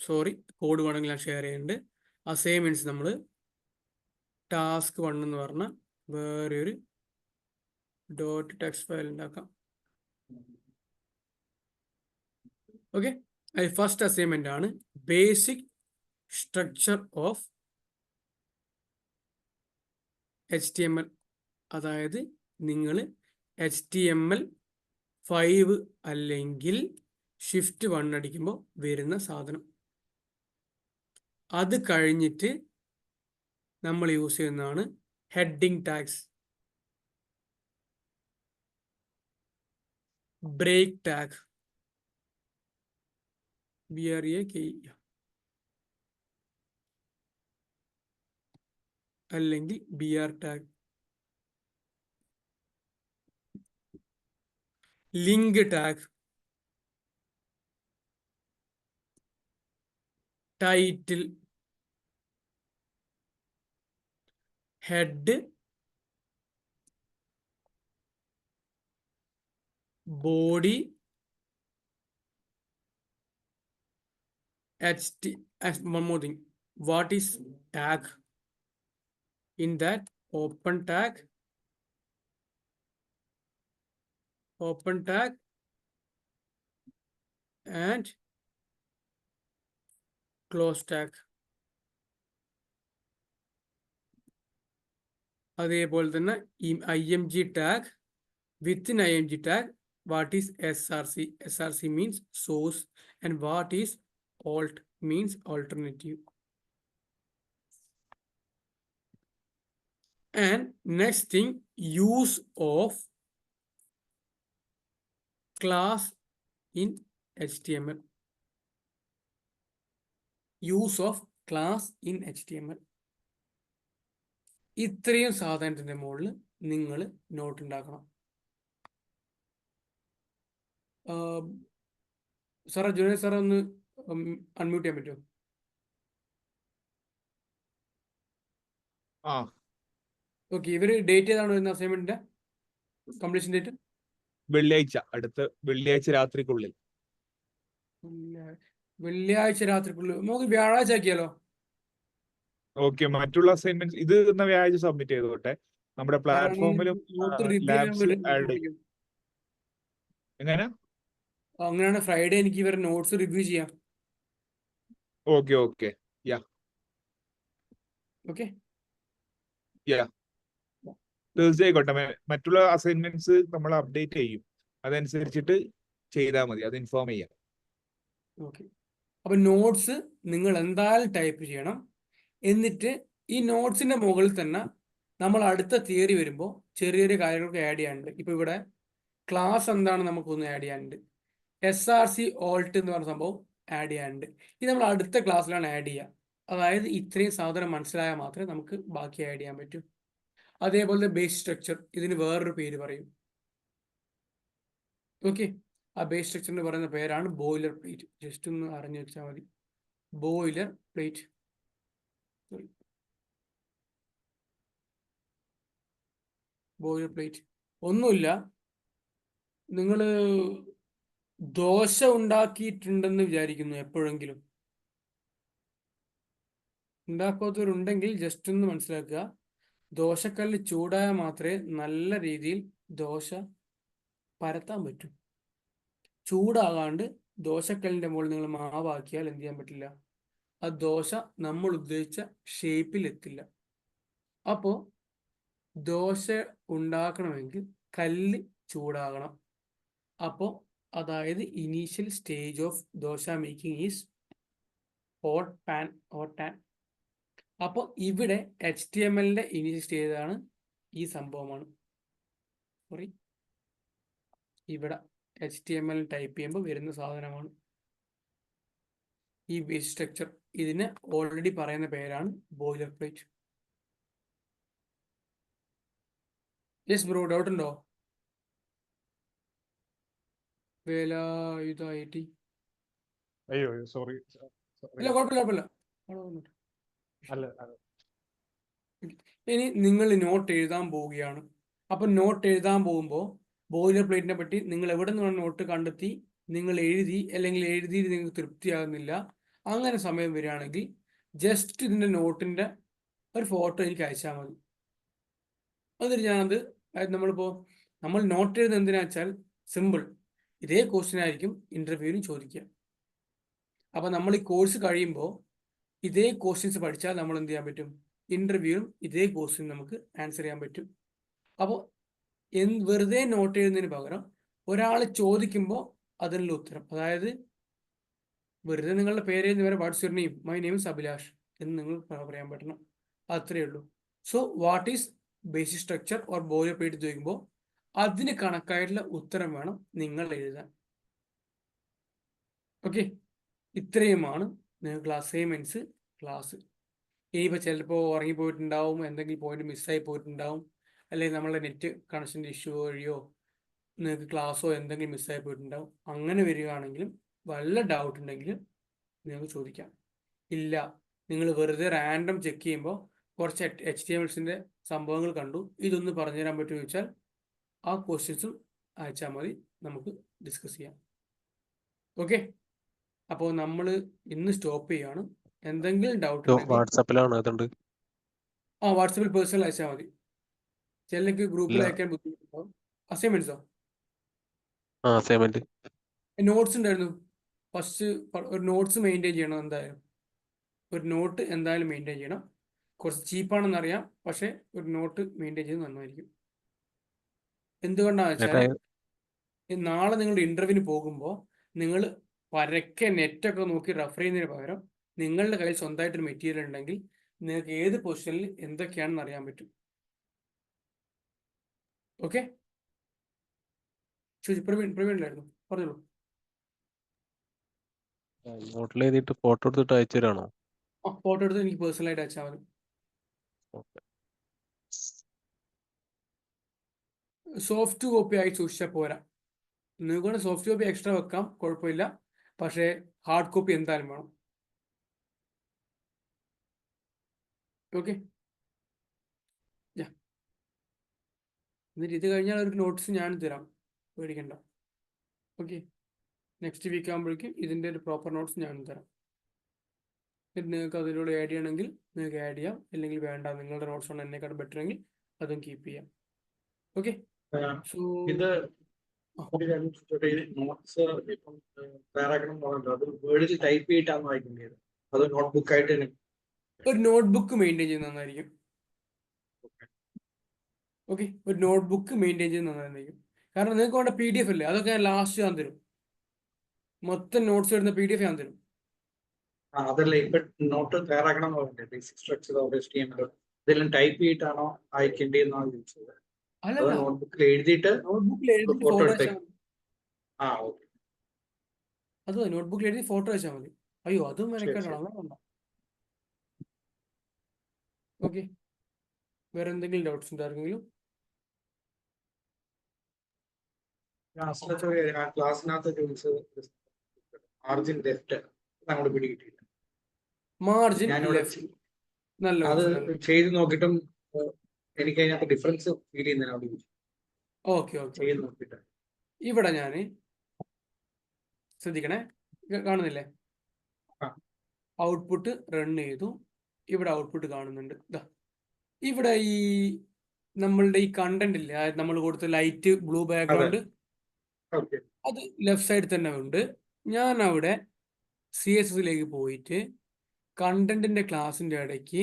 സോറി, കോഡ് വേണമെങ്കിൽ ഞാൻ ഷെയർ ചെയ്യുന്നുണ്ട്. അസൈൻമെന്റ്സ് നമ്മൾ ടാസ്ക് 1 എന്ന് പറഞ്ഞ വേറെ ഒരു .text ഫയൽ ഉണ്ടാക്കാം. ഓക്കെ, അതിൽ ഫസ്റ്റ് അസൈൻമെന്റ് ആണ് ബേസിക് സ്ട്രക്ചർ ഓഫ് HTML. അതായത് നിങ്ങൾ HTML5 അല്ലെങ്കിൽ Shift 1 അടിക്കുമ്പോൾ വരുന്ന സാധനം. അത് കഴിഞ്ഞിട്ട് നമ്മൾ യൂസ് ചെയ്യുന്നതാണ് heading tags, break tag, BREAK അല്ലെങ്കിൽ BR tag, link tag, title, head, body, one more thing, what is tag? In that, open tag and close tag. അതേപോലെ തന്നെ IMG tag, within IMG tag, what is SRC? SRC means source, and what is alt means alternative. And next thing, use of class in HTML. Use of class in HTML. ഇത്രയും സാധനത്തിന്റെ മുകളിൽ നിങ്ങൾ not ഉണ്ടാക്കണം. സാറേ, ജുനൈദ് സാറേ ഒന്ന് unmute ചെയ്യാൻ പറ്റുമോ? ഓക്കെ, ഇവര് ഡേറ്റ് ഏതാണ് വരുന്നത് അസൈൻമെന്റിന്റെ കംപ്ലീഷൻ ഡേറ്റ്? അടുത്ത വെള്ളിയാഴ്ച രാത്രിക്കുള്ളിൽ. വെള്ളിയാഴ്ച രാത്രിക്കുള്ളിൽ. നമുക്ക് വ്യാഴാഴ്ച ആക്കിയാലോ? ഓക്കെ, മറ്റുള്ള അസൈൻമെന്റ് ഇത് വ്യാഴാഴ്ച സബ്മിറ്റ് ചെയ്തോട്ടെ. നമ്മുടെ പ്ലാറ്റ്ഫോമിലും ലാബ്സിൽ ആഡ് ചെയ്യും. എങ്ങനെ? അങ്ങനെയാണ് ഫ്രൈഡേ എനിക്ക് ഇവരുടെ നോട്ട്സ് റിവ്യൂ ചെയ്യാം. Okay okay yeah okay yeah തീർച്ചയായും ആയിക്കോട്ടെ. മറ്റുള്ള അസൈൻമെന്റ്സ് നമ്മൾ അപ്ഡേറ്റ് ചെയ്യും, അതനുസരിച്ചിട്ട് ചെയ്താൽ മതി, അത് ഇൻഫോം ചെയ്യാം. ഓക്കെ, അപ്പൊ നോട്ട്സ് നിങ്ങൾ എന്തായാലും ടൈപ്പ് ചെയ്യണം. എന്നിട്ട് ഈ നോട്ട്സിന്റെ മുകളിൽ തന്നെ നമ്മൾ അടുത്ത തിയറി വരുമ്പോൾ ചെറിയ ചെറിയ കാര്യങ്ങളൊക്കെ ആഡ് ചെയ്യാനുണ്ട്. ഇപ്പൊ ഇവിടെ ക്ലാസ് എന്താണ് നമുക്കൊന്ന് ആഡ് ചെയ്യാനുണ്ട്. SRC ഓൾട്ട് എന്ന് പറഞ്ഞ സംഭവം ആഡ് ചെയ്യാനുണ്ട്. ഇത് നമ്മൾ അടുത്ത ക്ലാസ്സിലാണ് ആഡ് ചെയ്യുക. അതായത് ഇത്രയും സാധനം മനസ്സിലായാൽ മാത്രമേ നമുക്ക് ബാക്കി ആഡ് ചെയ്യാൻ പറ്റൂ. അതേപോലെ ബേസ് സ്ട്രക്ചർ, ഇതിന് വേറൊരു പേര് പറയും. ഓക്കെ, ആ ബേസ് സ്ട്രക്ചറിന് പറയുന്ന പേരാണ് ബോയിലർ പ്ലേറ്റ്. ജസ്റ്റ് ഒന്ന് അറിഞ്ഞു വെച്ചാൽ മതി. Boiler plate. ബോയിലർ പ്ലേറ്റ് ഒന്നുമില്ല, നിങ്ങൾ ദോശ ഉണ്ടാക്കിയിട്ടുണ്ടെന്ന് വിചാരിക്കുന്നു എപ്പോഴെങ്കിലും. ഉണ്ടാക്കാത്തവരുണ്ടെങ്കിൽ ജസ്റ്റ് ഒന്ന് മനസ്സിലാക്കുക, ദോശക്കല്ല് ചൂടായാൽ മാത്രമേ നല്ല രീതിയിൽ ദോശ പരത്താൻ പറ്റൂ. ചൂടാകാണ്ട് ദോശക്കല്ലിന്റെ മുകളിൽ നിങ്ങൾ മാവാക്കിയാൽ എന്ത് ചെയ്യാൻ പറ്റില്ല, ആ ദോശ നമ്മൾ ഉദ്ദേശിച്ച ഷേപ്പിൽ എത്തില്ല. അപ്പോൾ ദോശ ഉണ്ടാക്കണമെങ്കിൽ കല്ല് ചൂടാകണം. അപ്പോൾ അതായത് initial stage of dosa making is hot pan hot pan. അപ്പോൾ ഇവിടെ HTML ഇനീഷ്യൽ സ്റ്റേജ് ആണ് ഈ സംഭവമാണ്. സോറി, ഇവിടെ HTML ടൈപ്പ് ചെയ്യുമ്പോൾ വരുന്ന സാധനമാണ് ഈ ബേസ് സ്ട്രക്ചർ. ഇതിന് ഓൾറെഡി പറയുന്ന പേരാണ് boiler plate. Yes bro, doubt ഉണ്ടോ? വേലായുധ അയ്യോ സോറി ഇല്ല, കുഴപ്പമില്ല. കുഴപ്പമില്ല. അല്ല ഇനി നിങ്ങൾ നോട്ട് എഴുതാൻ പോവുകയാണ്. അപ്പൊ നോട്ട് എഴുതാൻ പോകുമ്പോൾ ബോയിലർ പ്ലേറ്റിനെ പറ്റി നിങ്ങൾ എവിടെ നിന്നാണ് നോട്ട് കണ്ടെത്തി നിങ്ങൾ എഴുതി, അല്ലെങ്കിൽ എഴുതി നിങ്ങൾക്ക് തൃപ്തിയാകുന്നില്ല, അങ്ങനെ സമയം വരികയാണെങ്കിൽ ജസ്റ്റ് ഇതിന്റെ നോട്ടിന്റെ ഒരു ഫോട്ടോ എനിക്ക് അയച്ചാൽ മതി. എന്നിട്ട് ഞാനത്, അതായത് നമ്മൾ നോട്ട് എഴുതുന്നത് എന്തിനാ വെച്ചാൽ സിമ്പിൾ, ഇതേ ക്വസ്റ്റ്യൻ ആയിരിക്കും ഇന്റർവ്യൂവിനും ചോദിക്കുക. അപ്പൊ നമ്മൾ ഈ കോഴ്സ് കഴിയുമ്പോൾ ഇതേ ക്വസ്റ്റ്യൻസ് പഠിച്ചാൽ നമ്മൾ എന്ത് ചെയ്യാൻ പറ്റും, ഇന്റർവ്യൂവും ഇതേ ക്വസ്റ്റ്യൻ നമുക്ക് ആൻസർ ചെയ്യാൻ പറ്റും. അപ്പോൾ വെറുതെ നോട്ട് എഴുതുന്നതിന് പകരം ഒരാൾ ചോദിക്കുമ്പോൾ അതിനുള്ള ഉത്തരം, അതായത് വെറുതെ നിങ്ങളുടെ പേര് എഴുതി വരെ what's your name, my name is Abhilash എന്ന് നിങ്ങൾ പറയാൻ പറ്റണം. അത്രയേ ഉള്ളൂ. So what is basic structure or boiler plate ചോദിക്കുമ്പോൾ അതിന് കണക്കായിട്ടുള്ള ഉത്തരം വേണം നിങ്ങൾ എഴുതാൻ. ഓക്കെ, ഇത്രയുമാണ് നിങ്ങൾക്ക് അസൈൻമെന്റ്സ് ക്ലാസ്. ഇനിയിപ്പോൾ ചിലപ്പോൾ ഉറങ്ങിപ്പോയിട്ടുണ്ടാവും, എന്തെങ്കിലും പോയിന്റ് മിസ്സായി പോയിട്ടുണ്ടാവും, അല്ലെങ്കിൽ നമ്മളെ നെറ്റ് കണക്ഷൻ്റെ ഇഷ്യൂ വഴിയോ നിങ്ങൾക്ക് ക്ലാസ്സോ എന്തെങ്കിലും മിസ്സായി പോയിട്ടുണ്ടാവും. അങ്ങനെ വരികയാണെങ്കിലും വല്ല ഡൗട്ട് ഉണ്ടെങ്കിലും നിങ്ങൾക്ക് ചോദിക്കാം. ഇല്ല, നിങ്ങൾ വെറുതെ റാൻഡം ചെക്ക് ചെയ്യുമ്പോൾ കുറച്ച് HTMLസിൻ്റെ സംഭവങ്ങൾ കണ്ടു, ഇതൊന്ന് പറഞ്ഞു തരാൻ പറ്റുമോ ചോദിച്ചാൽ ആ ക്വസ്റ്റ്യൻസും അയച്ചാൽ മതി, നമുക്ക് ഡിസ്കസ് ചെയ്യാം. ഓക്കെ, അപ്പോൾ നമ്മൾ ഇന്ന് സ്റ്റോപ്പ് ചെയ്യാണ്. എന്തെങ്കിലും ഡൗട്ട് ഉണ്ടെങ്കിൽ വാട്സാപ്പിലാണ് അതുണ്ട്. വാട്സാപ്പിൽ പേഴ്സണൽ അയച്ചാൽ മതി. ചിലർക്ക് ഗ്രൂപ്പിൽ ഇല്ല. അയക്കാൻ ബുദ്ധിമുട്ടുണ്ടാവും. അസൈൻമെന്റ്സോ അസൈൻമെന്റ് നോട്ട്സ് ഉണ്ടായിരുന്നു. ഫസ്റ്റ് ഒരു നോട്ട്സ് മെയിൻറ്റെയിൻ ചെയ്യണം. എന്തായാലും ഒരു നോട്ട് എന്തായാലും മെയിൻറ്റെയിൻ ചെയ്യണം. കുറച്ച് ചീപ്പാണെന്ന് അറിയാം, പക്ഷേ ഒരു നോട്ട് മെയിൻറ്റെയിൻ ചെയ്ത് നന്നായിരിക്കും. എന്തുകൊണ്ടാണെന്ന് വെച്ചാൽ നാളെ നിങ്ങളുടെ ഇന്റർവ്യൂവിന് പോകുമ്പോൾ നിങ്ങൾ പരക്കെ നെറ്റൊക്കെ നോക്കി റെഫർ ചെയ്യുന്നതിന് പകരം നിങ്ങളുടെ കയ്യിൽ സ്വന്തമായിട്ടൊരു മെറ്റീരിയൽ ഉണ്ടെങ്കിൽ നിങ്ങൾക്ക് ഏത് പൊസിഷനിൽ എന്തൊക്കെയാണെന്ന് അറിയാൻ പറ്റും. ഓക്കെ, പ്രവീണിലായിരുന്നു, പറഞ്ഞോളൂ. നോട്ടിൽ എഴുതിയിട്ട് ഫോട്ടോ എടുത്തിട്ട് അയച്ചു തരാണോ? ഫോട്ടോ എടുത്ത് എനിക്ക് പേഴ്സണലായിട്ട് അയച്ചാൽ മതി. സോഫ്റ്റ് കോപ്പി ആയി സൂക്ഷിച്ചാൽ പോരാ. നിങ്ങൾക്ക് സോഫ്റ്റ് കോപ്പി എക്സ്ട്രാ വെക്കാം, കുഴപ്പമില്ല, പക്ഷേ ഹാർഡ് കോപ്പി എന്തായാലും വേണം. ഓക്കെ, എന്നിട്ട് ഇത് കഴിഞ്ഞാൽ ഒരു നോട്ട്സ് ഞാൻ തരാം, പേടിക്കണ്ട. ഓക്കെ, നെക്സ്റ്റ് വീക്ക് ആകുമ്പോഴേക്കും ഇതിൻ്റെ ഒരു പ്രോപ്പർ നോട്ട്സ് ഞാൻ തരാം. എന്നിട്ട് നിങ്ങൾക്ക് അതിലൂടെ ആഡ് ചെയ്യണമെങ്കിൽ നിങ്ങൾക്ക് ആഡ് ചെയ്യാം, അല്ലെങ്കിൽ വേണ്ട, നിങ്ങളുടെ നോട്ട്സ് ആണ് എന്നെക്കാൾ ബെറ്റർ എങ്കിൽ അതും കീപ്പ് ചെയ്യാം. ഓക്കെ, സോ ഇത് നോട്ട്സ് ഇപ്പം തയ്യാറാക്കണം എന്നുള്ളത് അത് വേർഡിൽ ടൈപ്പ് ചെയ്തിട്ടാണ് വായിക്കേണ്ടത്, അത് നോട്ട്ബുക്ക് ആയിട്ട് തന്നെ ഒരു നോട്ട്ബുക്ക് മെയിൻറ്റെയിൻ ചെയ്യുന്നത് നന്നായിരിക്കും. ഓക്കെ, ഒരു നോട്ട്ബുക്ക് മെയിൻറ്റെയിൻ ചെയ്യുന്നത് നന്നായിരിക്കും. കാരണം നിങ്ങൾക്ക് വേണ്ട PDF അല്ലേ, അതൊക്കെ ഞാൻ ലാസ്റ്റ് ഞാൻ തരും. മൊത്തം നോട്ട്സ് വരുന്ന PDF ഞാൻ തരും. അതല്ല ഇപ്പൊ നോട്ട് തയ്യാറാക്കണം എന്ന് പറഞ്ഞത് ബേസിക് സ്ട്രക്ചർ ഓഫ് HTML ഇതെല്ലാം ടൈപ്പ് ചെയ്തിട്ടാണോ അയക്കേണ്ടതെന്നാണ് ചോദിച്ചത്. അല്ലല്ല, നോട്ട്ബുക്കിൽ എഴുതിയിട്ട് നോട്ട്ബുക്കിൽ എഴുതി ഫോട്ടോ ഫോട്ടോ എടുത്ത് വെച്ചാൽ മതി. ഓക്കെ, അത് നോട്ട്ബുക്കിൽ എഴുതി ഫോട്ടോ വെച്ചാൽ മതി. അയ്യോ, അതും മെനക്കെട്ടാണ്, അങ്ങനെ വേണ്ട. ഓക്കെ, വേറെ എന്തെങ്കിലും ഡൗട്ട്സ് ഉണ്ടായിരുന്നെങ്കിലും ക്ലാസ്സിനകത്ത് ചോദിച്ചത് മാർജിൻ ലെഫ്റ്റ് അങ്ങോട്ട് പിടികിട്ടിയില്ല. മാർജിൻ ഞാനിവിടെ ലെഫ്റ്റ് നല്ല അത് ഓപ്ഷൻ. ചെയ്ത് നോക്കിയിട്ടും എനിക്ക് അതിനകത്ത് ഡിഫറൻസ് ഫീൽ ചെയ്യുന്നതിനോട് ഓക്കെ ഓക്കെ, ചെയ്ത് നോക്കിയിട്ട് ഇവിടെ ഞാൻ ശ്രദ്ധിക്കണേ, കാണുന്നില്ലേ, ആ. ഔട്ട്പുട്ട് റൺ ചെയ്തു, ഇവിടെ ഔട്ട്പുട്ട് കാണുന്നുണ്ട്. ഇതാ ഇവിടെ ഈ നമ്മളുടെ ഈ കണ്ടന്റ് ഇല്ലേ, നമ്മൾ കൊടുത്ത ലൈറ്റ് ബ്ലൂ ബാക്ക്ഗ്രൗണ്ട്, ഓക്കെ. അത് ലെഫ്റ്റ് സൈഡിൽ തന്നെ ഉണ്ട്. ഞാൻ അവിടെ CSSലേക്ക് പോയിട്ട് കണ്ടന്റിന്റെ ക്ലാസിന്റെ ഇടയ്ക്ക്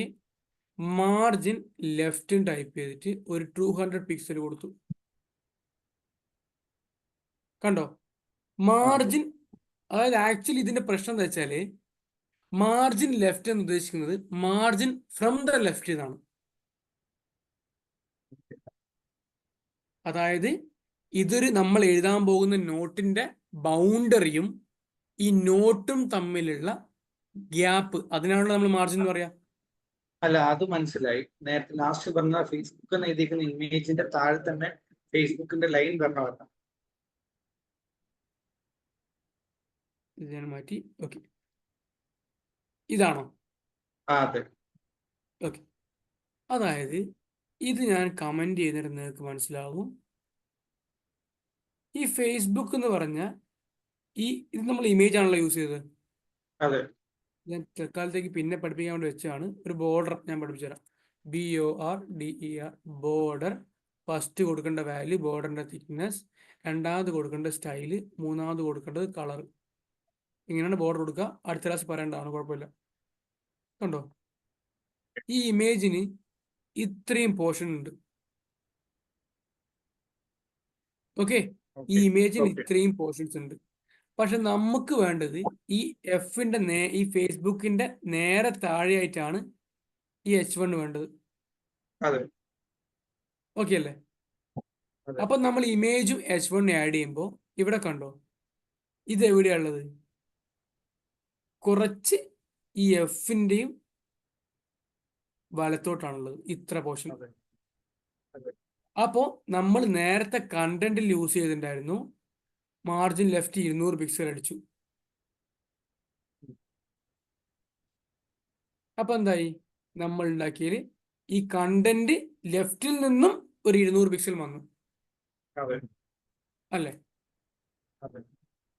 മാർജിൻ ലെഫ്റ്റും ടൈപ്പ് ചെയ്തിട്ട് ഒരു 200 പിക്സൽ കൊടുത്തു. കണ്ടോ? മാർജിൻ, അതായത് ആക്ച്വലി ഇതിന്റെ പ്രശ്നം എന്താ വെച്ചാല് മാർജിൻ ലെഫ്റ്റ് എന്ന് ഉദ്ദേശിക്കുന്നത് മാർജിൻ ഫ്രം ദ ലെഫ്റ്റ് എന്നാണ്. അതായത് ഇതൊരു നമ്മൾ എഴുതാൻ പോകുന്ന നോട്ടിന്റെ ബൗണ്ടറിയും ഈ നോട്ടും തമ്മിലുള്ള ഗ്യാപ്പ്, അതിനാണല്ലോ നമ്മൾ മാർജിൻ എന്ന് പറയാ. അല്ല, അത് മനസ്സിലായി. നേരത്തെ ലാസ്റ്റ് പറഞ്ഞ ഫേസ്ബുക്ക് എന്ന് എഴുതിയിരിക്കുന്ന ഇമേജിന്റെ താഴെ തന്നെ ഫേസ്ബുക്കിന്റെ ലൈൻ പറഞ്ഞ ഇത് ഞാൻ മാറ്റി. ഓക്കെ, ഇതാണോ? അതെ. ഓക്കെ, അതായത് ഇത് ഞാൻ കമന്റ് ചെയ്തിട്ട് നിങ്ങൾക്ക് മനസ്സിലാകും. ഈ ഫേസ്ബുക്ക് എന്ന് പറഞ്ഞ ഇത് നമ്മൾ ഇമേജ് ആണല്ലോ യൂസ് ചെയ്തത്. അതെ. ഞാൻ തൽക്കാലത്തേക്ക് പിന്നെ പഠിപ്പിക്കാൻ വേണ്ടി വെച്ചാണ്. ഒരു ബോർഡർ ഞാൻ പഠിപ്പിച്ചു തരാം. BORDER, border. ഫസ്റ്റ് കൊടുക്കേണ്ട വാല്യൂ ബോർഡറിന്റെ തിക്നെസ്, രണ്ടാമത് കൊടുക്കേണ്ട സ്റ്റൈല്, മൂന്നാമത് കൊടുക്കേണ്ടത് കളർ. ഇങ്ങനെയാണ് ബോർഡർ കൊടുക്കുക. അടുത്ത ക്ലാസ് പറയേണ്ടതാണ്, കുഴപ്പമില്ല. കണ്ടോ? ഈ ഇമേജിന് ഇത്രയും പോർഷൻ ഉണ്ട്. ഓക്കെ, ഈ ഇമേജിന് ഇത്രയും പോർഷൻസ് ഉണ്ട്. പക്ഷെ നമുക്ക് വേണ്ടത് ഈ എഫിന്റെ ഈ ഫേസ്ബുക്കിന്റെ നേരെ താഴെയായിട്ടാണ് ഈ H1 വേണ്ടത്. അതെ. ഓക്കെ അല്ലേ? അപ്പൊ നമ്മൾ ഇമേജും H1 ആഡ് ചെയ്യുമ്പോൾ ഇവിടെ കണ്ടോ, ഇത് എവിടെയാണുള്ളത്? കുറച്ച് ഈ എഫിന്റെയും വലത്തോട്ടാണുള്ളത്, ഇത്ര പോർഷൻ. അപ്പോ നമ്മൾ നേരത്തെ കണ്ടന്റിൽ യൂസ് ചെയ്തിട്ടുണ്ടായിരുന്നു മാർജിൻ ലെഫ്റ്റ് 200 പിക്സൽ അടിച്ചു. അപ്പൊ എന്തായി? നമ്മൾ ഉണ്ടാക്കിയതിൽ ഈ കണ്ടന്റ് ലെഫ്റ്റിൽ നിന്നും ഒരു 200 പിക്സൽ വന്നു അല്ലേ?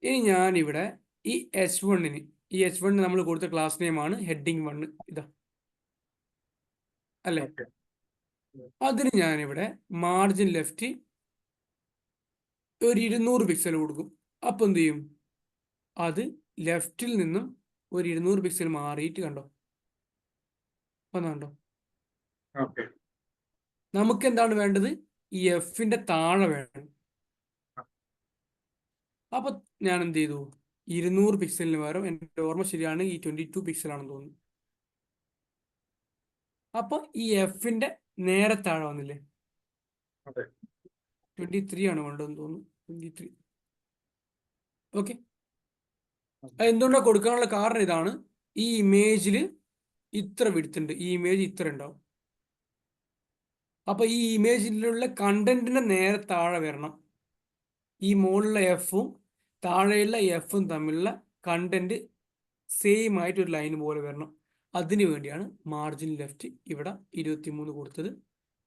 ഇനി ഞാനിവിടെ ഈ H1 നമ്മൾ കൊടുത്ത ക്ലാസ് നെയിം ആണ് ഹെഡിങ് 1. ഇതാ അല്ലേ? അതിന് ഞാനിവിടെ മാർജിൻ ലെഫ്റ്റ് ഒരു 200 പിക്സൽ കൊടുക്കും. അപ്പൊ എന്ത് ചെയ്യും? അത് ലെഫ്റ്റിൽ നിന്നും ഒരു 200 പിക്സൽ മാറിയിട്ട് കണ്ടോ വന്നുണ്ടോ? നമുക്ക് എന്താണ് വേണ്ടത്? ഈ എഫിന്റെ താഴെ വേണം. അപ്പൊ ഞാൻ എന്ത് ചെയ്തു? 200 പിക്സലിന് പകരം, എൻ്റെ ഓർമ്മ ശരിയാണ്, ഈ 22 പിക്സൽ ആണെന്ന് തോന്നുന്നു. അപ്പൊ ഈ എഫിന്റെ നേരെ താഴെ വന്നില്ലേ? 23 ആണ് വേണ്ടതെന്ന് തോന്നുന്നു. 23. ഓക്കെ, എന്തുകൊണ്ടാണ് കൊടുക്കാനുള്ള കാരണം ഇതാണ്. ഈ ഇമേജിൽ ഇത്ര വിഡ്ത്ത്, ഈ ഇമേജ് ഇത്ര ഉണ്ടാവും. അപ്പൊ ഈ ഇമേജിലുള്ള കണ്ടന്റിന്റെ നേരെ താഴെ വരണം. ഈ മുകളിലുള്ള എഫും താഴെയുള്ള എഫും തമ്മിലുള്ള കണ്ടന്റ് സെയിം ആയിട്ട് ഒരു ലൈൻ പോലെ വരണം. അതിനു വേണ്ടിയാണ് മാർജിൻ ലെഫ്റ്റ് ഇവിടെ 23 കൊടുത്തത്.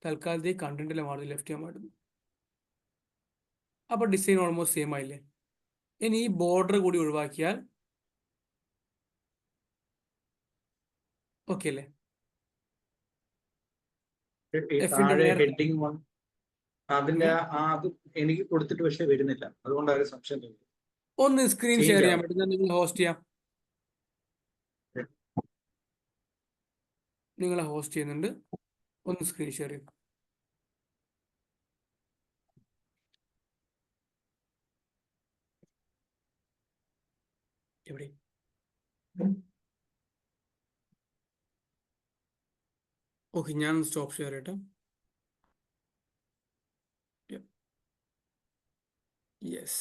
തൽക്കാലത്തേക്ക് കണ്ടന്റിലെ മാർജിൻ ലെഫ്റ്റ് ചെയ്യാൻ പാടുന്നു. അപ്പൊ ഡിസൈൻ ഓൾമോസ്റ്റ് സെയിം ആയില്ലേ? ഇനി ഈ ബോർഡർ കൂടി ഒഴിവാക്കിയാൽ ഓക്കെ അല്ലേ? ഹെഡിങ് 1 അതിന്റെ അത് എനിക്ക് കൊടുത്തിട്ട് പക്ഷെ വരുന്നില്ല, അതുകൊണ്ട് ഒരു സംശയം തോന്നി. ഒന്ന് സ്ക്രീൻ ഷെയർ ചെയ്യാൻ പറ്റുന്ന നിങ്ങൾ ഹോസ്റ്റ് ചെയ്യാം. നിങ്ങളെ ഹോസ്റ്റ് ചെയ്യുന്നുണ്ട്, ഒന്ന് സ്ക്രീൻ ഷെയർ ചെയ്യും. എവിടെ? ഓക്കെ, ഞാൻ സ്റ്റോപ്പ് ഷെയർ ചെയ്യട്ടെ. യെസ്,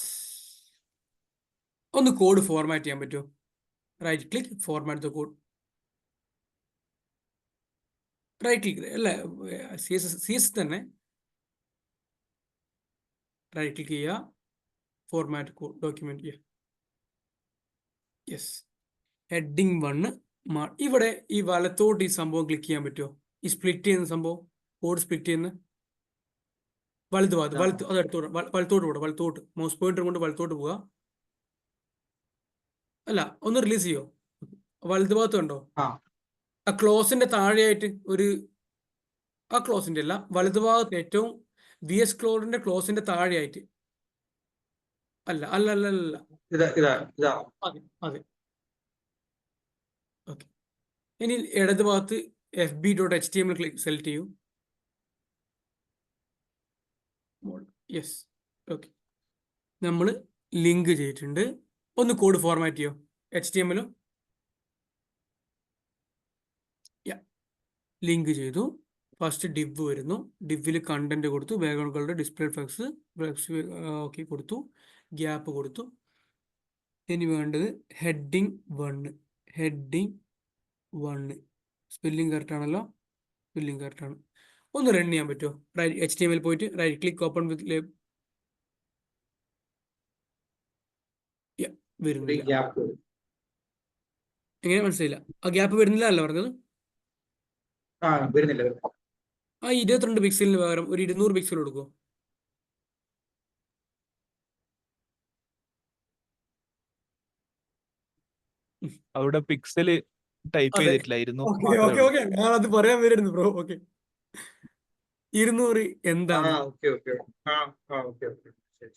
ഒന്ന് കോഡ് ഫോർമാറ്റ് ചെയ്യാൻ പറ്റുമോ? Right click, format the code. Right click അല്ലേ? CSS തന്നെ റൈറ്റ് ക്ലിക്ക് ചെയ്യുക, ഫോർമാറ്റ് കോഡ് ഡോക്യുമെന്റ് ചെയ്യുക. Yes, heading 1. ഇവിടെ ഈ വലത്തോട്ട് ഈ സംഭവം ക്ലിക്ക് ചെയ്യാൻ പറ്റുമോ? ഈ സ്പ്ലിറ്റ് ചെയ്യുന്ന സംഭവം, കോഡ് സ്പ്ലിറ്റ് ചെയ്യുന്ന വലത്തോട്ട് പോകണം. വലത്തോട്ട് മൗസ് പോയിന്റർ കൊണ്ട് വലത്തോട്ട് പോവുക. അല്ല, ഒന്ന് റിലീസ് ചെയ്യോ? വലതുഭാഗത്ത് ഉണ്ടോ? ആ ക്ലോസിന്റെ താഴെയായിട്ട് ആ ക്ലോസിന്റെ അല്ല, വലതുഭാഗത്ത് ഏറ്റവും VS കോഡിന്റെ ക്ലോസിന്റെ താഴെയായിട്ട്. അല്ല അല്ല അല്ല അല്ല ഇതാ അതെ അതെ. ഓക്കെ, ഇനി ഇടതുഭാഗത്ത് fb.html സെലക്ട് ചെയ്യൂ. Yes, okay. നമ്മൾ ലിങ്ക് ചെയ്തിട്ടുണ്ട്. ഒന്ന് കോഡ് ഫോർമാറ്റ് ചെയ്യോ HTML. ലിങ്ക് ചെയ്തു. ഫസ്റ്റ് ഡിവ് വരുന്നു. ഡിവിൽ കണ്ടന്റ് കൊടുത്തു, ബാക്ക്ഗ്രൗണ്ടുകളുടെ ഡിസ്പ്ലേ ഫ്ലെക്സ് ഓക്കെ കൊടുത്തു, ഗ്യാപ്പ് കൊടുത്തു. ഇനി വേണ്ടത് ഹെഡിങ് 1. സ്പെല്ലിംഗ് കറക്റ്റ് ആണല്ലോ? സ്പെല്ലിംഗ് കറക്റ്റ് ആണ്. ഒന്ന് റൺ ചെയ്യാൻ പറ്റുമോ? HTML പോയിട്ട് റൈറ്റ് ക്ലിക്ക് ഓപ്പൺ വിത്ത് വരുന്നില്ല. ഗ്യാപ്പ് എങ്ങനെ മനസ്സിലായില്ല? ആ ഗ്യാപ്പ് വരുന്നില്ല അല്ല പറഞ്ഞത്? വരുന്നില്ല. ആ 22 പിക്സലിന് പകരം ഒരു 200 പിക്സൽ കൊടുക്കുമോ? അവിടെ പിക്സല് ടൈപ്പ് അതെ. ചെയ്തിട്ടില്ലായിരുന്നു. ഓക്കെ, ഞാൻ അത് പറയാൻ വരുന്നു ബ്രോ. ഓക്കെ, 200 എന്താണ്? ഓക്കെ.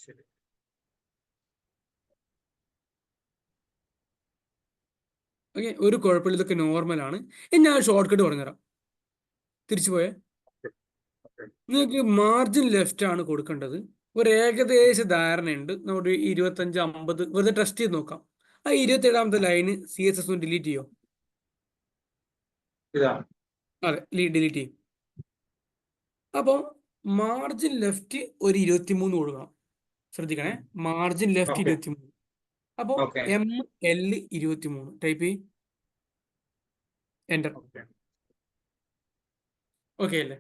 ശരി. ഓക്കെ, ഒരു കുഴപ്പമില്ല, ഇതൊക്കെ നോർമലാണ്. ഇനി ഞാൻ ഷോർട്ട് കട്ട് പറഞ്ഞുതരാം. തിരിച്ചു പോയേ. നിങ്ങൾക്ക് മാർജിൻ ലെഫ്റ്റ് ആണ് കൊടുക്കേണ്ടത്. ഒരു ഏകദേശ ധാരണയുണ്ട്. നമ്മുടെ 25-50 വെറുതെ ടെസ്റ്റ് ചെയ്ത് നോക്കാം. ആ 27ാമത്തെ ലൈന് CSS ഒന്ന് ഡിലീറ്റ് ചെയ്യോ? അതെ, ഡിലീറ്റ് ചെയ്യും. അപ്പോൾ മാർജിൻ ലെഫ്റ്റ് ഒരു 23 കൊടുക്കണം. ശ്രദ്ധിക്കണേ, മാർജിൻ ലെഫ്റ്റ് 23. അപ്പോൾ ML 23 ടൈപ്പ് ചെയ്യും. എൻ്റർ. ഓക്കെ അല്ലേ?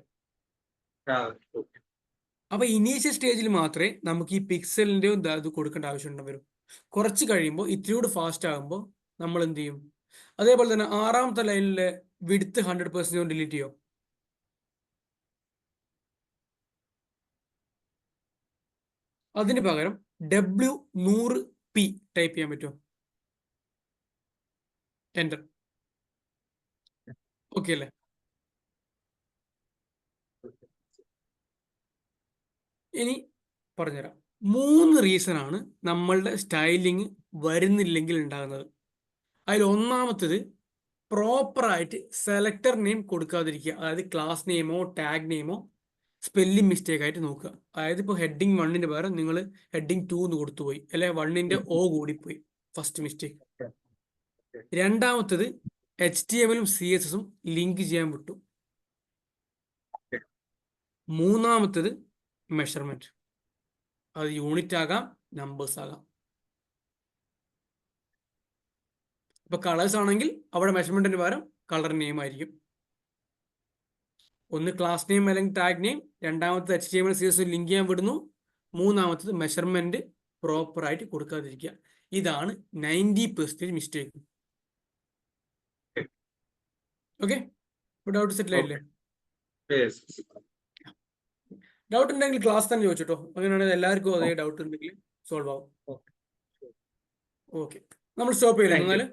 അപ്പൊ ഇനീഷ്യൽ സ്റ്റേജിൽ മാത്രമേ നമുക്ക് ഈ പിക്സലിന്റെ ഇത് കൊടുക്കേണ്ട ആവശ്യം വരും. കുറച്ച് കഴിയുമ്പോൾ ഇത്തിരി കൂടെ ഫാസ്റ്റ് ആകുമ്പോൾ നമ്മൾ എന്ത് ചെയ്യും? അതേപോലെ തന്നെ 6ാമത്തെ ലൈനിലെ വിഡ്ത്ത് 100% ഡിലീറ്റ് ചെയ്യോ? അതിന് പകരം W100p ടൈപ്പ് ചെയ്യാൻ പറ്റുമോ? എൻ്റർ. ഓക്കെ അല്ലേ? ഇനി പറഞ്ഞുതരാം. 3 റീസൺ ആണ് നമ്മളുടെ സ്റ്റൈലിങ് വരുന്നില്ലെങ്കിൽ ഉണ്ടാകുന്നത്. അതിൽ ഒന്നാമത്തേത് പ്രോപ്പറായിട്ട് സെലക്ടർ നെയിം കൊടുക്കാതിരിക്കുക. അതായത് ക്ലാസ് നെയിമോ ടാഗ് നെയിമോ സ്പെല്ലിംഗ് മിസ്റ്റേക്ക് ആയിട്ട് നോക്കുക. അതായത് ഇപ്പോൾ ഹെഡിങ് 1ന് പകരം നിങ്ങൾ ഹെഡിങ് 2 എന്ന് കൊടുത്തുപോയി, അല്ലെ 1ന്റെ O കൂടിപ്പോയി. First mistake. രണ്ടാമത്തേത് HTML-ഉം CSS-ഉം ലിങ്ക് ചെയ്യാൻ വിട്ടു. മൂന്നാമത്തേത് മെഷർമെന്റ്. അത് യൂണിറ്റ് ആകാം, നമ്പേഴ്സ് ആകാം. ഇപ്പൊ കളേഴ്സ് ആണെങ്കിൽ അവിടെ മെഷർമെന്റിന് പകരം കളർ നെയിം ആയിരിക്കും. ഒന്ന് ക്ലാസ് നെയിം അല്ലെങ്കിൽ ടാഗ് നെയിം, രണ്ടാമത്തെ HTML CSS ലിങ്ക് ചെയ്യാൻ വിടുന്നു, മൂന്നാമത്തത് മെഷർമെന്റ് പ്രോപ്പർ ആയിട്ട് കൊടുക്കാതിരിക്കുക. ഇതാണ് 90% മിസ്റ്റേക്ക്. ഓക്കെ, ഡൗട്ട് സെറ്റിൽ ആയില്ലേ? ഡൗട്ട് ഉണ്ടെങ്കിൽ ക്ലാസ് തന്നെ ചോദിച്ചോട്ടോ. അങ്ങനെയാണെങ്കിൽ എല്ലാവർക്കും അതേ ഡൗട്ട് ഉണ്ടെങ്കിൽ സോൾവ് ആവും. ഓക്കെ, നമ്മൾ സ്റ്റോപ്പ് ചെയ്യില്ല എന്നാല്.